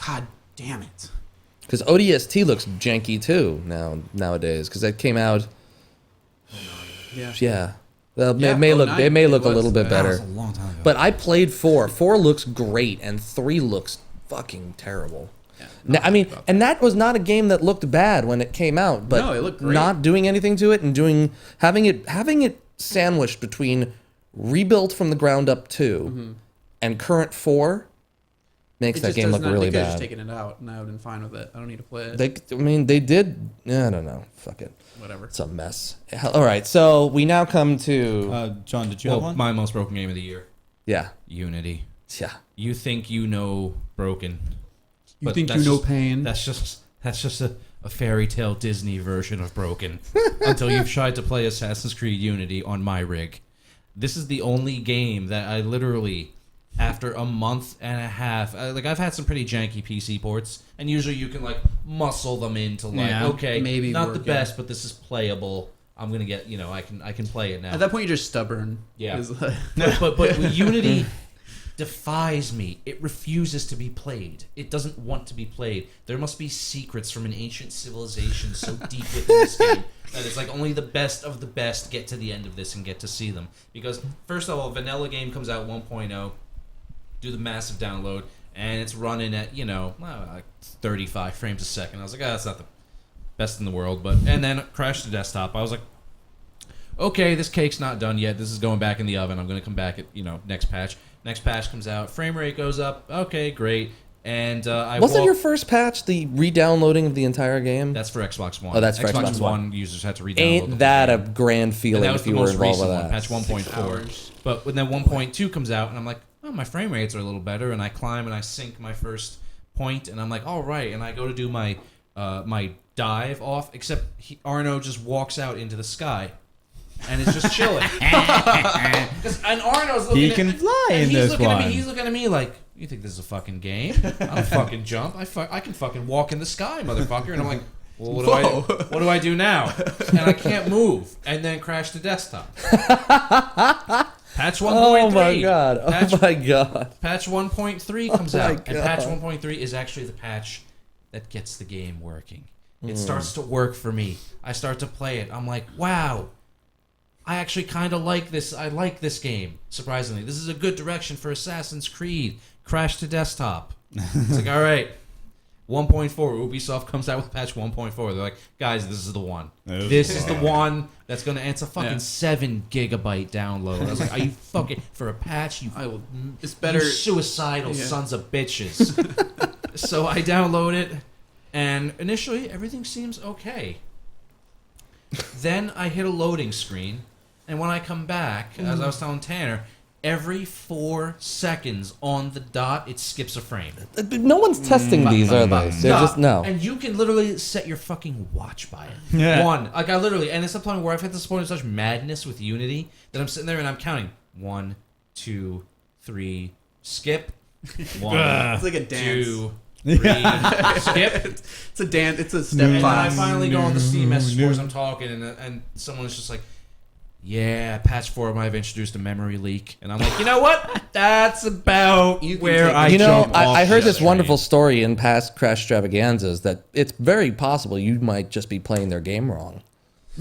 Speaker 3: God damn it.
Speaker 1: Because ODST looks janky too nowadays. Because that came out,
Speaker 3: Yeah.
Speaker 1: yeah. Well,
Speaker 3: Yeah,
Speaker 1: it may look
Speaker 3: 09
Speaker 1: it may look a
Speaker 3: was,
Speaker 1: little bit
Speaker 3: that
Speaker 1: better.
Speaker 5: That was a long time ago.
Speaker 1: But I played 4. 4 looks great, and 3 looks fucking terrible.
Speaker 3: Yeah,
Speaker 1: Now, I mean, and that was not a game that looked bad when it came out, but
Speaker 3: No, it looked great.
Speaker 1: not doing anything to it and having it sandwiched between rebuilt from the ground up 2 and current 4 makes
Speaker 3: It
Speaker 1: that
Speaker 3: just
Speaker 1: game
Speaker 3: does
Speaker 1: look
Speaker 3: not,
Speaker 1: really
Speaker 3: they could have just
Speaker 1: bad.
Speaker 3: taken it out, and I would have been fine with it. I don't need to play it.
Speaker 1: They did. I don't know. Fuck it.
Speaker 3: Whatever.
Speaker 1: It's a mess. All right, so we now come to
Speaker 5: John, did you have
Speaker 2: Well,
Speaker 5: one?
Speaker 2: my most broken game of the year,
Speaker 1: yeah.
Speaker 2: Unity.
Speaker 1: Yeah.
Speaker 2: You think you know broken.
Speaker 3: You
Speaker 2: but
Speaker 3: think
Speaker 2: that's
Speaker 3: you know
Speaker 2: just-
Speaker 3: pain?
Speaker 2: That's just a fairy tale Disney version of broken. Until you've tried to play Assassin's Creed Unity on my rig. This is the only game that I literally, after a month and a half, I've had some pretty janky PC ports, and usually you can like muscle them into like,
Speaker 3: Yeah,
Speaker 2: okay,
Speaker 3: maybe
Speaker 2: not the
Speaker 3: work, yeah.
Speaker 2: best, but this is playable. I'm gonna get, I can play it now.
Speaker 3: At that point, you're just stubborn.
Speaker 2: Yeah.
Speaker 3: It's like-
Speaker 2: But Unity defies me. It refuses to be played. It doesn't want to be played. There must be secrets from an ancient civilization so deep within this game that it's like only the best of the best get to the end of this and get to see them. Because first of all, vanilla game comes out 1.0, do the massive download, and it's running at like 35 frames a second. I was like, that's not the best in the world, and then crashed the desktop. I was like, okay, this cake's not done yet. This is going back in the oven. I'm going to come back at, next patch. Next patch comes out. Frame rate goes up. Okay, great. And
Speaker 1: Wasn't your first patch the re-downloading of the entire game?
Speaker 2: That's for Xbox One.
Speaker 1: Oh, that's for Xbox
Speaker 2: One. Users had to re-download.
Speaker 1: Ain't that a grand
Speaker 2: and
Speaker 1: feeling
Speaker 2: that was
Speaker 1: if
Speaker 2: the
Speaker 1: you were
Speaker 2: most
Speaker 1: involved
Speaker 2: recent
Speaker 1: with
Speaker 2: one,
Speaker 1: that?
Speaker 2: patch 1.4.
Speaker 3: hours.
Speaker 2: But when then 1.2 comes out, and I'm like, oh, my frame rates are a little better, and I climb and I sink my first point, and I'm like, all right, and I go to do my my dive off, except Arno just walks out into the sky. And it's just chilling. And Arno's looking
Speaker 5: He
Speaker 2: at
Speaker 5: can fly
Speaker 2: and
Speaker 5: in
Speaker 2: he's
Speaker 5: this
Speaker 2: looking At
Speaker 5: one.
Speaker 2: me, he's looking at me like, you think this is a fucking game? I'm fucking jump. I can fucking walk in the sky, motherfucker. And I'm like, well, what do I do now? And I can't move. And then crash the desktop. Patch 1.3.
Speaker 1: Oh my god.
Speaker 2: Patch,
Speaker 1: Oh my god.
Speaker 2: patch 1.3 comes
Speaker 1: my
Speaker 2: out, and patch
Speaker 1: God.
Speaker 2: 1.3 is actually the patch that gets the game working. It starts to work for me. I start to play it. I'm like, wow, I actually kind of like this. I like this game, surprisingly. This is a good direction for Assassin's Creed. Crash to desktop. It's like, all right, 1.4. Ubisoft comes out with patch 1.4. They're like, guys, this is the one. This is the one that's going to answer fucking 7 gigabyte download. I was like, are you fucking, for a patch, you,
Speaker 3: I will. It's
Speaker 2: you
Speaker 3: better.
Speaker 2: suicidal sons of bitches. So I download it, and initially everything seems okay. Then I hit a loading screen, and when I come back, as I was telling Tanner, every 4 seconds on the dot, it skips a frame.
Speaker 1: No one's testing these, are they? They're just no.
Speaker 2: And you can literally set your fucking watch by it.
Speaker 5: Yeah.
Speaker 2: One, like I literally, and it's a point where I've hit this point of such madness with Unity that I'm sitting there and I'm counting 1, 2, 3, skip. 1,
Speaker 3: It's like a dance.
Speaker 2: 2, 3, skip.
Speaker 3: It's a dance. It's a
Speaker 2: And
Speaker 3: step
Speaker 2: then I
Speaker 3: class.
Speaker 2: finally go on the Steam message boards. I'm talking, and someone is just like, "Yeah, patch 4 might have introduced a memory leak," and I'm like, "You know what? That's about
Speaker 3: You can
Speaker 2: where
Speaker 3: take
Speaker 2: I
Speaker 3: it.
Speaker 1: You know,
Speaker 2: jump off
Speaker 1: I heard
Speaker 2: the
Speaker 1: this
Speaker 2: train.
Speaker 1: wonderful story in past Crashstravaganzas that it's very possible you might just be playing their game wrong.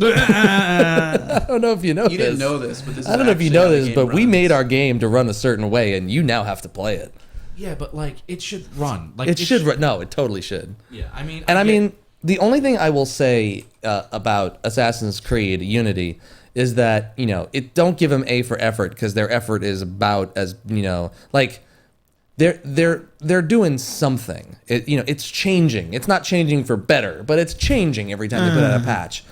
Speaker 1: I don't know if you know
Speaker 3: You
Speaker 1: this.
Speaker 3: didn't know this, but this is
Speaker 1: I don't know if you
Speaker 3: actually
Speaker 1: know
Speaker 3: how the
Speaker 1: this,
Speaker 3: game
Speaker 1: but we
Speaker 3: runs.
Speaker 1: made our game to run a certain way, and you now have to play it.
Speaker 2: Yeah, but like it should run. Like
Speaker 1: It should run. No, it totally should.
Speaker 2: Yeah, I mean,
Speaker 1: And I
Speaker 2: get-
Speaker 1: mean, the only thing I will say about Assassin's Creed Unity is that it don't give them A for effort because their effort is about as like they're doing something. It's changing. It's not changing for better, but it's changing every time they put out a patch.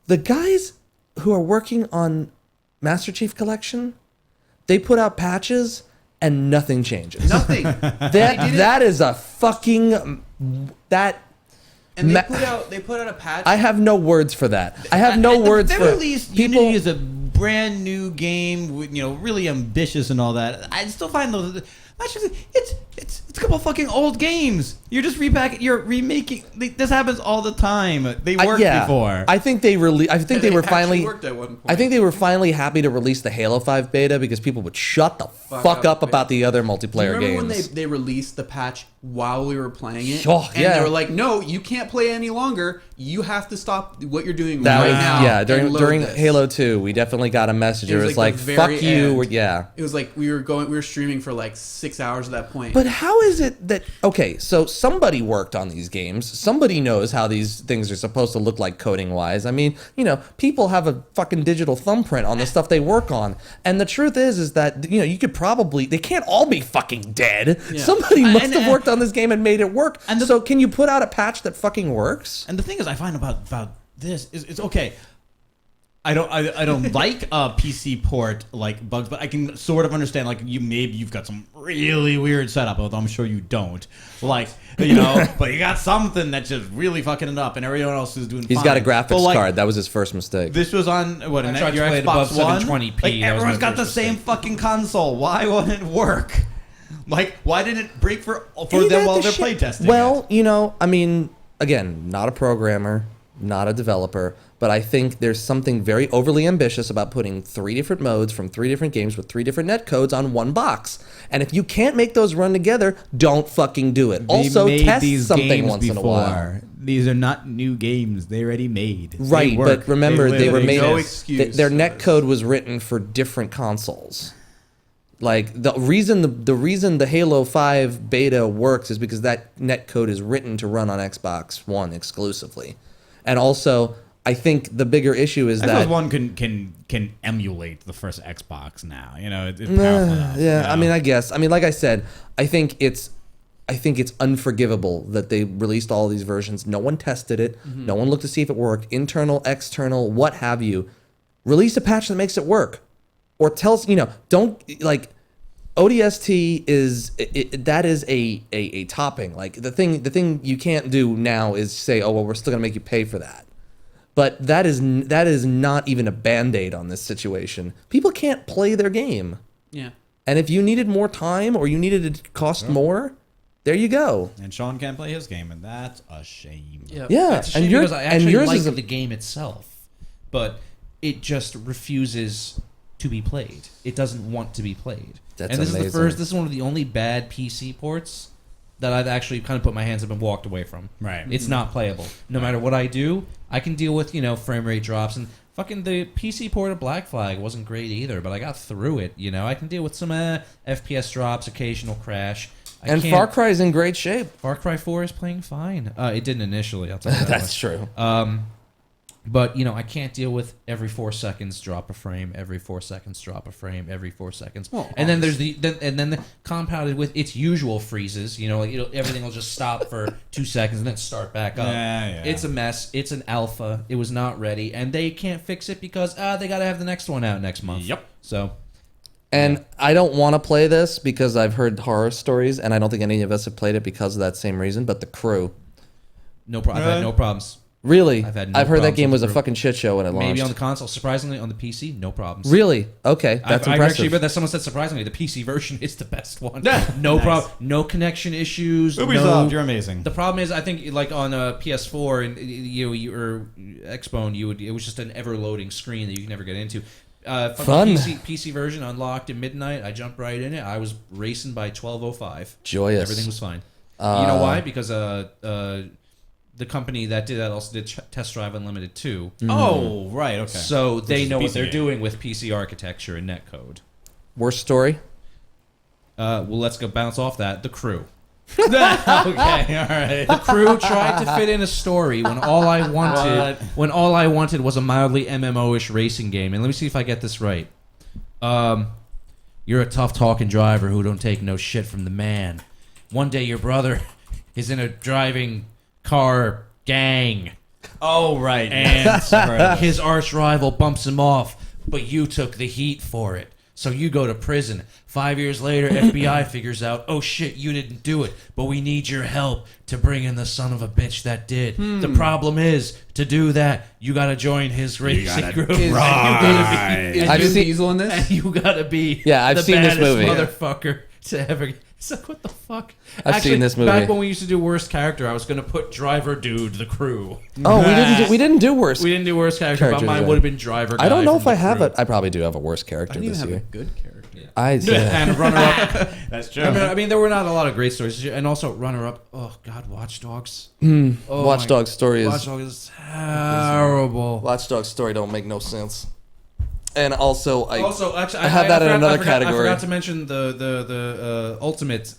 Speaker 1: The guys who are working on Master Chief Collection, they put out patches and nothing changes.
Speaker 3: Nothing.
Speaker 1: That is a fucking that.
Speaker 3: And
Speaker 1: Ma-
Speaker 3: they put out a patch.
Speaker 1: I have no words for that. I have no
Speaker 5: At the
Speaker 1: words
Speaker 5: very
Speaker 1: for
Speaker 5: least,
Speaker 1: people.
Speaker 5: Unity is a brand new game with really ambitious and all that. I still find those. Actually, it's a couple fucking old games. You're just you're remaking. This happens all the time. They worked before.
Speaker 1: I think they I think they were
Speaker 3: actually
Speaker 1: finally.
Speaker 3: worked at one point.
Speaker 1: I think they were finally happy to release the Halo 5 beta because people would shut the fuck up about the other multiplayer
Speaker 3: Remember when
Speaker 1: games.
Speaker 3: they released the patch while we were playing it?
Speaker 1: Oh,
Speaker 3: and
Speaker 1: yeah.
Speaker 3: they were like, "No, you can't play any longer. You have to stop what you're doing
Speaker 1: That
Speaker 3: right
Speaker 1: was
Speaker 3: now."
Speaker 1: during
Speaker 3: and load
Speaker 1: during
Speaker 3: this."
Speaker 1: Halo 2, we definitely got a message. It was like
Speaker 3: the
Speaker 1: fuck
Speaker 3: very
Speaker 1: you.
Speaker 3: end.
Speaker 1: Yeah.
Speaker 3: It was like we were streaming for like 6 hours at that point.
Speaker 1: But how is it that so somebody worked on these games. Somebody knows how these things are supposed to look like coding wise. I mean, people have a fucking digital thumbprint on the stuff they work on. And the truth is that you could probably they can't all be fucking dead.
Speaker 3: Yeah.
Speaker 1: Somebody must
Speaker 5: And-
Speaker 1: have worked on this game and made it work.
Speaker 5: And
Speaker 1: So can you put out a patch that fucking works?
Speaker 5: And the thing is, I find about this is it's okay. I don't like a PC port like bugs, but I can sort of understand like you've got some really weird setup, although I'm sure you don't. Like but you got something that's just really fucking it up, and everyone else is doing.
Speaker 1: He's
Speaker 5: fine.
Speaker 1: got a graphics
Speaker 5: But, like,
Speaker 1: card. That was his first mistake.
Speaker 5: This was on what?
Speaker 2: I tried to
Speaker 5: Your
Speaker 2: play it above
Speaker 5: Xbox One.
Speaker 2: 720p.
Speaker 5: Like
Speaker 2: That was
Speaker 5: everyone's
Speaker 2: my
Speaker 5: got the
Speaker 2: first
Speaker 5: same
Speaker 2: mistake.
Speaker 5: fucking console. Why won't it work? Like why didn't it break for
Speaker 1: Ain't
Speaker 5: them
Speaker 1: that
Speaker 5: while
Speaker 1: the
Speaker 5: they're
Speaker 1: shit?
Speaker 5: playtesting?
Speaker 1: Well, I mean, again, not a programmer, not a developer, but I think there's something very overly ambitious about putting 3 different modes from 3 different games with 3 different netcodes on one box. And if you can't make those run together, don't fucking do it. Also, test something once in a while.
Speaker 5: These are not new games; they already made.
Speaker 1: Right, but remember, they were made.
Speaker 3: No excuse.
Speaker 1: Their netcode was written for different consoles. Like the reason the Halo 5 beta works is because that netcode is written to run on Xbox One exclusively, and also I think the bigger issue is
Speaker 5: Xbox
Speaker 1: that
Speaker 5: One can emulate the first Xbox now. It's powerful enough.
Speaker 1: yeah. I mean, I guess. I mean, like I said, I think it's unforgivable that they released all these versions. No one tested it.
Speaker 3: Mm-hmm.
Speaker 1: No one looked to see if it worked. Internal, external, what have you. Release a patch that makes it work. Or tells, don't, like, ODST is, that is a topping. Like, the thing you can't do now is say, oh, well, we're still going to make you pay for that. But that is not even a Band-Aid on this situation. People can't play their game.
Speaker 3: yeah.
Speaker 1: And if you needed more time or you needed it to cost more, there you go.
Speaker 5: And Sean can't play his game, and that's a shame.
Speaker 3: Yeah.
Speaker 1: Yeah,
Speaker 2: It's a shame because I
Speaker 1: and
Speaker 2: actually
Speaker 1: yours
Speaker 2: like
Speaker 1: is a,
Speaker 2: the game itself, but it just refuses to be played. It doesn't want to be played.
Speaker 1: That's
Speaker 2: and this
Speaker 1: amazing.
Speaker 2: is the first. This is one of the only bad PC ports that I've actually kind of put my hands up and walked away from.
Speaker 5: Right.
Speaker 2: It's not playable. No matter what I do, I can deal with frame rate drops and fucking the PC port of Black Flag wasn't great either, but I got through it. I can deal with some FPS drops, occasional crash.
Speaker 1: And Far Cry's in great shape.
Speaker 2: Far Cry 4 is playing fine. It didn't initially. I'll tell you that.
Speaker 1: That's
Speaker 2: much.
Speaker 1: true.
Speaker 2: But I can't deal with every 4 seconds drop a frame, every 4 seconds drop a frame, every 4 seconds.
Speaker 3: Well,
Speaker 2: and then there's the compounded with its usual freezes. Everything will just stop for 2 seconds and then start back up.
Speaker 5: Yeah.
Speaker 2: It's a mess. It's an alpha. It was not ready, and they can't fix it because they got to have the next one out next month.
Speaker 5: Yep.
Speaker 2: So
Speaker 1: And I don't want to play this because I've heard horror stories, and I don't think any of us have played it because of that same reason. But The Crew,
Speaker 2: no problem. I've had no problems.
Speaker 1: really,
Speaker 2: I've had no
Speaker 1: I've heard that
Speaker 2: problems
Speaker 1: game
Speaker 2: with
Speaker 1: was
Speaker 2: The
Speaker 1: a
Speaker 2: Crew.
Speaker 1: fucking shit show when it launched.
Speaker 2: Maybe on the console. Surprisingly, on the PC, no problems.
Speaker 1: Really? Okay, that's
Speaker 2: I've
Speaker 1: impressive.
Speaker 2: actually read that someone said surprisingly the PC version is the best one.
Speaker 5: Yeah.
Speaker 2: No
Speaker 5: Nice.
Speaker 2: problem. No connection issues.
Speaker 5: Ubisoft, you're amazing.
Speaker 2: The problem is, I think, like on a PS4 and you or Xbone, it was just an ever-loading screen that you could never get into. Fucking
Speaker 1: Fun.
Speaker 2: PC version unlocked at midnight. I jumped right in it. I was racing by 12:05.
Speaker 1: Joyous.
Speaker 2: Everything was fine. You know why? Because the company that did that also did Test Drive Unlimited 2.
Speaker 5: Oh, right. Okay.
Speaker 2: So they
Speaker 5: is
Speaker 2: know
Speaker 5: a
Speaker 2: what
Speaker 5: PC
Speaker 2: they're
Speaker 5: game.
Speaker 2: doing with PC architecture and netcode.
Speaker 1: Worst story?
Speaker 2: Well, let's go bounce off that. The Crew.
Speaker 5: Okay. All right.
Speaker 2: The Crew tried to fit in a story when all I wanted was a mildly MMO-ish racing game. And let me see if I get this right. You're a tough talking driver who don't take no shit from the man. One day your brother is in a driving car gang,
Speaker 5: Oh, right.
Speaker 2: and
Speaker 5: Right.
Speaker 2: his arch rival bumps him off, but you took the heat for it. So you go to prison. 5 years later, FBI figures out, oh shit, you didn't do it, but we need your help to bring in the son of a bitch that did. The problem is, to do that, you gotta join his racing group.
Speaker 3: Is,
Speaker 5: Right.
Speaker 3: is
Speaker 1: I've
Speaker 3: Vin
Speaker 1: seen-
Speaker 3: Diesel in this?
Speaker 2: And you gotta be
Speaker 1: Yeah, I've
Speaker 2: the
Speaker 1: seen this
Speaker 2: baddest
Speaker 1: movie.
Speaker 2: motherfucker to ever. It's like, what the fuck?
Speaker 1: I've seen this movie.
Speaker 2: Back when we used to do worst character, I was gonna put driver dude, the Crew.
Speaker 1: Oh, we didn't do worst.
Speaker 2: We didn't do worst character, but
Speaker 1: Characters,
Speaker 2: mine
Speaker 1: yeah.
Speaker 2: would have been driver.
Speaker 1: I don't
Speaker 2: guy
Speaker 1: know
Speaker 2: from
Speaker 1: if I
Speaker 2: The
Speaker 1: have
Speaker 2: Crew.
Speaker 1: it. I probably do have a worst
Speaker 3: I
Speaker 1: character
Speaker 3: didn't even
Speaker 1: this
Speaker 3: have a
Speaker 1: year.
Speaker 3: good character.
Speaker 2: And runner up.
Speaker 5: That's true.
Speaker 2: I mean, there were not a lot of great stories, and also runner up. Oh God, Watch Dogs. Oh,
Speaker 1: Watch
Speaker 2: my-
Speaker 1: Dogs story
Speaker 2: Watch
Speaker 1: is
Speaker 2: Dogs is terrible.
Speaker 1: Watch Dogs story don't make no sense. And also,
Speaker 2: Also, actually,
Speaker 1: I have that in another category.
Speaker 2: I forgot to mention the ultimate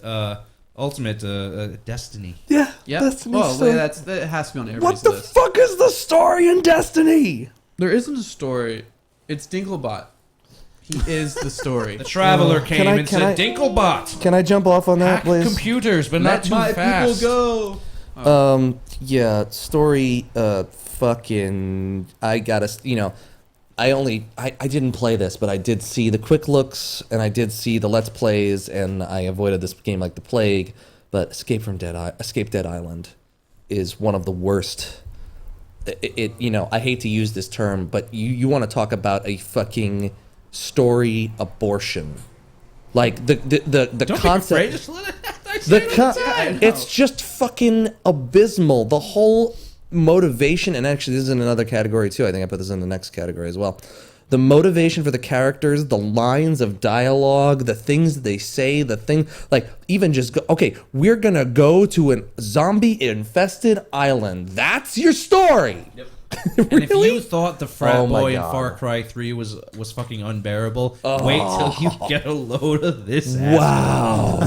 Speaker 2: Destiny.
Speaker 1: yeah,
Speaker 3: Yeah.
Speaker 1: Destiny
Speaker 3: Well,
Speaker 1: story.
Speaker 3: that has to be on
Speaker 1: What
Speaker 3: everybody's
Speaker 1: the
Speaker 3: list.
Speaker 1: fuck is the story in Destiny?
Speaker 3: There isn't a story. It's Dinklebot. He is the story.
Speaker 2: The Traveler
Speaker 1: Can
Speaker 2: came
Speaker 1: I-
Speaker 2: and
Speaker 1: can
Speaker 2: said,
Speaker 1: I-
Speaker 2: "Dinklebot,
Speaker 1: Can I jump off on that,
Speaker 2: hack
Speaker 1: please?
Speaker 2: computers, but not too fast."
Speaker 3: People go.
Speaker 1: Yeah, story, fucking, I gotta, I didn't play this, but I did see the quick looks, and I did see the Let's Plays, and I avoided this game like the plague, but Escape Dead Island is one of the worst. I hate to use this term, but you want to talk about a fucking story abortion. Like, the
Speaker 2: Don't
Speaker 1: concept...
Speaker 2: be afraid. Just let it.
Speaker 1: It's just fucking abysmal. The whole motivation, and actually this is in another category too. I think I put this in the next category as well. The motivation for the characters, the lines of dialogue, the things that they say, even just go, okay, we're gonna go to a zombie-infested island. That's your story.
Speaker 2: Yep. And if
Speaker 1: Really?
Speaker 2: you thought the frat
Speaker 1: Oh my
Speaker 2: boy in
Speaker 1: God.
Speaker 2: Far Cry 3 was fucking unbearable, wait till you get a load of this.
Speaker 1: Wow.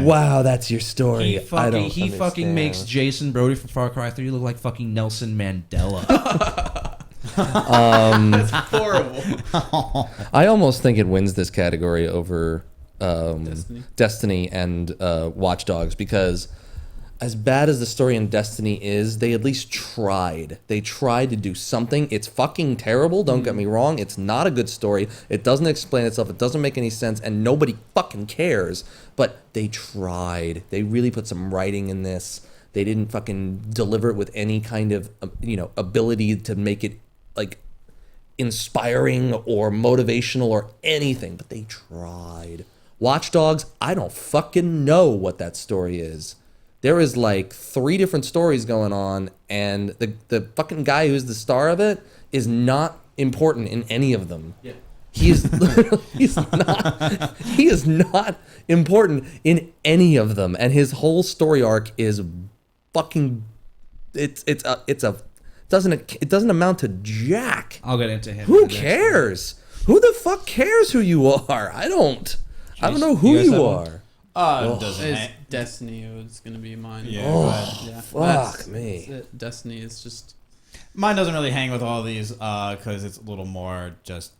Speaker 1: Wow, that's your story.
Speaker 2: He fucking,
Speaker 1: understand.
Speaker 2: makes Jason Brody from Far Cry 3 look like fucking Nelson Mandela.
Speaker 3: Horrible.
Speaker 1: I almost think it wins this category over
Speaker 3: Destiny?
Speaker 1: and Watch Dogs, because as bad as the story in Destiny is, they at least tried. They tried to do something. It's fucking terrible, don't get me wrong. It's not a good story. It doesn't explain itself. It doesn't make any sense, and nobody fucking cares. But they tried. They really put some writing in this. They didn't fucking deliver it with any kind of, ability to make it, like, inspiring or motivational or anything, but they tried. Watch Dogs, I don't fucking know what that story is. There is like 3 different stories going on, and the fucking guy who's the star of it is not important in any of them.
Speaker 2: Yeah.
Speaker 1: He is he is not important in any of them, and his whole story arc is fucking it doesn't amount to jack.
Speaker 2: I'll get into him.
Speaker 1: Who
Speaker 2: in the next
Speaker 1: cares? Who the fuck cares who you are? I don't know who
Speaker 2: you guys
Speaker 1: you
Speaker 2: have one?
Speaker 1: are.
Speaker 5: Doesn't
Speaker 3: It's
Speaker 5: hang-
Speaker 3: Destiny is gonna be mine.
Speaker 5: Yeah.
Speaker 1: Oh,
Speaker 3: Yeah.
Speaker 1: fuck
Speaker 3: That's
Speaker 1: me.
Speaker 3: it. Destiny is just.
Speaker 5: Mine doesn't really hang with all these because it's a little more just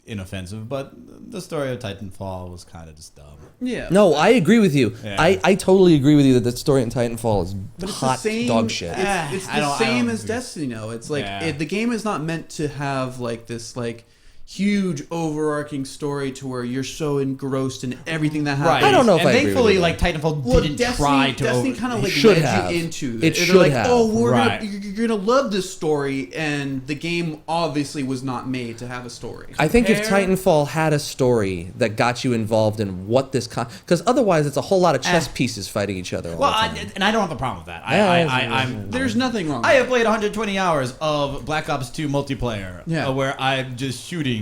Speaker 5: inoffensive. But the story of Titanfall was kind of just dumb.
Speaker 3: Yeah.
Speaker 1: No, I agree with you.
Speaker 5: Yeah.
Speaker 1: I totally agree with you that the story in Titanfall is
Speaker 3: But it's
Speaker 1: hot
Speaker 3: the same,
Speaker 1: dog shit.
Speaker 3: It's
Speaker 5: I
Speaker 3: the
Speaker 5: don't
Speaker 3: same as
Speaker 5: agree.
Speaker 3: Destiny. No, it's like
Speaker 5: Yeah.
Speaker 3: the game is not meant to have like this like huge overarching story to where you're so engrossed in everything that happens.
Speaker 1: I don't know if
Speaker 5: and
Speaker 1: I agree with
Speaker 5: thankfully,
Speaker 1: you.
Speaker 5: like Titanfall
Speaker 3: Well,
Speaker 5: didn't
Speaker 3: Destiny,
Speaker 5: try to.
Speaker 3: Destiny kind of
Speaker 1: It
Speaker 3: like
Speaker 1: should
Speaker 3: led
Speaker 1: have.
Speaker 3: you into
Speaker 1: It
Speaker 3: They're
Speaker 1: should
Speaker 3: like,
Speaker 1: have.
Speaker 3: oh,
Speaker 5: Right.
Speaker 3: you're gonna love this story, and the game obviously was not made to have a story.
Speaker 1: I think if
Speaker 2: Compare-
Speaker 1: Titanfall had a story that got you involved in what this because otherwise it's a whole lot of chess pieces fighting each other. All
Speaker 5: Well,
Speaker 1: the time.
Speaker 5: and I don't have a problem with that.
Speaker 1: Yeah,
Speaker 5: I'm.
Speaker 3: There's nothing wrong.
Speaker 5: I have played 120 hours of Black Ops 2 multiplayer,
Speaker 3: Yeah.
Speaker 5: where I'm just shooting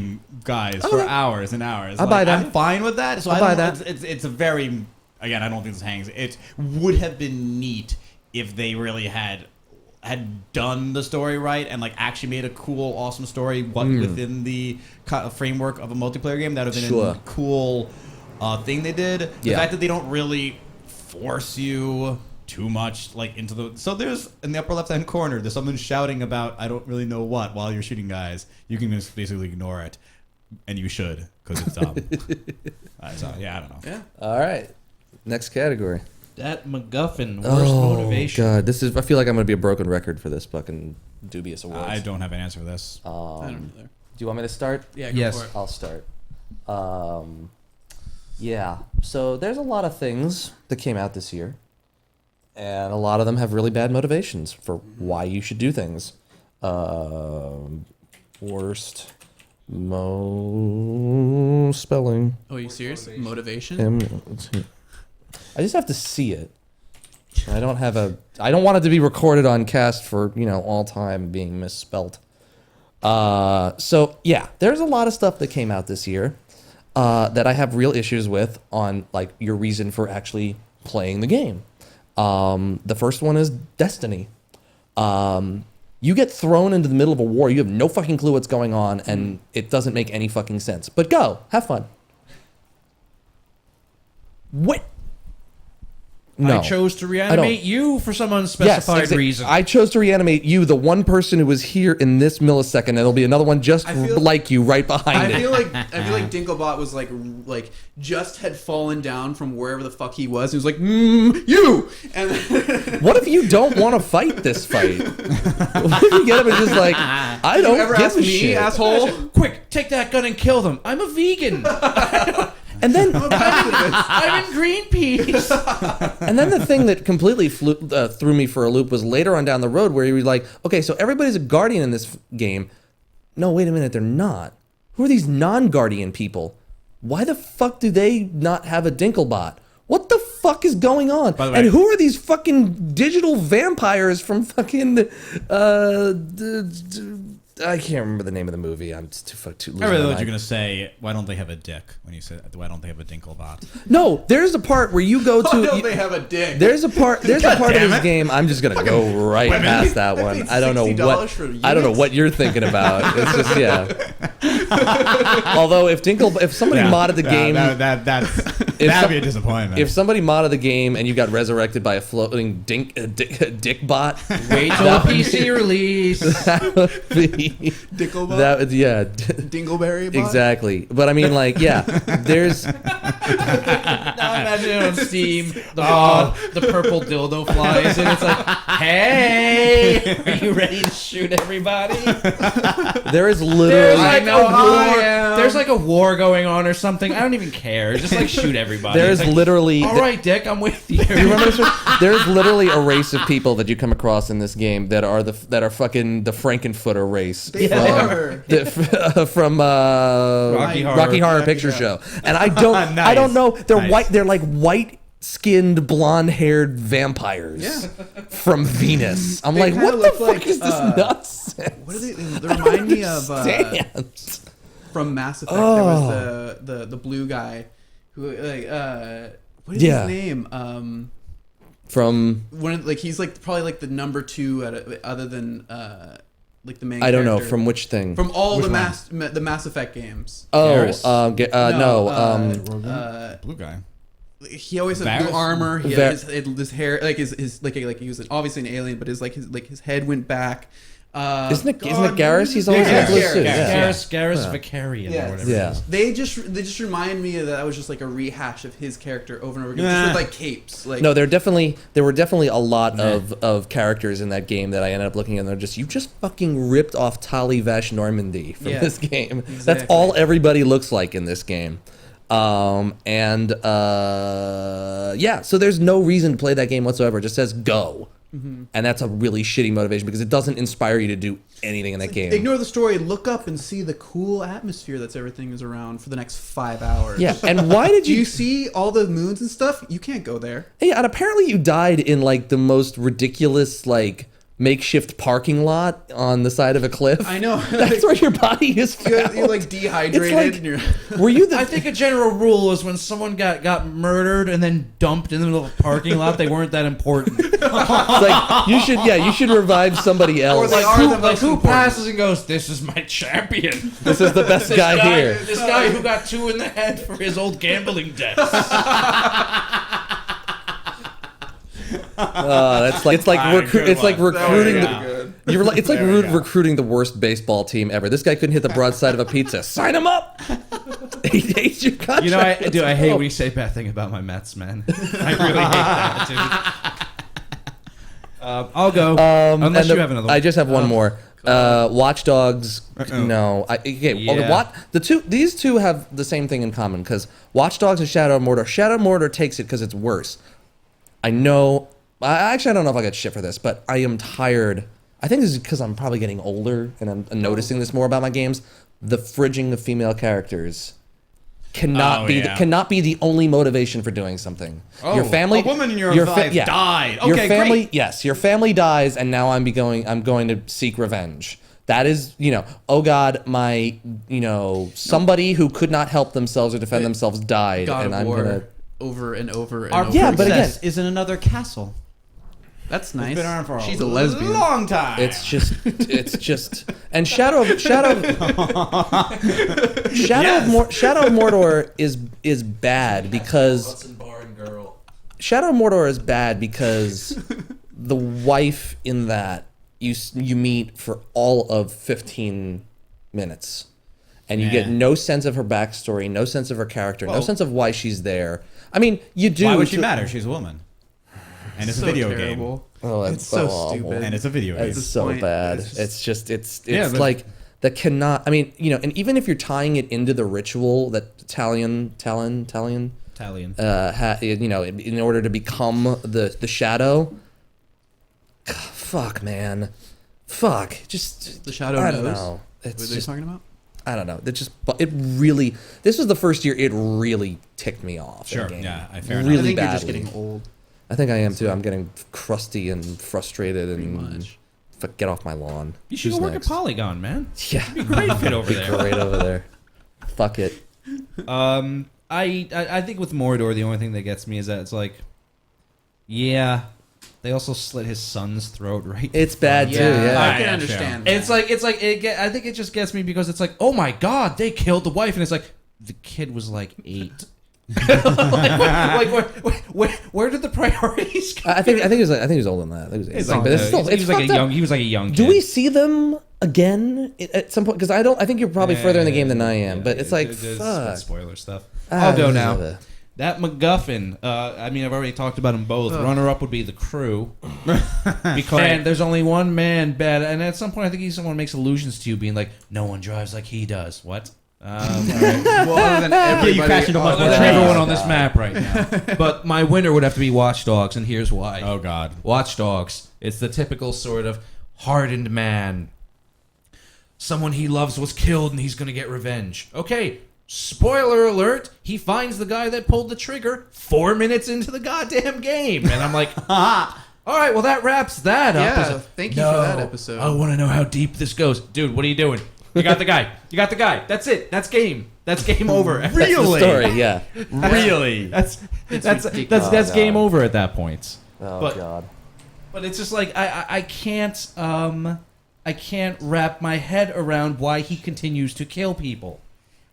Speaker 5: guys
Speaker 1: Oh,
Speaker 5: for
Speaker 1: yeah.
Speaker 5: hours and hours.
Speaker 1: I'll buy that.
Speaker 5: I'm fine with that. So
Speaker 1: I'll
Speaker 5: I
Speaker 1: buy
Speaker 5: don't,
Speaker 1: that.
Speaker 5: It's a very again. I don't think this hangs. It would have been neat if they really had done the story right and like actually made a cool, awesome story within the framework of a multiplayer game. That would have been
Speaker 1: Sure.
Speaker 5: a cool thing they did. The
Speaker 1: Yeah.
Speaker 5: fact that they don't really force you too much like into the there's in the upper left hand corner there's someone shouting about I don't really know what while you're shooting guys. You can just basically ignore it, and you should because it's dumb. So yeah, I don't know.
Speaker 3: Yeah.
Speaker 1: All right, next category.
Speaker 2: That MacGuffin, worst motivation.
Speaker 1: God, this is. I feel like I'm gonna be a broken record for this fucking dubious awards.
Speaker 5: I don't have an answer for this.
Speaker 3: I don't know.
Speaker 1: Do you want me to start?
Speaker 3: Yeah. Go
Speaker 2: Yes.
Speaker 3: For it.
Speaker 1: I'll start. Yeah. So there's a lot of things that came out this year, and a lot of them have really bad motivations for why you should do things. Worst spelling.
Speaker 3: Oh, are you serious? Motivation?
Speaker 1: I just have to see it. I don't have a. I don't want it to be recorded on cast for all time being misspelt. So yeah, there's a lot of stuff that came out this year that I have real issues with on like your reason for actually playing the game. The first one is Destiny. You get thrown into the middle of a war. You have no fucking clue what's going on, and it doesn't make any fucking sense. But go, have fun. What? No.
Speaker 2: I chose to reanimate you for some unspecified reason.
Speaker 1: I chose to reanimate you, the one person who was here in this millisecond, and there'll be another one just
Speaker 3: I feel-
Speaker 1: like you right behind
Speaker 3: I
Speaker 1: it.
Speaker 3: feel like Dinklebot was like just had fallen down from wherever the fuck he was. He was like, you. And
Speaker 1: What if you don't want to fight this fight? What if you get up and just like, I
Speaker 3: you
Speaker 1: don't
Speaker 3: ever
Speaker 1: give
Speaker 3: ask
Speaker 1: a
Speaker 3: me,
Speaker 1: shit.
Speaker 3: asshole?
Speaker 2: Quick, take that gun and kill them. I'm a vegan.
Speaker 1: And then,
Speaker 2: I'm in Greenpeace.
Speaker 1: and then the thing that completely threw me for a loop was later on down the road where you were like, okay, so everybody's a guardian in this game. No, wait a minute, they're not. Who are these non-guardian people? Why the fuck do they not have a Dinklebot? What the fuck is going on?
Speaker 5: By the way-
Speaker 1: And who are these fucking digital vampires from fucking I can't remember the name of the movie. I'm just too losing
Speaker 5: I really
Speaker 1: my
Speaker 5: thought
Speaker 1: mind.
Speaker 5: you were gonna say why don't they have a dick when you said why don't they have a Dinklebot?
Speaker 1: No, there's a part where you go to.
Speaker 3: Why don't they have a dick?
Speaker 1: There's a part. There's a part of this game. I'm just gonna go right past that one. I don't know
Speaker 3: $60
Speaker 1: what.
Speaker 3: for
Speaker 1: I don't know
Speaker 3: units?
Speaker 1: what you're thinking about. It's just Although if somebody modded the game,
Speaker 5: that'd be a disappointment.
Speaker 1: if somebody modded the game and you got resurrected by a floating dick bot,
Speaker 2: Wait till PC release.
Speaker 1: that would be
Speaker 3: Dinklebot?
Speaker 1: that would
Speaker 3: Dingleberry bot?
Speaker 1: exactly. But I mean, like, yeah, there's.
Speaker 2: Now imagine it on Steam, the purple dildo flies, and it's like, hey, are you ready to shoot everybody?
Speaker 1: There is
Speaker 2: There's
Speaker 1: literally.
Speaker 2: like
Speaker 3: know
Speaker 2: a
Speaker 3: I
Speaker 2: war.
Speaker 3: am.
Speaker 2: There's like a war going on or something. I don't even care. Just like shoot everybody.
Speaker 1: There's
Speaker 2: It's like,
Speaker 1: literally.
Speaker 2: all right, Dick, I'm with you.
Speaker 1: Do you remember this one? There's literally a race of people that you come across in this game that are fucking the Frankenfooter race.
Speaker 3: They are.
Speaker 1: From
Speaker 2: Rocky Horror
Speaker 1: Picture Show. And I don't know. They're
Speaker 5: Nice.
Speaker 1: white. They're like white-skinned, blonde-haired vampires
Speaker 3: Yeah.
Speaker 1: from Venus. I'm
Speaker 3: They
Speaker 1: like,
Speaker 3: kinda
Speaker 1: what the
Speaker 3: look
Speaker 1: fuck
Speaker 3: like,
Speaker 1: is this nonsense?
Speaker 3: What are they? They remind me of.
Speaker 1: Stand.
Speaker 3: from Mass Effect. There was the blue guy who what is his name?
Speaker 1: From
Speaker 3: He's like probably like the number 2 other than like the main.
Speaker 1: I don't know
Speaker 3: character.
Speaker 1: from which thing.
Speaker 3: From all the Mass Effect games.
Speaker 2: Garrus?
Speaker 5: Blue guy.
Speaker 3: He always had
Speaker 5: Varys?
Speaker 3: blue armor. He had his hair, like his like he was obviously an alien, but his head went back.
Speaker 1: Isn't it Garrus? He's always in a blue suit.
Speaker 2: Garrus Vicarian or whatever.
Speaker 1: Yeah.
Speaker 3: They just remind me that was just like a rehash of his character over and over again, just with like capes. Like
Speaker 1: No, there were definitely a lot of characters in that game that I ended up looking at and they're just, you just fucking ripped off Tali Vash Normandy from this game.
Speaker 3: Exactly.
Speaker 1: That's all everybody looks like in this game. So there's no reason to play that game whatsoever. It just says go. Mm-hmm. And that's a really shitty motivation because it doesn't inspire you to do anything in that game.
Speaker 3: Ignore the story. Look up and see the cool atmosphere that's everything is around for the next 5 hours.
Speaker 1: Yeah, and why did
Speaker 3: Do you see all the moons and stuff? You can't go there.
Speaker 1: Yeah, and apparently you died in like the most ridiculous like makeshift parking lot on the side of a cliff.
Speaker 3: I know.
Speaker 1: That's where your body is found.
Speaker 3: You're like dehydrated.
Speaker 1: It's like,
Speaker 3: and you're
Speaker 1: were you the?
Speaker 2: I think a general rule is when someone got murdered and then dumped in the middle of a parking lot, they weren't that important.
Speaker 1: It's like you should revive somebody else.
Speaker 3: they are the most
Speaker 2: who
Speaker 3: important.
Speaker 2: passes and goes, "This is my champion.
Speaker 1: This is the best guy here.
Speaker 2: This guy who got 2 in the head for his old gambling debts."
Speaker 1: It's like recruiting. It's like recruiting the worst baseball team ever. This guy couldn't hit the broadside of a pizza. Sign him up. He hates your contract.
Speaker 2: You know, I hate when you say bad thing about my Mets, man. I really hate that, dude. I'll go. Unless you have another one.
Speaker 1: I just have one more. Watch Dogs. No. These two have the same thing in common because Watch Dogs and Shadow of Mordor. Shadow of Mordor takes it because it's worse. I know. I don't know if I got shit for this, but I am tired. I think this is because I'm probably getting older and I'm noticing this more about my games. The fridging of female characters cannot be the only motivation for doing something. Your family,
Speaker 5: a woman in your life died. Okay,
Speaker 1: your family,
Speaker 5: great.
Speaker 1: yes, your family dies, and now I'm going to seek revenge. That is, oh God, my, somebody who could not help themselves or defend themselves died,
Speaker 3: God
Speaker 1: and
Speaker 3: of
Speaker 1: I'm
Speaker 3: War
Speaker 1: gonna.
Speaker 3: over and over and
Speaker 5: Our
Speaker 3: over.
Speaker 1: Yeah,
Speaker 3: again.
Speaker 1: but again-
Speaker 5: princess is in another castle.
Speaker 3: That's nice.
Speaker 5: Been around for
Speaker 3: She's a lesbian.
Speaker 5: long time.
Speaker 1: It's just, and Shadow of Mordor is bad because Shadow of Mordor is bad because the wife in that you meet for all of 15 minutes. And you get no sense of her backstory, no sense of her character, no sense of why she's there. I mean, you do.
Speaker 5: Why would she matter? She's a woman. And it's a video
Speaker 3: terrible.
Speaker 5: game.
Speaker 1: Oh, that's
Speaker 3: It's so
Speaker 1: awful.
Speaker 3: stupid.
Speaker 5: And it's a video game.
Speaker 1: It's so
Speaker 3: point,
Speaker 1: bad.
Speaker 3: it's just-
Speaker 1: It's
Speaker 2: Yeah, but-
Speaker 1: like that cannot. I mean, and even if you're tying it into the ritual that Talion, in order to become the shadow. Fuck, man. Fuck. Just
Speaker 3: The shadow
Speaker 1: I don't
Speaker 3: knows?
Speaker 1: know.
Speaker 3: What
Speaker 1: It's
Speaker 3: are they
Speaker 1: just.
Speaker 3: talking about?
Speaker 1: I don't know. This was the first year it really ticked me off. in
Speaker 5: Sure,
Speaker 1: a game.
Speaker 5: yeah, fair
Speaker 1: really
Speaker 5: enough.
Speaker 3: I think
Speaker 1: badly.
Speaker 3: you're just getting old.
Speaker 1: I think I am too. I'm getting crusty and frustrated
Speaker 3: Pretty
Speaker 1: and
Speaker 3: much.
Speaker 1: get off my lawn.
Speaker 2: You should
Speaker 1: Who's
Speaker 2: go work
Speaker 1: next?
Speaker 2: at Polygon, man.
Speaker 1: Yeah,
Speaker 2: Great fit over there.
Speaker 1: great over there. Fuck it.
Speaker 2: I think with Mordor, the only thing that gets me is that it's like, yeah, they also slit his son's throat, right?
Speaker 1: It's bad too.
Speaker 3: Yeah,
Speaker 1: Yeah.
Speaker 3: I can
Speaker 5: Yeah,
Speaker 3: understand.
Speaker 2: It's like I think it just gets me because it's like, oh my god, they killed the wife, and it's like the kid was like 8. Where did the priorities go?
Speaker 1: I think he was older than that. I think he was 8. But it's still,
Speaker 2: he
Speaker 1: it's
Speaker 2: was like a
Speaker 1: fucked up.
Speaker 2: young. He was like a young.
Speaker 1: Do
Speaker 2: kid.
Speaker 1: we see them again at some point? Because I think you're probably further in the game than I am. But it's like, fuck.
Speaker 2: Spoiler stuff. I'll go now.
Speaker 1: Ah.
Speaker 2: That MacGuffin. I mean, I've already talked about them both. Runner-up would be the crew, because there's only one man bad, and at some point, I think someone makes allusions to you being like, "No one drives like he does." What? All right.
Speaker 3: well, other than everybody,
Speaker 5: you crashed into much
Speaker 2: Other
Speaker 5: more
Speaker 2: than
Speaker 5: trees.
Speaker 2: everyone on this map right now. But my winner would have to be Watch Dogs, and here's why.
Speaker 5: Oh, God.
Speaker 2: Watch Dogs. It's the typical sort of hardened man. Someone he loves was killed, and he's going to get revenge. Okay, spoiler alert, he finds the guy that pulled the trigger 4 minutes into the goddamn game. And I'm like, all right, well, that wraps that up.
Speaker 3: Yeah,
Speaker 2: It's like,
Speaker 3: thank you for that episode.
Speaker 2: I want to know how deep this goes. Dude, what are you doing? You got the guy. You got the guy. That's it. That's game. That's game over.
Speaker 1: That's the story, yeah.
Speaker 5: Really?
Speaker 2: That's
Speaker 3: ridiculous.
Speaker 2: that's
Speaker 1: Oh,
Speaker 2: game
Speaker 1: God.
Speaker 2: over at that point.
Speaker 1: Oh,
Speaker 2: But-
Speaker 1: God.
Speaker 2: But it's just like I can't wrap my head around why he continues to kill people.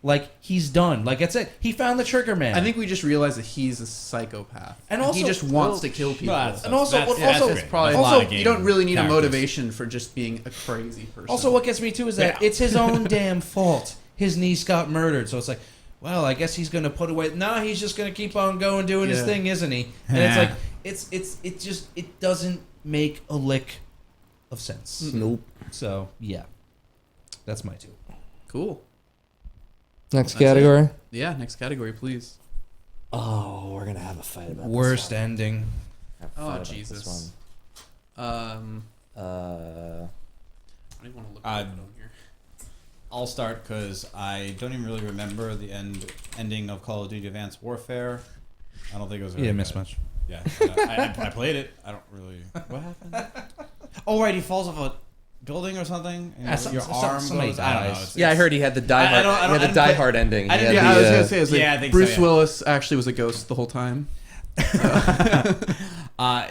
Speaker 2: Like he's done. Like that's it. He found the trigger man.
Speaker 3: I think we just realized that he's a psychopath,
Speaker 2: And
Speaker 3: he
Speaker 2: also-
Speaker 3: just wants to kill people.
Speaker 2: And also-
Speaker 5: that's
Speaker 2: also-
Speaker 5: great.
Speaker 3: Probably
Speaker 5: That's a lot of
Speaker 3: you don't
Speaker 5: game
Speaker 3: really need
Speaker 5: characters.
Speaker 3: a motivation for just being a crazy person.
Speaker 2: Also, what gets me too is that it's his own damn fault. His niece got murdered, so it's like, well, I guess he's gonna put away. No, he's just gonna keep on going doing his
Speaker 3: Yeah.
Speaker 2: thing, isn't he? And it's like, it doesn't make a lick of sense.
Speaker 1: Nope.
Speaker 2: So yeah, that's my two.
Speaker 3: Cool.
Speaker 1: Next
Speaker 3: That's
Speaker 1: category.
Speaker 3: Yeah, next category, please.
Speaker 1: Oh, we're gonna have a fight about
Speaker 2: Worst
Speaker 1: this one.
Speaker 2: ending.
Speaker 1: Have a
Speaker 3: Oh,
Speaker 1: fight about
Speaker 3: Jesus.
Speaker 1: this one.
Speaker 3: I don't even want to look at it on here.
Speaker 5: I'll start because I don't even really remember the ending of Call of Duty Advanced Warfare. I don't think it was.
Speaker 2: Yeah,
Speaker 5: very
Speaker 2: miss
Speaker 5: good.
Speaker 2: much.
Speaker 5: Yeah, I played it. I don't really. What happened? Oh, right, he falls off a building or something. And your arm
Speaker 2: somebody
Speaker 5: goes. I don't know.
Speaker 2: dies.
Speaker 1: Yeah, I heard he had the Die
Speaker 5: I
Speaker 1: Hard.
Speaker 5: don't- I
Speaker 1: He
Speaker 5: don't-
Speaker 1: had the
Speaker 5: I
Speaker 1: Die
Speaker 5: didn't
Speaker 1: Hard ending.
Speaker 5: I
Speaker 1: He
Speaker 5: didn't-
Speaker 1: had
Speaker 3: Yeah, I was
Speaker 1: the,
Speaker 3: gonna say, it was like
Speaker 5: yeah, I think so,
Speaker 3: Bruce
Speaker 5: yeah.
Speaker 3: Willis actually was a ghost the whole time.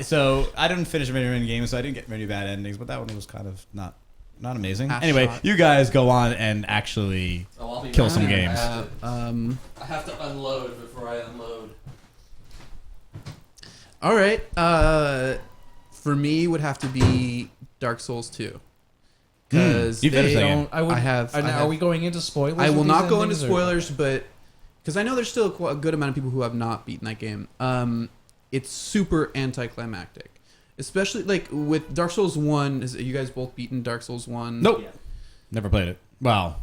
Speaker 5: So I didn't finish many games, so I didn't get many bad endings. But that one was kind of not amazing.
Speaker 3: Half
Speaker 5: Anyway,
Speaker 3: shot.
Speaker 5: you guys go on and actually kill some games.
Speaker 1: I have to unload before I unload.
Speaker 3: All right. For me, would have to be Dark Souls 2. Because
Speaker 5: You've finished
Speaker 3: they
Speaker 5: that game.
Speaker 3: don't. I have.
Speaker 2: Are we going into spoilers?
Speaker 3: I will
Speaker 2: with
Speaker 3: not
Speaker 2: these
Speaker 3: go into
Speaker 2: endings, or-
Speaker 3: spoilers, but because I know there's still a good amount of people who have not beaten that game. It's super anticlimactic, especially like with Dark Souls 1. You guys both beaten Dark Souls 1?
Speaker 5: Nope. Never played it. Wow.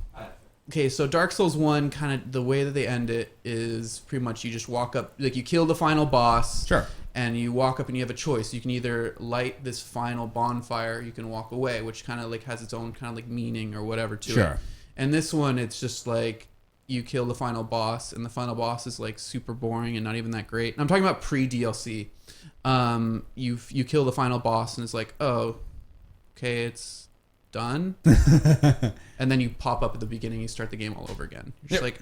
Speaker 3: Okay, so Dark Souls 1, kind of the way that they end it is pretty much you just walk up, like you kill the final boss.
Speaker 5: Sure.
Speaker 3: And you walk up and you have a choice. You can either light this final bonfire, you can walk away, which kind of like has its own kind of like meaning or whatever to it.
Speaker 5: Sure.
Speaker 3: And this one, it's just like you kill the final boss, and the final boss is like super boring and not even that great. And I'm talking about pre-DLC. You kill the final boss, and it's like, oh, okay, it's done. And then you pop up at the beginning, you start the game all over again. You're just like,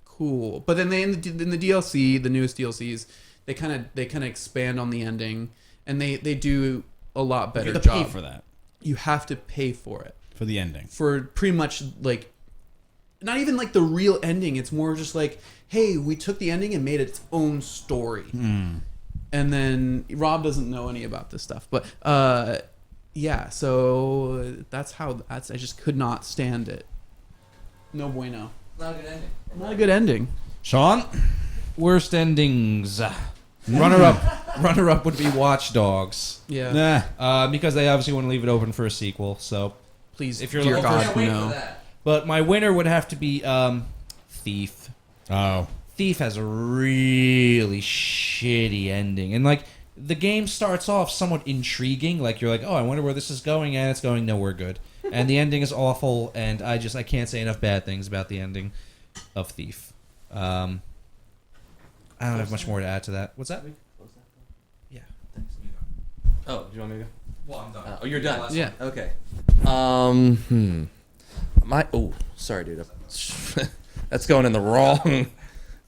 Speaker 3: cool. But then in the DLC, the newest DLCs, they kind of expand on the ending, and they do a lot better
Speaker 5: You have to
Speaker 3: job.
Speaker 5: pay for that,
Speaker 3: You have to pay for it
Speaker 5: for the ending.
Speaker 3: for pretty much like not even like the real ending. It's more just like, hey, we took the ending and made it its own story. And then Rob doesn't know any about this stuff, but yeah. So I just could not stand it. No bueno.
Speaker 1: Not a good ending.
Speaker 3: Not a good ending.
Speaker 5: Sean?
Speaker 2: Worst endings. Runner up would be Watch Dogs.
Speaker 3: Yeah.
Speaker 5: Nah.
Speaker 2: Because they obviously want to leave it open for a sequel. So,
Speaker 3: Please,
Speaker 2: if you're
Speaker 3: dear
Speaker 2: looking for-
Speaker 3: God, no.
Speaker 2: but my winner would have to be Thief.
Speaker 5: Oh.
Speaker 2: Thief has a really shitty ending, and like the game starts off somewhat intriguing. Like you're like, oh, I wonder where this is going, and it's going nowhere good. And the ending is awful, and I can't say enough bad things about the ending of Thief. I don't have much more to add to that. What's that? Yeah.
Speaker 1: Oh, do you want me to go?
Speaker 2: Well, I'm done.
Speaker 1: Oh, you're done.
Speaker 3: Yeah.
Speaker 1: Okay. Sorry, dude. That's going in the wrong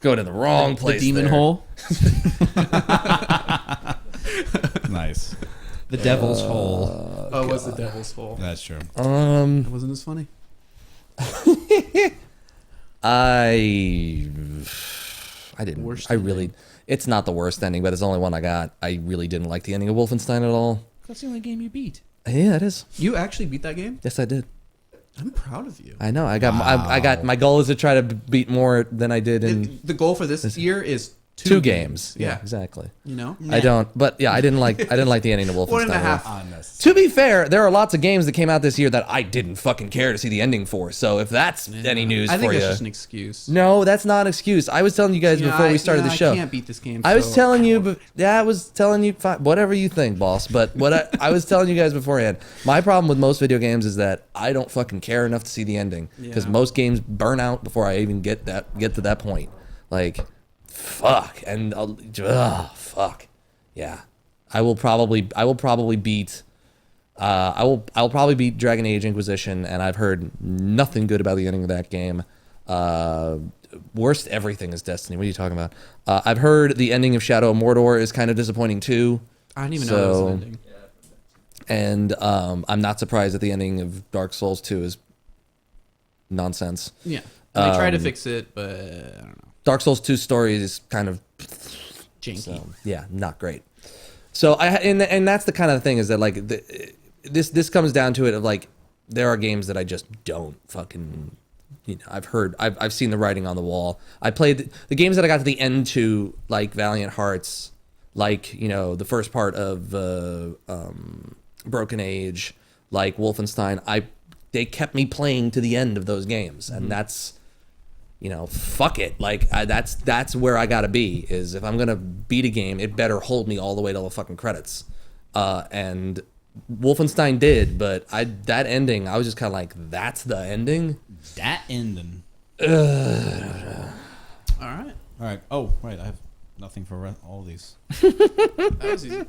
Speaker 3: The
Speaker 1: place.
Speaker 3: demon
Speaker 1: there.
Speaker 3: hole.
Speaker 5: Nice.
Speaker 2: The Devil's Hole.
Speaker 3: Oh, it was the devil's hole.
Speaker 5: That's true.
Speaker 3: It wasn't as funny.
Speaker 1: I didn't.
Speaker 3: Worst
Speaker 1: I really. It's not the worst ending, but it's the only one I got. I really didn't like the ending of Wolfenstein at all.
Speaker 2: That's the only game you beat.
Speaker 1: Yeah, it is.
Speaker 3: You actually beat that game?
Speaker 1: Yes, I did.
Speaker 3: I'm proud of you.
Speaker 1: I know. I got. My goal is to try to beat more than I did in
Speaker 3: The goal for this year is
Speaker 1: two games.
Speaker 3: Yeah.
Speaker 1: Exactly.
Speaker 3: You know?
Speaker 1: I don't. But yeah, I didn't like the ending of Wolfenstein.
Speaker 3: 1.5.
Speaker 1: at all.
Speaker 5: Honest.
Speaker 1: To be fair, there are lots of games that came out this year that I didn't fucking care to see the ending for. So if that's any news
Speaker 3: I think
Speaker 1: for
Speaker 3: that's
Speaker 1: you,
Speaker 3: just an excuse.
Speaker 1: no, that's not an excuse. I was telling you guys before we started the show.
Speaker 3: I can't beat this game.
Speaker 1: I was
Speaker 3: so-
Speaker 1: telling you, but yeah, I was telling you, whatever you think, boss. But what I was telling you guys beforehand, my problem with most video games is that I don't fucking care enough to see the ending because
Speaker 3: Yeah.
Speaker 1: most games burn out before I even get to that point. Like, fuck, and fuck, yeah. I will probably beat I'll probably beat Dragon Age Inquisition, and I've heard nothing good about the ending of that game. Worst everything is Destiny. What are you talking about? I've heard the ending of Shadow of Mordor is kind of disappointing too.
Speaker 3: I didn't even know that was an ending.
Speaker 1: And I'm not surprised that the ending of Dark Souls 2 is nonsense.
Speaker 3: Yeah. They tried to fix it, but I don't know.
Speaker 1: Dark Souls 2 story is kind of
Speaker 3: Janky.
Speaker 1: so, yeah, not great. So and that's the kind of thing is that like this comes down to it of like there are games that I just don't fucking I've seen the writing on the wall. I played the games that I got to the end to like Valiant Hearts, like the first part of Broken Age, like Wolfenstein. They kept me playing to the end of those games, and that's fuck it. Like that's where I gotta be. Is if I'm gonna beat a game, it better hold me all the way to the fucking credits. And Wolfenstein did, but that ending, I was just kind of like, that's the ending.
Speaker 5: That ending.
Speaker 3: All right.
Speaker 5: All right. Oh, right. I have nothing for all these.
Speaker 3: That was easy.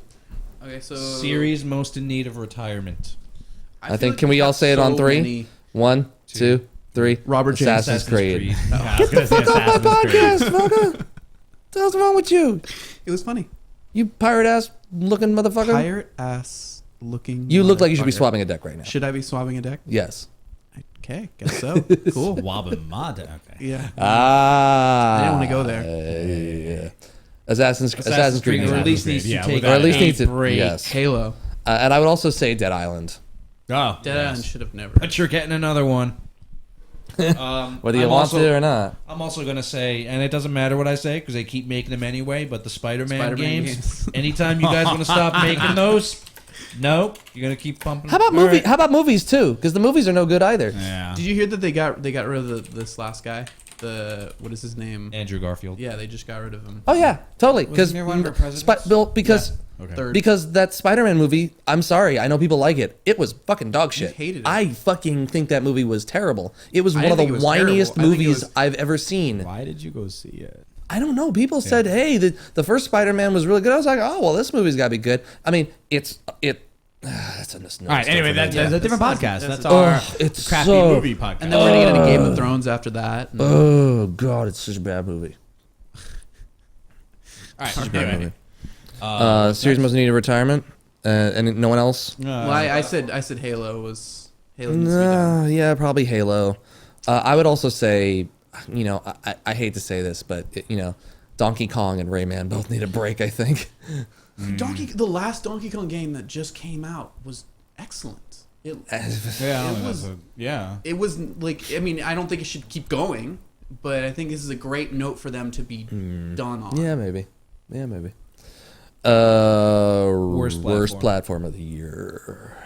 Speaker 3: Okay, so
Speaker 2: Series most in need of retirement.
Speaker 1: I
Speaker 3: feel
Speaker 1: think
Speaker 3: like
Speaker 1: can we all
Speaker 3: got
Speaker 1: say it on
Speaker 3: so
Speaker 1: 3?
Speaker 3: many-
Speaker 1: 1, 2, 3.
Speaker 3: Robert James.
Speaker 1: Assassin's Creed.
Speaker 5: Yeah, I was gonna say
Speaker 1: Fuck off my
Speaker 5: Assassin's
Speaker 1: podcast,
Speaker 5: Creed.
Speaker 1: fucker. What the hell's wrong with you?
Speaker 3: It was funny.
Speaker 1: You pirate ass looking motherfucker.
Speaker 3: Pirate ass looking.
Speaker 1: You look like you should be
Speaker 3: motherfucker.
Speaker 1: swapping a deck right now.
Speaker 3: Should I be swapping a deck?
Speaker 1: Yes.
Speaker 3: Okay, guess so. Cool.
Speaker 5: Wobbin' Mod. Okay.
Speaker 3: Yeah.
Speaker 1: Ah.
Speaker 3: I didn't wanna go there.
Speaker 1: Yeah. Assassin's Creed.
Speaker 2: or at least
Speaker 5: Creed,
Speaker 2: needs to
Speaker 5: yeah,
Speaker 2: take
Speaker 5: without
Speaker 1: Or at least
Speaker 2: a
Speaker 1: needs to
Speaker 2: break.
Speaker 1: yes.
Speaker 3: Halo.
Speaker 1: And I would also say Dead Island.
Speaker 5: Oh,
Speaker 3: Dead
Speaker 5: yes.
Speaker 3: Island should have never.
Speaker 2: But you're getting another one.
Speaker 1: Whether you
Speaker 2: I'm
Speaker 1: want
Speaker 2: also-
Speaker 1: to or not.
Speaker 2: I'm also gonna say, and it doesn't matter what I say because they keep making them anyway. But the Spider-Man,
Speaker 3: Spider-Man
Speaker 2: games,
Speaker 3: games.
Speaker 2: anytime you guys want to stop making those, nope, you're gonna keep pumping.
Speaker 1: How about
Speaker 2: All
Speaker 1: movie?
Speaker 2: right.
Speaker 1: How about movies too? Because the movies are no good either.
Speaker 5: Yeah.
Speaker 3: Did you hear that they got rid of this last guy? What is his name?
Speaker 2: Andrew Garfield.
Speaker 3: Yeah, they just got rid of him.
Speaker 1: Oh yeah, totally. Because
Speaker 5: Wasn't there one for presidents?
Speaker 1: because
Speaker 5: Okay.
Speaker 3: Third.
Speaker 1: because that Spider-Man movie. I'm sorry, I know people like it. It was fucking dog shit.
Speaker 3: hated it.
Speaker 1: I fucking think that movie was terrible. It was
Speaker 3: I
Speaker 1: one of
Speaker 3: didn't
Speaker 1: the
Speaker 3: think it was terrible.
Speaker 1: whiniest
Speaker 3: I think it
Speaker 1: movies
Speaker 3: was-
Speaker 1: I've ever seen.
Speaker 5: Why did you go see it?
Speaker 1: I don't know. People said, "Hey, the first Spider-Man was really good." I was like, "Oh, well, this movie's got to be good." I mean, that's a
Speaker 5: All right. Anyway, that's a different podcast. That's
Speaker 1: Oh,
Speaker 5: our
Speaker 1: it's
Speaker 5: crappy
Speaker 1: so-
Speaker 5: movie podcast.
Speaker 3: And then we're gonna get into Game of Thrones after that. and-
Speaker 1: Oh god, it's such a bad movie.
Speaker 5: all right.
Speaker 1: Bad
Speaker 5: Anyway.
Speaker 1: movie. Series most needed retirement, and no one else.
Speaker 3: well, I said Halo was Halo needs to be done.
Speaker 1: Yeah, probably Halo. I would also say, I hate to say this, but Donkey Kong and Rayman both need a break. I think.
Speaker 3: The last Donkey Kong game that just came out was excellent. It
Speaker 5: Yeah.
Speaker 3: it was like, I mean, I don't think it should keep going, but I think this is a great note for them to be done on.
Speaker 1: Yeah, maybe.
Speaker 2: Worst
Speaker 1: Worst
Speaker 2: platform.
Speaker 1: platform of the year.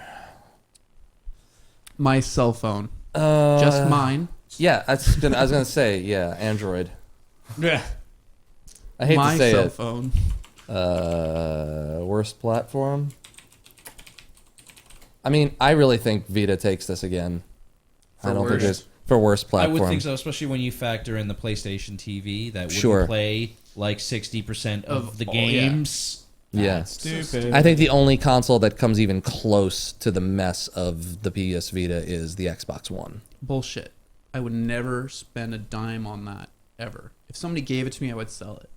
Speaker 3: My cell phone,
Speaker 1: Uh,
Speaker 3: just mine.
Speaker 1: Yeah, I was gonna say Android.
Speaker 5: Yeah.
Speaker 1: I hate
Speaker 3: My
Speaker 1: to say
Speaker 3: cell
Speaker 1: it.
Speaker 3: phone.
Speaker 1: Worst platform. I mean, I really think Vita takes this again.
Speaker 3: For
Speaker 1: I don't think
Speaker 3: worst?
Speaker 1: there's for worst
Speaker 2: I
Speaker 1: platform.
Speaker 2: would think so, especially when you factor in the PlayStation TV that wouldn't
Speaker 1: Sure.
Speaker 2: play like 60% of the
Speaker 3: Of all- yeah.
Speaker 2: games.
Speaker 1: Yeah.
Speaker 5: Stupid.
Speaker 1: I think the only console that comes even close to the mess of the PS Vita is the Xbox One.
Speaker 3: Bullshit. I would never spend a dime on that ever. If somebody gave it to me, I would sell it.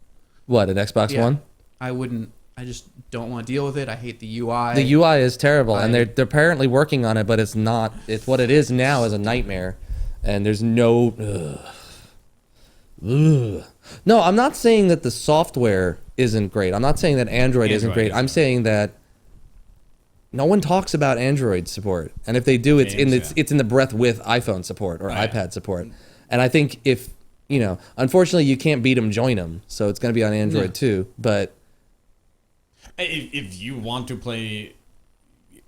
Speaker 1: What, an Xbox
Speaker 3: Yeah.
Speaker 1: One?
Speaker 3: I wouldn't. I just don't want to deal with it. I hate the UI.
Speaker 1: The UI is terrible, and
Speaker 3: I-
Speaker 1: they're apparently working on it, but it's not. It's what it is now is a nightmare, and there's no. Ugh. No, I'm not saying that the software isn't great. I'm not saying that Android isn't
Speaker 5: Android
Speaker 1: great.
Speaker 5: isn't.
Speaker 1: I'm saying that no one talks about Android support, and if they do, it's in
Speaker 5: Games,
Speaker 1: it's in the breath with iPhone support or
Speaker 5: Right.
Speaker 1: iPad support. And I think if unfortunately, you can't beat them, join them. So it's going to be on Android too. But
Speaker 5: If you want to play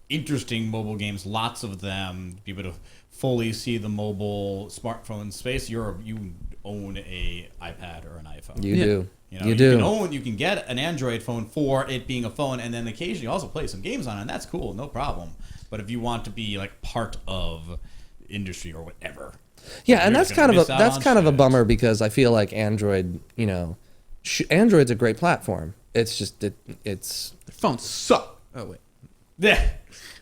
Speaker 5: interesting mobile games, lots of them, be able to fully see the mobile smartphone space, you own a iPad or an iPhone.
Speaker 1: you
Speaker 3: Yeah.
Speaker 1: do.
Speaker 5: You
Speaker 1: do.
Speaker 5: You can get an Android phone for it being a phone, and then occasionally also play some games on it. And that's cool, no problem. But if you want to be like part of industry or whatever,
Speaker 1: Yeah, and
Speaker 5: you're
Speaker 1: that's
Speaker 5: gonna
Speaker 1: kind of
Speaker 5: miss
Speaker 1: a
Speaker 5: out
Speaker 1: that's
Speaker 5: on
Speaker 1: kind of a
Speaker 5: shit.
Speaker 1: bummer because I feel like Android, Android's a great platform. It's just it's
Speaker 3: Their phones suck. Oh wait.
Speaker 5: yeah.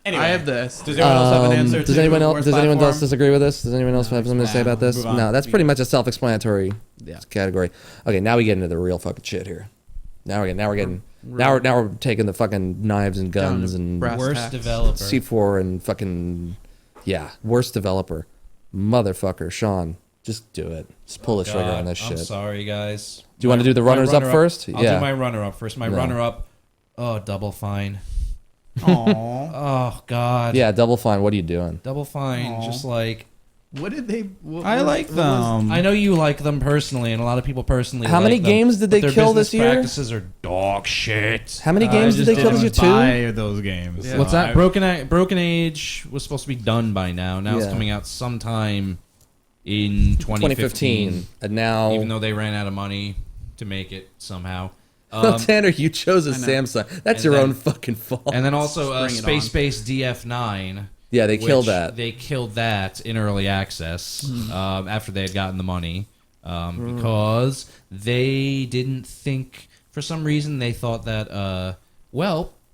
Speaker 5: Anyway,
Speaker 3: I have this.
Speaker 5: Does anyone else have an answer?
Speaker 1: Does
Speaker 5: to
Speaker 1: anyone else?
Speaker 5: worst
Speaker 1: Does anyone else
Speaker 5: platform?
Speaker 1: disagree with this? Does anyone else have something to say about this?
Speaker 5: Move on.
Speaker 1: No, that's pretty much a self-explanatory
Speaker 3: Yeah.
Speaker 1: category. Okay, now we get into the real fucking shit here. Now we're taking the fucking knives and guns and
Speaker 3: brass
Speaker 2: Worst
Speaker 3: tacks.
Speaker 2: developer.
Speaker 1: C4 and fucking worst developer, motherfucker. Sean, just do it. Just pull the trigger on this
Speaker 2: I'm
Speaker 1: shit.
Speaker 2: sorry, guys.
Speaker 1: Do you want to do the runners up first?
Speaker 2: I'll do my runner up first. My
Speaker 1: No.
Speaker 2: runner up. Oh, Double Fine.
Speaker 5: Aw.
Speaker 2: Oh God.
Speaker 1: Yeah, Double Fine. What are you doing?
Speaker 2: Double Fine.
Speaker 5: Aw.
Speaker 2: Just like
Speaker 3: What did they?
Speaker 5: I like them.
Speaker 2: I know you like them personally, and a lot of people personally.
Speaker 1: How
Speaker 2: like
Speaker 1: many
Speaker 2: them,
Speaker 1: games did
Speaker 2: but
Speaker 1: they
Speaker 2: their
Speaker 1: kill
Speaker 2: business
Speaker 1: this year?
Speaker 2: Practices are dog shit.
Speaker 1: How many
Speaker 5: I
Speaker 1: games did
Speaker 5: just
Speaker 1: they kill this year?
Speaker 5: didn't
Speaker 1: 2?
Speaker 5: buy those games.
Speaker 3: Yeah.
Speaker 2: What's
Speaker 5: so
Speaker 2: that?
Speaker 5: I-
Speaker 2: Broken Age was supposed to be done by now. Now it's
Speaker 1: Yeah.
Speaker 2: coming out sometime in 2015.
Speaker 1: And now,
Speaker 2: Even though they ran out of money to make it somehow.
Speaker 1: Tanner, you chose a
Speaker 3: I know.
Speaker 1: Samsung. That's
Speaker 2: And
Speaker 1: your
Speaker 2: then-
Speaker 1: own fucking fault.
Speaker 2: And then also
Speaker 3: Bring it
Speaker 2: Space
Speaker 3: on.
Speaker 2: Base DF9.
Speaker 1: Yeah, they killed
Speaker 2: which
Speaker 1: that.
Speaker 2: They killed that in early access after they had gotten the money because they didn't think, for some reason, they thought that,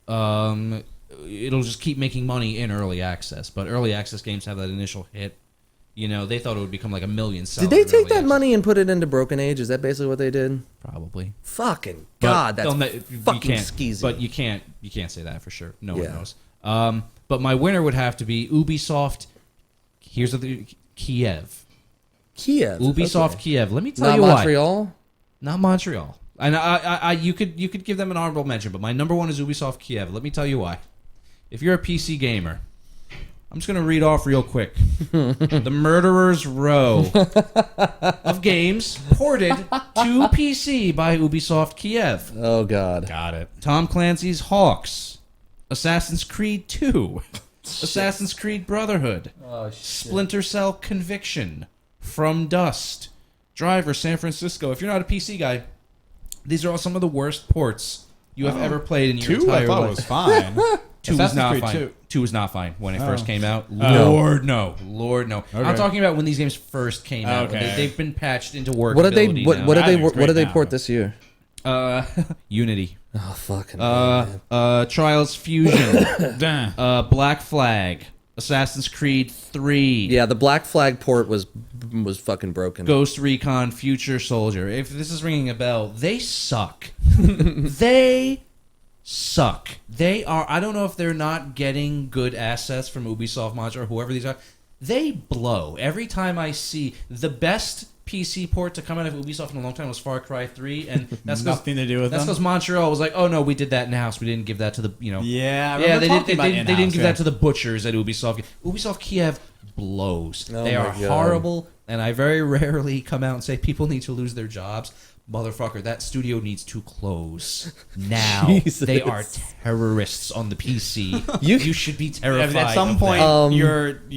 Speaker 2: it'll just keep making money in early access. But early access games have that initial hit. You know, they thought it would become like a million sellers.
Speaker 1: Did they
Speaker 2: in
Speaker 1: take
Speaker 2: early
Speaker 1: that
Speaker 2: access.
Speaker 1: money and put it into Broken Age? Is that basically what they did?
Speaker 2: Probably.
Speaker 1: Fucking
Speaker 2: But
Speaker 1: God, that's
Speaker 2: they'll you
Speaker 1: fucking
Speaker 2: can't-
Speaker 1: skeezy.
Speaker 2: But you can't say that for sure. No
Speaker 1: Yeah.
Speaker 2: one knows. But my winner would have to be Ubisoft. Here's the Kiev.
Speaker 1: Kiev.
Speaker 2: Ubisoft
Speaker 1: okay.
Speaker 2: Kiev. Let me tell
Speaker 1: Not
Speaker 2: you why.
Speaker 1: Montreal?
Speaker 2: Not Montreal. And you could give them an honorable mention, but my number one is Ubisoft Kiev. Let me tell you why. If you're a PC gamer, I'm just gonna read off real quick. The Murderer's Row of games ported to PC by Ubisoft Kiev.
Speaker 1: Oh, God.
Speaker 5: Got it.
Speaker 2: Tom Clancy's Hawks, Assassin's Creed 2, Assassin's Creed Brotherhood, Splinter Cell Conviction, From Dust, Driver San Francisco. If you're not a PC guy, these are all some of the worst ports you have ever played in your
Speaker 5: 2, I
Speaker 2: entire
Speaker 5: thought
Speaker 2: life.
Speaker 5: was fine.
Speaker 2: 2 was
Speaker 5: Assassin's
Speaker 2: not
Speaker 5: Creed
Speaker 2: fine.
Speaker 5: 2.
Speaker 2: 2 was not fine when it first came out.
Speaker 5: No.
Speaker 2: Lord no. Lord no. I'm
Speaker 5: Okay.
Speaker 2: talking about when these games first came out.
Speaker 5: Okay.
Speaker 2: They've been patched into workability
Speaker 1: What did they? What,
Speaker 2: now.
Speaker 1: what did
Speaker 5: I
Speaker 1: they?
Speaker 5: think it's
Speaker 1: What did
Speaker 5: great
Speaker 1: they
Speaker 5: now.
Speaker 1: port this year?
Speaker 2: Unity.
Speaker 1: Oh, fucking. man.
Speaker 2: Trials Fusion.
Speaker 5: Damn.
Speaker 2: Black Flag, Assassin's Creed 3,
Speaker 1: Yeah, the Black Flag port was fucking broken.
Speaker 2: Ghost Recon Future Soldier. If this is ringing a bell, they suck. They suck. They are. I don't know if they're not getting good assets from Ubisoft Montreal or whoever these are. They blow. Every time I see the best PC port to come out of Ubisoft in a long time was Far Cry 3, and that's
Speaker 5: Nothing to do with
Speaker 2: that's
Speaker 5: them.
Speaker 2: because Montreal was like, oh no, we did that in house. We didn't give that to the
Speaker 5: Yeah, I
Speaker 2: yeah,
Speaker 5: remember
Speaker 2: they,
Speaker 5: talking
Speaker 2: did,
Speaker 5: about
Speaker 2: they didn't give
Speaker 5: in-house,
Speaker 2: that to the butchers at Ubisoft. Ubisoft Kiev blows.
Speaker 1: Oh
Speaker 2: they
Speaker 1: my
Speaker 2: are
Speaker 1: God.
Speaker 2: horrible, and I very rarely come out and say people need to lose their jobs. Motherfucker, that studio needs to close now.
Speaker 1: Jesus.
Speaker 2: They are terrorists on the PC. You should be terrified.
Speaker 5: At some
Speaker 2: of
Speaker 5: point,
Speaker 2: that.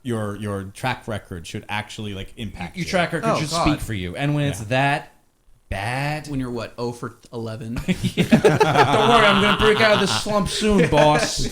Speaker 5: your track record should actually like impact
Speaker 2: Your
Speaker 5: you.
Speaker 2: track record
Speaker 3: Oh,
Speaker 2: should
Speaker 3: God.
Speaker 2: speak for you. And when it's
Speaker 5: Yeah.
Speaker 2: that bad,
Speaker 3: When you're what 0 for 11.
Speaker 2: don't worry, I'm gonna break out of this slump soon, boss.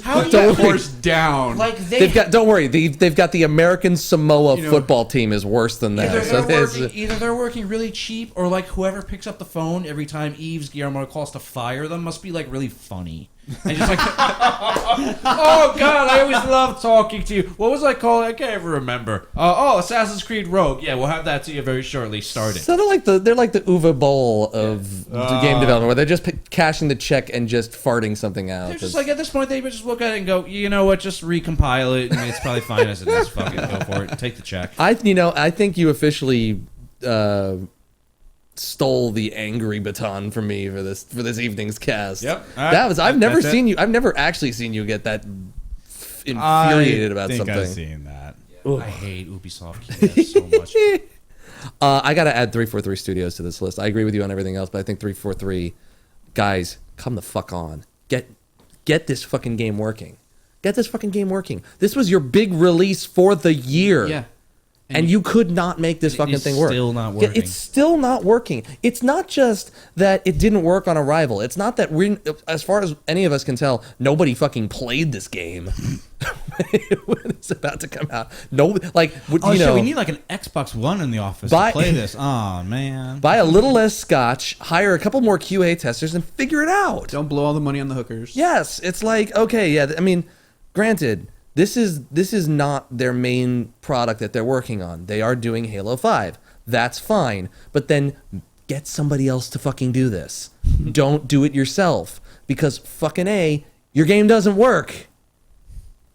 Speaker 2: How you
Speaker 1: Don't worry.
Speaker 3: down.
Speaker 2: like
Speaker 1: They've got. Don't worry. They've got the American Samoa
Speaker 2: You know,
Speaker 1: football team is worse than that.
Speaker 2: Either
Speaker 1: So
Speaker 2: they're,
Speaker 1: there's-
Speaker 2: working, either they're working really cheap, or like whoever picks up the phone every time Eves Guillermo calls to fire them must be like really funny. And just like, oh god, I always love talking to you. What was I calling? I can't even remember. Assassin's Creed Rogue. Yeah, we'll have that to you very shortly. Starting.
Speaker 1: So they're like the Uwe Boll of the game development, where they're just cashing the check and just farting something out.
Speaker 2: They're just like at this point they would just look at it and go, you know what? Just recompile it. I mean, it's probably fine as it is. Fuck it, go for it. Take the check.
Speaker 1: I think you officially stole the angry baton from me for this evening's cast.
Speaker 5: Yep. All right.
Speaker 1: That was I've never
Speaker 5: That's it.
Speaker 1: seen you. I've never actually seen you get that infuriated about
Speaker 5: I think
Speaker 1: something.
Speaker 5: I've seen that.
Speaker 2: I hate Ubisoft Kiev so much.
Speaker 1: I got to add 343 Studios to this list. I agree with you on everything else, but I think 343 guys, come the fuck on. Get this fucking game working. Get this fucking game working. This was your big release for the year.
Speaker 3: Yeah.
Speaker 1: And you could not make this fucking
Speaker 2: is
Speaker 1: thing work.
Speaker 2: still not
Speaker 1: Yeah,
Speaker 2: working.
Speaker 1: it's still not working. It's not just that it didn't work on Arrival. It's not that as far as any of us can tell, nobody fucking played this game when it's about to come out. No, like,
Speaker 5: Oh,
Speaker 1: you
Speaker 5: shit,
Speaker 1: know,
Speaker 5: we need like an Xbox One in the office
Speaker 1: Buy-
Speaker 5: to play this. Oh, man.
Speaker 1: buy a little less scotch, hire a couple more QA testers, and figure it out.
Speaker 3: Don't blow all the money on the hookers.
Speaker 1: Yes, it's like, okay, yeah. I mean, granted, this is not their main product that they're working on. They are doing Halo 5. That's fine. But then get somebody else to fucking do this. Don't do it yourself. Because fucking A, your game doesn't work.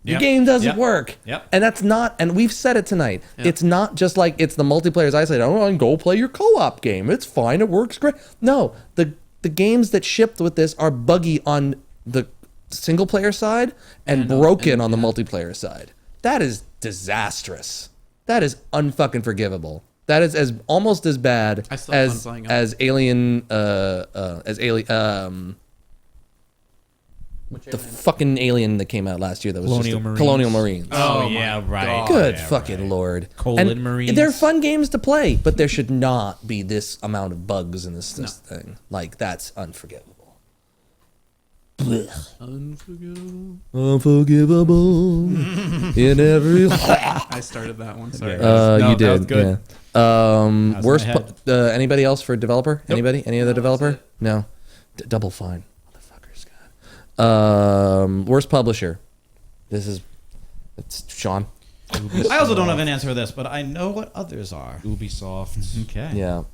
Speaker 1: Your
Speaker 5: Yep.
Speaker 1: game doesn't
Speaker 5: Yep.
Speaker 1: work.
Speaker 5: Yep.
Speaker 1: And that's not, and we've said it tonight.
Speaker 3: Yep.
Speaker 1: It's not just like it's the multiplayer's isolated. Oh, go play your co-op game. It's fine. It works great. No, the games that shipped with this are buggy on the single player side and broken on the multiplayer side. That is disastrous. That is unfucking forgivable. That is as almost as bad
Speaker 3: I still have fun
Speaker 1: as
Speaker 3: playing it.
Speaker 1: as Alien the fucking Alien that came out last year that was
Speaker 2: Colonial
Speaker 1: just
Speaker 2: Marines.
Speaker 1: Colonial Marines.
Speaker 5: Oh,
Speaker 3: my
Speaker 5: yeah, right.
Speaker 3: God.
Speaker 1: Good
Speaker 5: Yeah,
Speaker 1: fucking
Speaker 5: right.
Speaker 1: lord.
Speaker 2: Colon
Speaker 1: And
Speaker 2: Marines.
Speaker 1: they're fun games to play, but there should not be this amount of bugs in this thing. Like, that's unforgivable. Blech.
Speaker 3: Unforgettable.
Speaker 1: Unforgivable in every.
Speaker 3: I started that one. Sorry.
Speaker 5: No,
Speaker 1: you
Speaker 5: that
Speaker 1: did.
Speaker 5: was good.
Speaker 1: Yeah.
Speaker 5: That was
Speaker 1: Worst.
Speaker 5: in my
Speaker 1: Anybody else for developer? Anybody? Any other
Speaker 3: No,
Speaker 1: developer?
Speaker 3: that's
Speaker 1: No. Double fine, motherfuckers. God. Worst publisher. It's Sean.
Speaker 5: I also don't have an answer for this, but I know what others are.
Speaker 2: Ubisoft.
Speaker 5: Okay.
Speaker 1: Yeah.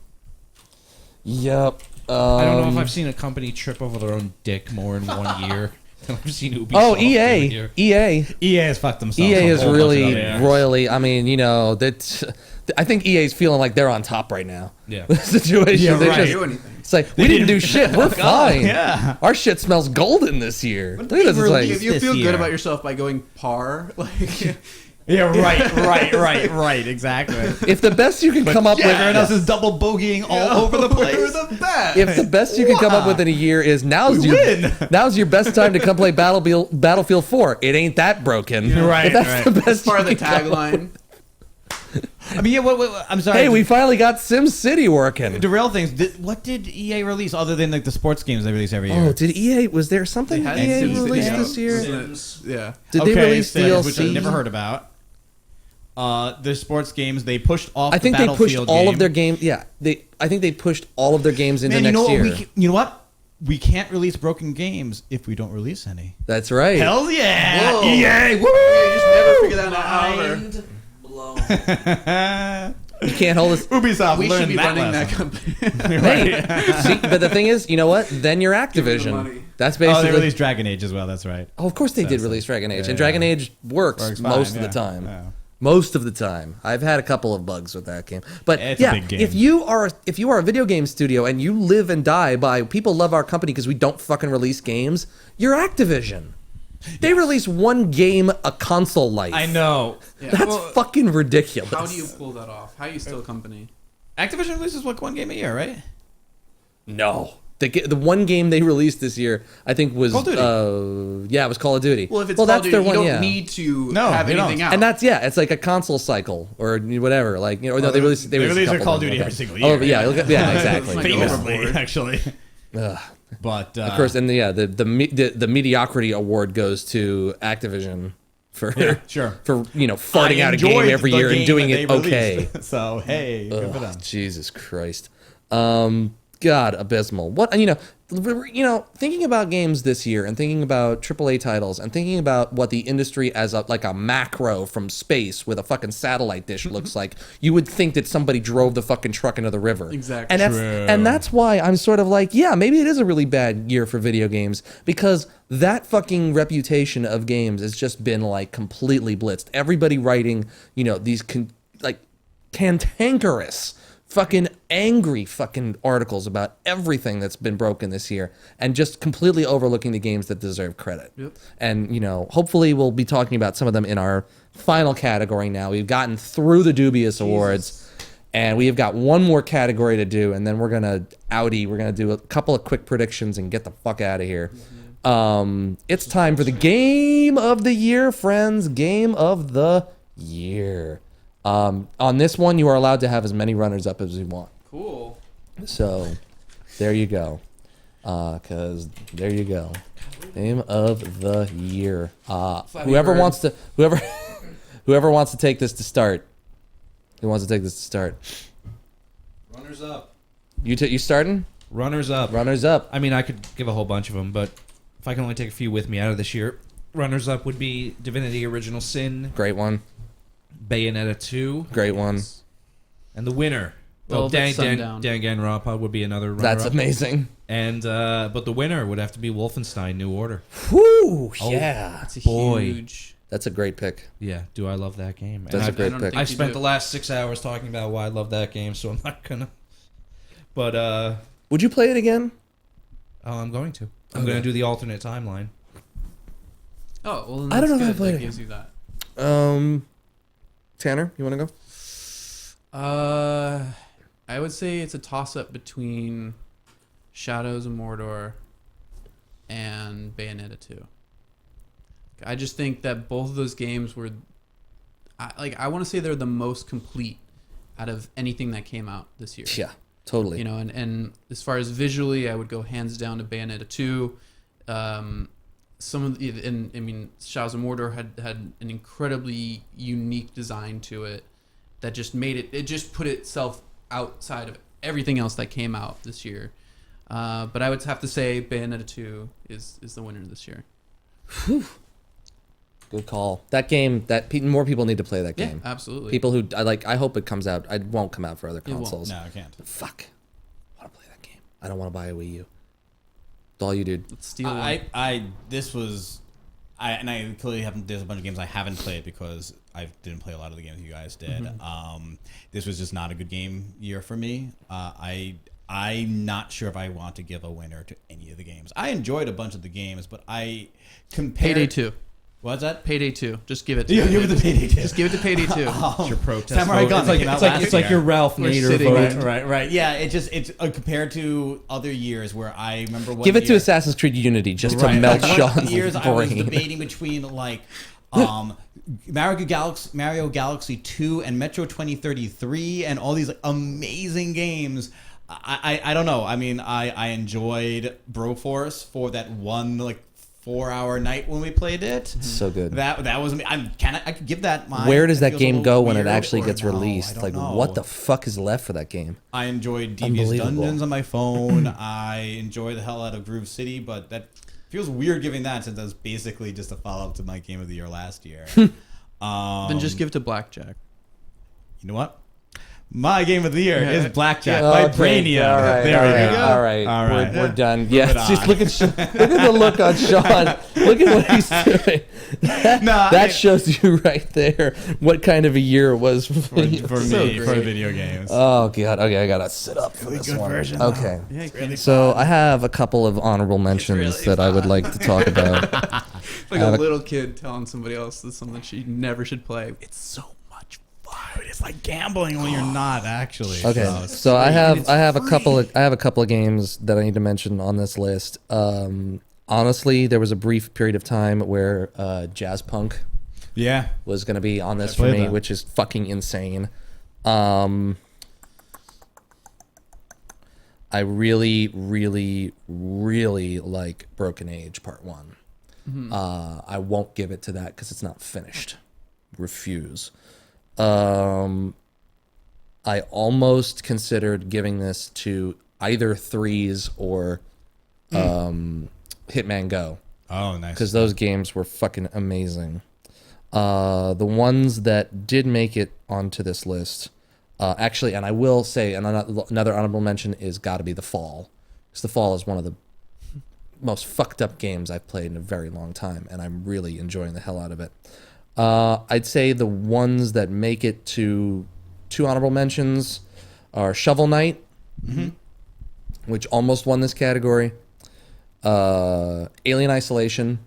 Speaker 1: Yep.
Speaker 2: I don't know if I've seen a company trip over their own dick more in 1 year than I've seen Ubisoft.
Speaker 1: Oh,
Speaker 2: do
Speaker 1: EA.
Speaker 2: here.
Speaker 1: EA.
Speaker 5: EA has fucked themselves.
Speaker 1: EA
Speaker 5: a
Speaker 1: is
Speaker 5: whole bunch
Speaker 1: really
Speaker 5: of them.
Speaker 1: royally. I mean, you know that. I think EA's feeling like they're on top right now.
Speaker 2: Yeah.
Speaker 1: The situation.
Speaker 5: Yeah,
Speaker 1: They
Speaker 5: right.
Speaker 1: just-
Speaker 3: Do anything.
Speaker 1: It's like we didn't do shit. We're fine.
Speaker 5: Yeah.
Speaker 1: Our shit smells golden this year. Look at this. It's
Speaker 3: If
Speaker 1: like
Speaker 3: you
Speaker 5: this
Speaker 3: feel
Speaker 5: year.
Speaker 3: good about yourself by going par, like
Speaker 5: Yeah, right, exactly.
Speaker 1: if the best you can come up
Speaker 5: Everyone else
Speaker 1: with.
Speaker 5: is double bogeying all over the place.
Speaker 3: We're the best.
Speaker 1: If the best you can come up with in a year is now's your best time to come play Battlefield 4. It ain't that broken.
Speaker 5: Right,
Speaker 1: If that's
Speaker 5: right.
Speaker 1: the best.
Speaker 3: part of the
Speaker 1: you can come up
Speaker 3: tagline.
Speaker 5: I mean, yeah. What, I'm sorry.
Speaker 1: Hey, we finally got Sim City working.
Speaker 5: derail things. What did EA release other than like the sports games they release every year?
Speaker 1: Oh, did EA? Was there something
Speaker 3: They had
Speaker 1: EA
Speaker 3: Sim City
Speaker 1: released
Speaker 3: out.
Speaker 1: this year?
Speaker 4: Sims.
Speaker 3: Yeah.
Speaker 1: Did they release
Speaker 5: Sims,
Speaker 1: DLC?
Speaker 5: which I've never heard about. The sports games they pushed off.
Speaker 1: I think
Speaker 5: the
Speaker 1: they pushed
Speaker 5: Battlefield
Speaker 1: all
Speaker 5: game.
Speaker 1: of their games. Yeah, I think they pushed all of their games into
Speaker 5: Man, you
Speaker 1: next
Speaker 5: know what?
Speaker 1: year.
Speaker 5: You know what? We can't release broken games if we don't release any.
Speaker 1: That's right.
Speaker 5: Hell yeah!
Speaker 3: Whoa.
Speaker 5: EA! Woo!
Speaker 3: You just never figure that out. However,
Speaker 4: Mind blown.
Speaker 1: You can't hold us.
Speaker 5: Ubisoft
Speaker 3: we should
Speaker 5: learned
Speaker 3: be
Speaker 5: that
Speaker 3: running that
Speaker 5: lesson.
Speaker 3: company.
Speaker 1: Hey, see, but the thing is, you know what? Then you're
Speaker 3: them the
Speaker 1: Activision.
Speaker 3: money.
Speaker 1: That's
Speaker 5: Oh, they
Speaker 1: basically.
Speaker 5: released Dragon Age as well. That's right.
Speaker 1: Oh, of course they did release Dragon Age, and Dragon Age works
Speaker 5: Works
Speaker 1: most
Speaker 5: fine,
Speaker 1: of the
Speaker 5: yeah,
Speaker 1: time.
Speaker 5: yeah.
Speaker 1: Most of the time, I've had a couple of bugs with that game, but
Speaker 5: It's a
Speaker 1: yeah,
Speaker 5: big game.
Speaker 1: if you are a video game studio and you live and die by people love our company because we don't fucking release games, you're Activision. They release one game a console life.
Speaker 5: I know.
Speaker 3: Yeah.
Speaker 1: That's
Speaker 3: Well,
Speaker 1: fucking ridiculous.
Speaker 3: how do you pull that off? How are you still a company?
Speaker 5: Activision releases like one game a year, right?
Speaker 1: No. The one game they released this year, I think, was
Speaker 5: Call of Duty.
Speaker 1: Yeah, it was Call of Duty.
Speaker 3: Well, if it's Call of Duty, you don't need to
Speaker 5: No,
Speaker 3: have
Speaker 5: you don't.
Speaker 3: anything out.
Speaker 1: And that's it's like a console cycle or whatever. Like no, they release
Speaker 5: they release
Speaker 1: a
Speaker 5: their
Speaker 1: couple
Speaker 5: Call of
Speaker 1: them,
Speaker 5: Duty
Speaker 1: okay.
Speaker 5: every single
Speaker 1: Oh,
Speaker 5: year,
Speaker 1: but yeah,
Speaker 5: right?
Speaker 1: yeah, exactly.
Speaker 3: Like
Speaker 5: Famously,
Speaker 3: overboard.
Speaker 5: actually.
Speaker 1: Ugh.
Speaker 5: But
Speaker 1: Of course, and the mediocrity award goes to Activision for
Speaker 5: sure.
Speaker 1: for farting
Speaker 5: I
Speaker 1: out a game
Speaker 5: enjoyed
Speaker 1: every
Speaker 5: the
Speaker 1: year and
Speaker 5: game
Speaker 1: doing
Speaker 5: that
Speaker 1: it
Speaker 5: they
Speaker 1: okay.
Speaker 5: released. So hey, good for them.
Speaker 1: Jesus Christ. God, abysmal. What thinking about games this year and thinking about AAA titles and thinking about what the industry as a macro from space with a fucking satellite dish looks like, you would think that somebody drove the fucking truck into the river.
Speaker 3: Exactly.
Speaker 1: And that's why I'm sort of like, yeah, maybe it is a really bad year for video games because that fucking reputation of games has just been like completely blitzed. Everybody writing, these cantankerous fucking angry fucking articles about everything that's been broken this year and just completely overlooking the games that deserve credit.
Speaker 3: Yep.
Speaker 1: And, hopefully we'll be talking about some of them in our final category now. We've gotten through the Dubious Awards and we have got one more category to do and then we're going to do a couple of quick predictions and get the fuck out of here. It's time for the Game of the Year, friends. Game of the Year. On this one, you are allowed to have as many runners up as you want.
Speaker 3: Cool.
Speaker 1: So, there you go. Cause there you go. Game of the year. Whoever wants to take this to start. Who wants to take this to start?
Speaker 2: Runners up.
Speaker 1: You starting?
Speaker 2: Runners up.
Speaker 1: Runners up.
Speaker 2: I mean, I could give a whole bunch of them, but if I can only take a few with me out of this year, runners up would be Divinity Original Sin,
Speaker 1: Great one.
Speaker 2: Bayonetta 2,
Speaker 1: Great one.
Speaker 2: and the winner.
Speaker 3: Velvet Sundown.
Speaker 2: Danganronpa would be another runner
Speaker 1: That's
Speaker 2: up.
Speaker 1: amazing.
Speaker 2: And but the winner would have to be Wolfenstein New Order.
Speaker 1: Whoo! Yeah.
Speaker 3: It's a
Speaker 2: Boy.
Speaker 3: huge.
Speaker 1: That's a great pick.
Speaker 2: Yeah, do I love that game?
Speaker 1: That's a
Speaker 2: And
Speaker 1: great
Speaker 3: don't
Speaker 1: pick.
Speaker 3: think
Speaker 2: I
Speaker 3: you
Speaker 2: spent
Speaker 3: do.
Speaker 2: the last 6 hours talking about why I love that game, so I'm not gonna. But
Speaker 1: Would you play it again?
Speaker 2: I'm going to. I'm
Speaker 1: Okay.
Speaker 2: gonna do the alternate timeline.
Speaker 3: Oh well. Then
Speaker 1: I don't know
Speaker 3: that's
Speaker 1: if I
Speaker 3: good.
Speaker 1: played
Speaker 3: That
Speaker 1: it.
Speaker 3: gives you that.
Speaker 1: Tanner, you want to go?
Speaker 3: I would say it's a toss-up between Shadows of Mordor and Bayonetta 2. I just think that both of those games were, I want to say they're the most complete out of anything that came out this year.
Speaker 1: Yeah, totally.
Speaker 3: You know, and as far as visually, I would go hands down to Bayonetta 2. Some of the, and I mean, Shadows of Mordor had an incredibly unique design to it that just made it just put itself outside of everything else that came out this year. But I would have to say Bayonetta 2 is the winner this year.
Speaker 1: Good call. That game. More people need to play that
Speaker 3: Yeah,
Speaker 1: game.
Speaker 3: absolutely.
Speaker 1: People who I hope it comes out. It won't come out for other
Speaker 3: won't.
Speaker 1: consoles.
Speaker 5: No, I can't.
Speaker 1: Fuck. I want to play that game. I don't want to buy a Wii U. That's all you, dude.
Speaker 3: Let's steal one.
Speaker 5: I clearly haven't. There's a bunch of games I haven't played because I didn't play a lot of the games you guys did. This was just not a good game year for me. I'm not sure if I want to give a winner to any of the games. I enjoyed a bunch of the games, but I compared.
Speaker 3: Payday 2.
Speaker 5: What's that?
Speaker 3: Payday 2. Just give it to
Speaker 5: Yeah, give it the Payday 2.
Speaker 3: Just give it to Payday 2.
Speaker 2: It's your protest
Speaker 5: Samurai
Speaker 2: vote.
Speaker 5: Gun
Speaker 2: It's like,
Speaker 5: came out
Speaker 2: it's like,
Speaker 5: last
Speaker 2: it's like
Speaker 5: year.
Speaker 2: your Ralph
Speaker 3: We're
Speaker 2: Nader
Speaker 3: sitting
Speaker 2: vote.
Speaker 5: Right. Yeah, it's compared to other years where I remember. One
Speaker 1: Give it to
Speaker 5: year-
Speaker 1: Assassin's Creed Unity just to
Speaker 5: Right.
Speaker 1: melt
Speaker 5: Like,
Speaker 1: Sean's
Speaker 5: years I was
Speaker 1: brain.
Speaker 5: debating between Mario Galaxy 2 and Metro 2033 and all these like, amazing games. I don't know. I mean, I enjoyed Broforce for that one like 4-hour night when we played it.
Speaker 1: So good.
Speaker 5: That was I could give that my.
Speaker 1: Where does that
Speaker 5: feels a
Speaker 1: game
Speaker 5: little
Speaker 1: go when it
Speaker 5: weird
Speaker 1: actually
Speaker 5: or
Speaker 1: gets
Speaker 5: no, I
Speaker 1: released?
Speaker 5: don't
Speaker 1: Like,
Speaker 5: know.
Speaker 1: what the fuck is left for that game?
Speaker 5: I enjoyed Devious
Speaker 1: Unbelievable.
Speaker 5: Dungeons on my phone. I enjoy the hell out of Groove City, but that feels weird giving that since that's basically just a follow up to my game of the year last year.
Speaker 3: Then just give it to Blackjack.
Speaker 5: You know what? My game of the year is Blackjack
Speaker 1: Okay,
Speaker 5: by Brainiac.
Speaker 1: all right,
Speaker 5: There
Speaker 1: all
Speaker 5: we
Speaker 1: right,
Speaker 5: go.
Speaker 1: All right,
Speaker 5: All right.
Speaker 1: We're done.
Speaker 5: Move
Speaker 1: Yeah,
Speaker 5: it
Speaker 1: just
Speaker 5: on.
Speaker 1: look at the look on Sean. Look at what he's doing. That shows you right there what kind of a year it was for
Speaker 5: For
Speaker 1: you.
Speaker 5: me, for video games.
Speaker 1: Oh god. Okay, I gotta sit up for
Speaker 5: Really
Speaker 1: this
Speaker 5: good
Speaker 1: one.
Speaker 5: version,
Speaker 1: Okay.
Speaker 3: Yeah,
Speaker 1: So I have a couple of honorable mentions
Speaker 3: really
Speaker 1: that I would like to talk about.
Speaker 3: like a little kid telling somebody else that's something she never should play. It's so much fun.
Speaker 5: It's like gambling when you're not actually.
Speaker 1: Okay, so I have a couple of games that I need to mention on this list. Honestly, there was a brief period of time where Jazz Punk
Speaker 5: Yeah.
Speaker 1: was going to be on this
Speaker 5: I
Speaker 1: for
Speaker 5: played
Speaker 1: me,
Speaker 5: that.
Speaker 1: which is fucking insane. I really, really, really like Broken Age Part 1. I won't give it to that because it's not finished. Refuse. I almost considered giving this to either Threes or Hitman Go,
Speaker 5: Oh, nice.
Speaker 1: because those games were fucking amazing. The ones that did make it onto this list, actually, and I will say, and another honorable mention is got to be The Fall, because The Fall is one of the most fucked up games I've played in a very long time, and I'm really enjoying the hell out of it. I'd say the ones that make it to 2 honorable mentions are Shovel Knight, which almost won this category. Alien Isolation,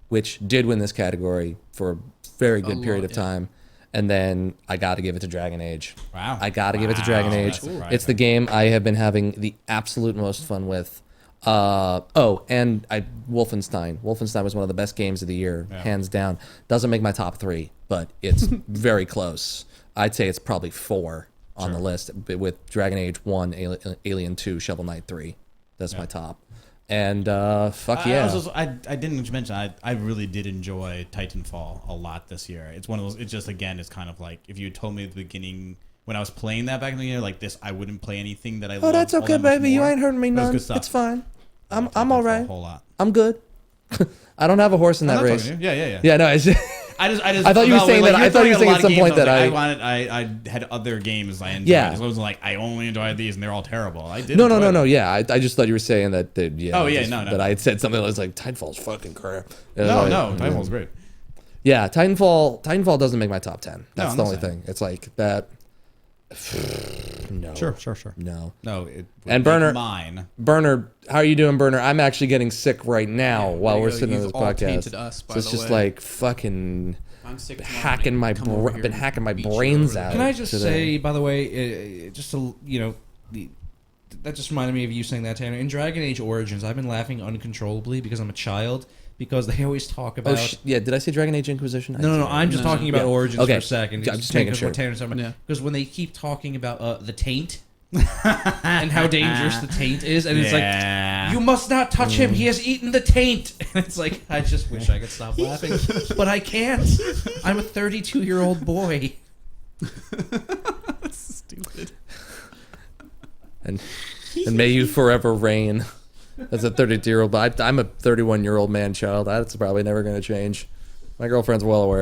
Speaker 1: which did win this category for a very good period of time. And then I got to give it to Dragon Age.
Speaker 5: Wow.
Speaker 1: I got to give it to Dragon Age.
Speaker 5: that's surprising.
Speaker 1: It's the game I have been having the absolute most fun with. And Wolfenstein. Wolfenstein was one of the best games of the year, hands down. Doesn't make my top 3, but it's very close. I'd say it's probably 4 on the list, with Dragon Age 1, Alien 2, Shovel Knight 3. That's my top. And fuck yeah.
Speaker 5: I didn't mention I really did enjoy Titanfall a lot this year. It's one of those. It's just, again, it's kind of like if you had told me at the beginning when I was playing that back in the year like this, I wouldn't play anything that I.
Speaker 1: Oh, that's okay, baby. You ain't hurting me none.
Speaker 5: Good stuff.
Speaker 1: It's fine. I'm
Speaker 5: Titanfall
Speaker 1: all right.
Speaker 5: A whole lot.
Speaker 1: I'm good. I don't have a horse in that
Speaker 5: I'm not
Speaker 1: race.
Speaker 5: talking to you. Yeah.
Speaker 1: Yeah, no. It's just,
Speaker 5: I
Speaker 1: thought you were saying that. I thought you were saying at some point that
Speaker 5: I had other games I enjoyed.
Speaker 1: Yeah.
Speaker 5: It wasn't like I only enjoyed these and they're all terrible. I did.
Speaker 1: No.
Speaker 5: enjoy them.
Speaker 1: Yeah, I just thought you were saying that.
Speaker 5: Oh, yeah, no.
Speaker 1: That I had said something that was like Titanfall's fucking crap.
Speaker 5: No, Titanfall's great.
Speaker 1: Yeah, Titanfall doesn't make my top 10. That's
Speaker 5: I'm
Speaker 1: the
Speaker 5: not
Speaker 1: only
Speaker 5: saying.
Speaker 1: thing. It's like that. No.
Speaker 5: Sure.
Speaker 1: No.
Speaker 5: No, it would
Speaker 1: And
Speaker 5: make
Speaker 1: Burner-
Speaker 5: mine.
Speaker 1: Burner, how are you doing, Burner? I'm actually getting sick right now while we're sitting on
Speaker 3: You've
Speaker 1: this
Speaker 3: all
Speaker 1: podcast.
Speaker 3: tainted us, by
Speaker 1: So it's
Speaker 3: the
Speaker 1: just
Speaker 3: way.
Speaker 1: like fucking
Speaker 3: I'm sick tomorrow.
Speaker 1: hacking my
Speaker 3: Come over here
Speaker 1: been
Speaker 3: and
Speaker 1: hacking my
Speaker 3: beat you
Speaker 1: brains
Speaker 3: over
Speaker 1: out.
Speaker 2: Can I just
Speaker 1: today.
Speaker 2: say, by the way, just to, that just reminded me of you saying that, Tanner. In Dragon Age Origins, I've been laughing uncontrollably because I'm a child. Because they always talk about.
Speaker 1: Yeah, did I say Dragon Age Inquisition?
Speaker 2: No. I'm just talking about
Speaker 1: Yeah.
Speaker 2: Origins
Speaker 1: Okay.
Speaker 2: for a second.
Speaker 1: I'm just making sure.
Speaker 2: Because when they keep talking about the taint and how dangerous the taint is, and it's like, you must not touch him. He has eaten the taint. And it's like, I just wish I could stop laughing, but I can't. I'm a 32-year-old boy.
Speaker 3: Stupid.
Speaker 1: And may you forever reign. As a 32-year-old, but I'm a 31-year-old man child. That's probably never going to change. My girlfriend's well aware.